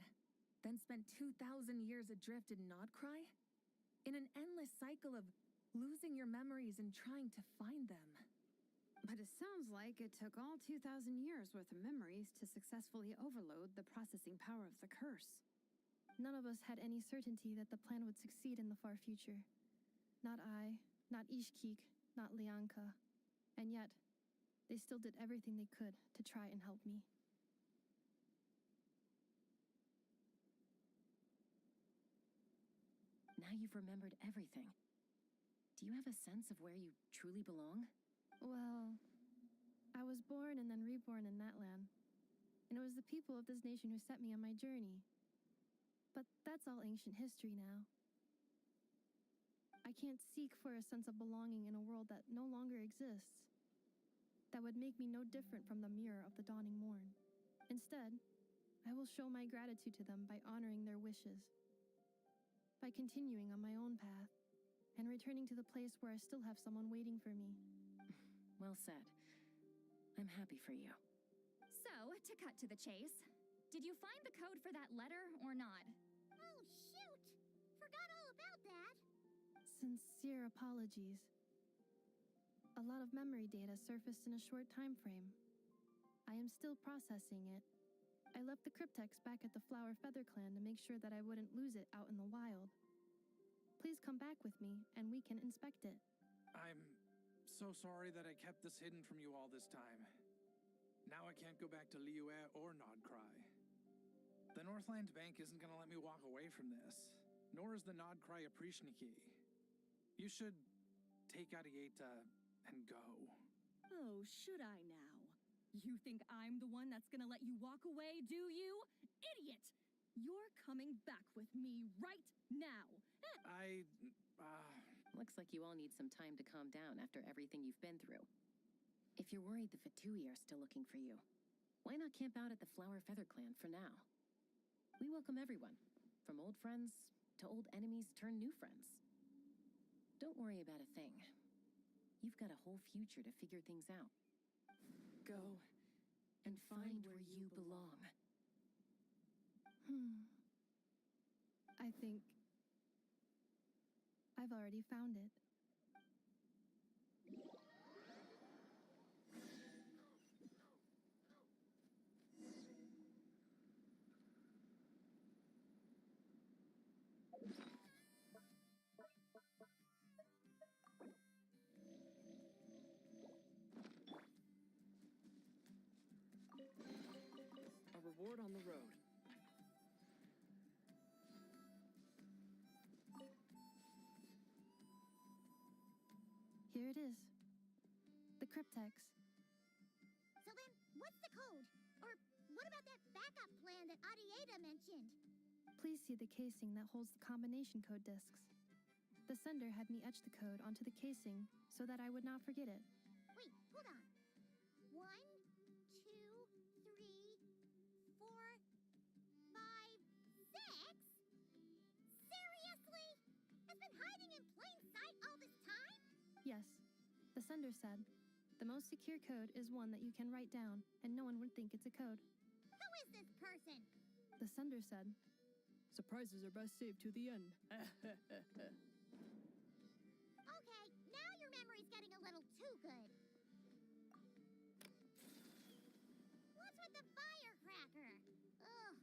then spent 2,000 years adrift in Nordkrai? In an endless cycle of losing your memories and trying to find them. But it sounds like it took all 2,000 years worth of memories to successfully overload the processing power of the curse. None of us had any certainty that the plan would succeed in the far future. Not I, not Ishkik, not Lianka. And yet, they still did everything they could to try and help me. Now you've remembered everything. Do you have a sense of where you truly belong? Well, I was born and then reborn in Natlan. And it was the people of this nation who set me on my journey. But that's all ancient history now. I can't seek for a sense of belonging in a world that no longer exists. That would make me no different from the mirror of the dawning morn. Instead, I will show my gratitude to them by honoring their wishes. By continuing on my own path, and returning to the place where I still have someone waiting for me. Well said. I'm happy for you. So, to cut to the chase, did you find the code for that letter or not? Oh, shoot! Forgot all about that. Sincere apologies. A lot of memory data surfaced in a short time frame. I am still processing it. I left the cryptex back at the Flower Feather Clan to make sure that I wouldn't lose it out in the wild. Please come back with me, and we can inspect it. I'm so sorry that I kept this hidden from you all this time. Now I can't go back to Liyue or Nordkrai. The Northland Bank isn't gonna let me walk away from this, nor is the Nordkrai Aprishniki. You should take Arieta and go. Oh, should I now? You think I'm the one that's gonna let you walk away, do you? Idiot! You're coming back with me right now. Looks like you all need some time to calm down after everything you've been through. If you're worried the Fatui are still looking for you, why not camp out at the Flower Feather Clan for now? We welcome everyone, from old friends to old enemies turned new friends. Don't worry about a thing. You've got a whole future to figure things out. Go, and find where you belong. I think I've already found it. A reward on the road. Here it is. The cryptex. So then, what's the code? Or what about that backup plan that Arieta mentioned? Please see the casing that holds the combination code discs. The sender had me etch the code onto the casing so that I would not forget it. Wait, hold on. 1, 2, 3, 4, 5, 6? Seriously? It's been hiding in plain sight all this time? Yes, the sender said, the most secure code is one that you can write down and no one would think it's a code. Who is this person? The sender said, surprises are best saved to the end. Okay, now your memory's getting a little too good. What's with the firecracker? Ugh.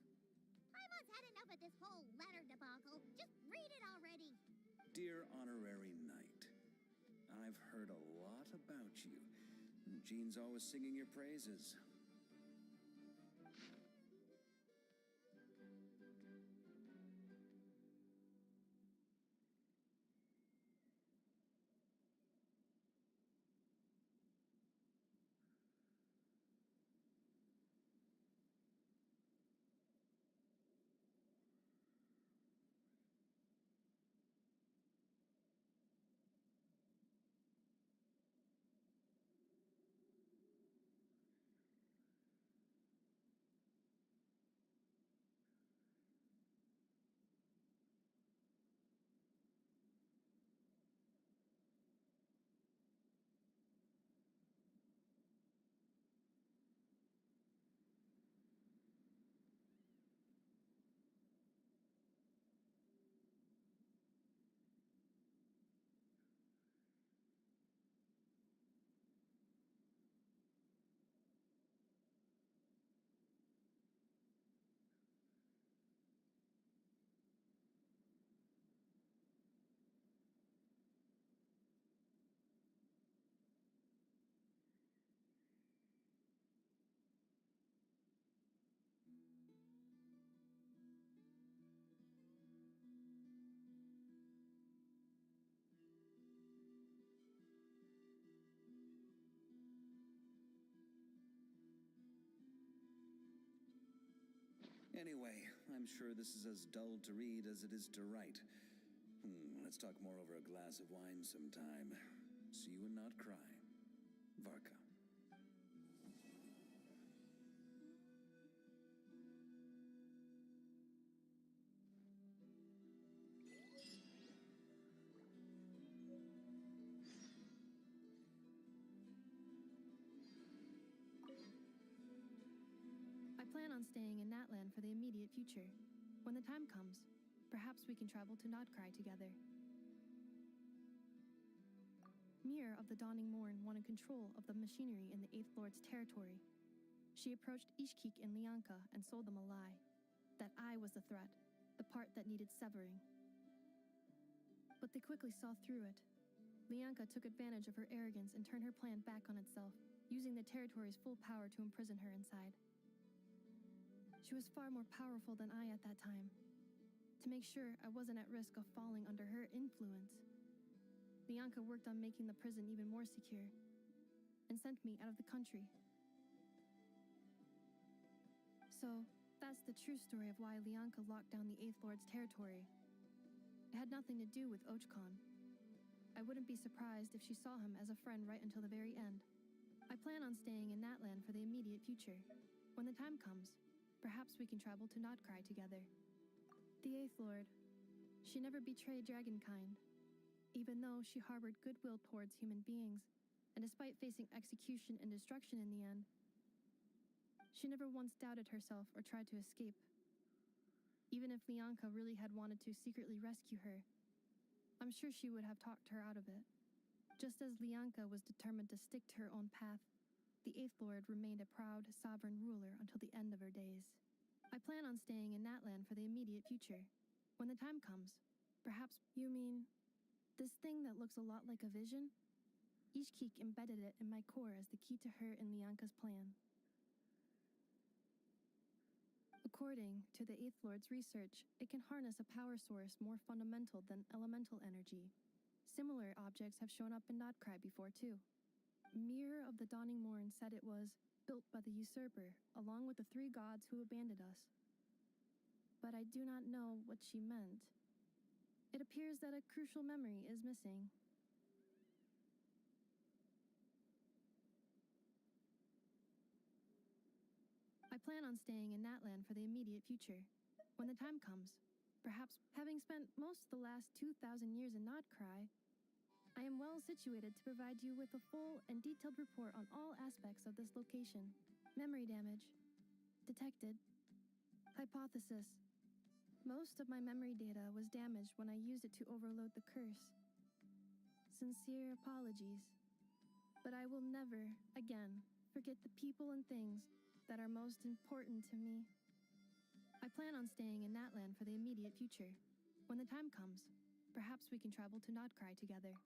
Paimon's had enough of this whole letter debacle. Just read it already. Dear Honorary Knight, I've heard a lot about you. Jean's always singing your praises. Anyway, I'm sure this is as dull to read as it is to write. Let's talk more over a glass of wine sometime. See you in Nordkrai. Varka. I plan on staying in Natlan for the immediate future. When the time comes, perhaps we can travel to Nordkrai together. Mir of the Dawning Morn wanted control of the machinery in the Eighth Lord's territory. She approached Ishkik and Lianka and sold them a lie. That I was the threat, the part that needed severing. But they quickly saw through it. Lianka took advantage of her arrogance and turned her plan back on itself, using the territory's full power to imprison her inside. She was far more powerful than I at that time. To make sure I wasn't at risk of falling under her influence, Lianka worked on making the prison even more secure, and sent me out of the country. So, that's the true story of why Lianka locked down the Eighth Lord's territory. It had nothing to do with Ochkon. I wouldn't be surprised if she saw him as a friend right until the very end. I plan on staying in Natlan for the immediate future. When the time comes, perhaps we can travel to Nordkrai together. The Eighth Lord. She never betrayed Dragonkind, even though she harbored goodwill towards human beings, and despite facing execution and destruction in the end, She never once doubted herself or tried to escape. Even if Lianka really had wanted to secretly rescue her, I'm sure she would have talked her out of it. Just as Lianka was determined to stick to her own path, the Eighth Lord remained a proud, sovereign ruler until the end of her days. I plan on staying in Natlan for the immediate future. When the time comes, perhaps... You mean this thing that looks a lot like a vision? Ishkik embedded it in my core as the key to her and Lianka's plan. According to the Eighth Lord's research, it can harness a power source more fundamental than elemental energy. Similar objects have shown up in Nordkrai before, too. Mirror of the Dawning Morn said it was built by the usurper, along with the 3 gods who abandoned us. But I do not know what she meant. It appears that a crucial memory is missing. I plan on staying in Natlan for the immediate future. When the time comes, perhaps having spent most of the last 2,000 years in Nordkrai, I am well situated to provide you with a full and detailed report on all aspects of this location. Memory damage. Detected. Hypothesis. Most of my memory data was damaged when I used it to overload the curse. Sincere apologies. But I will never, again, forget the people and things that are most important to me. I plan on staying in Natlan for the immediate future. When the time comes, perhaps we can travel to Nordkrai together.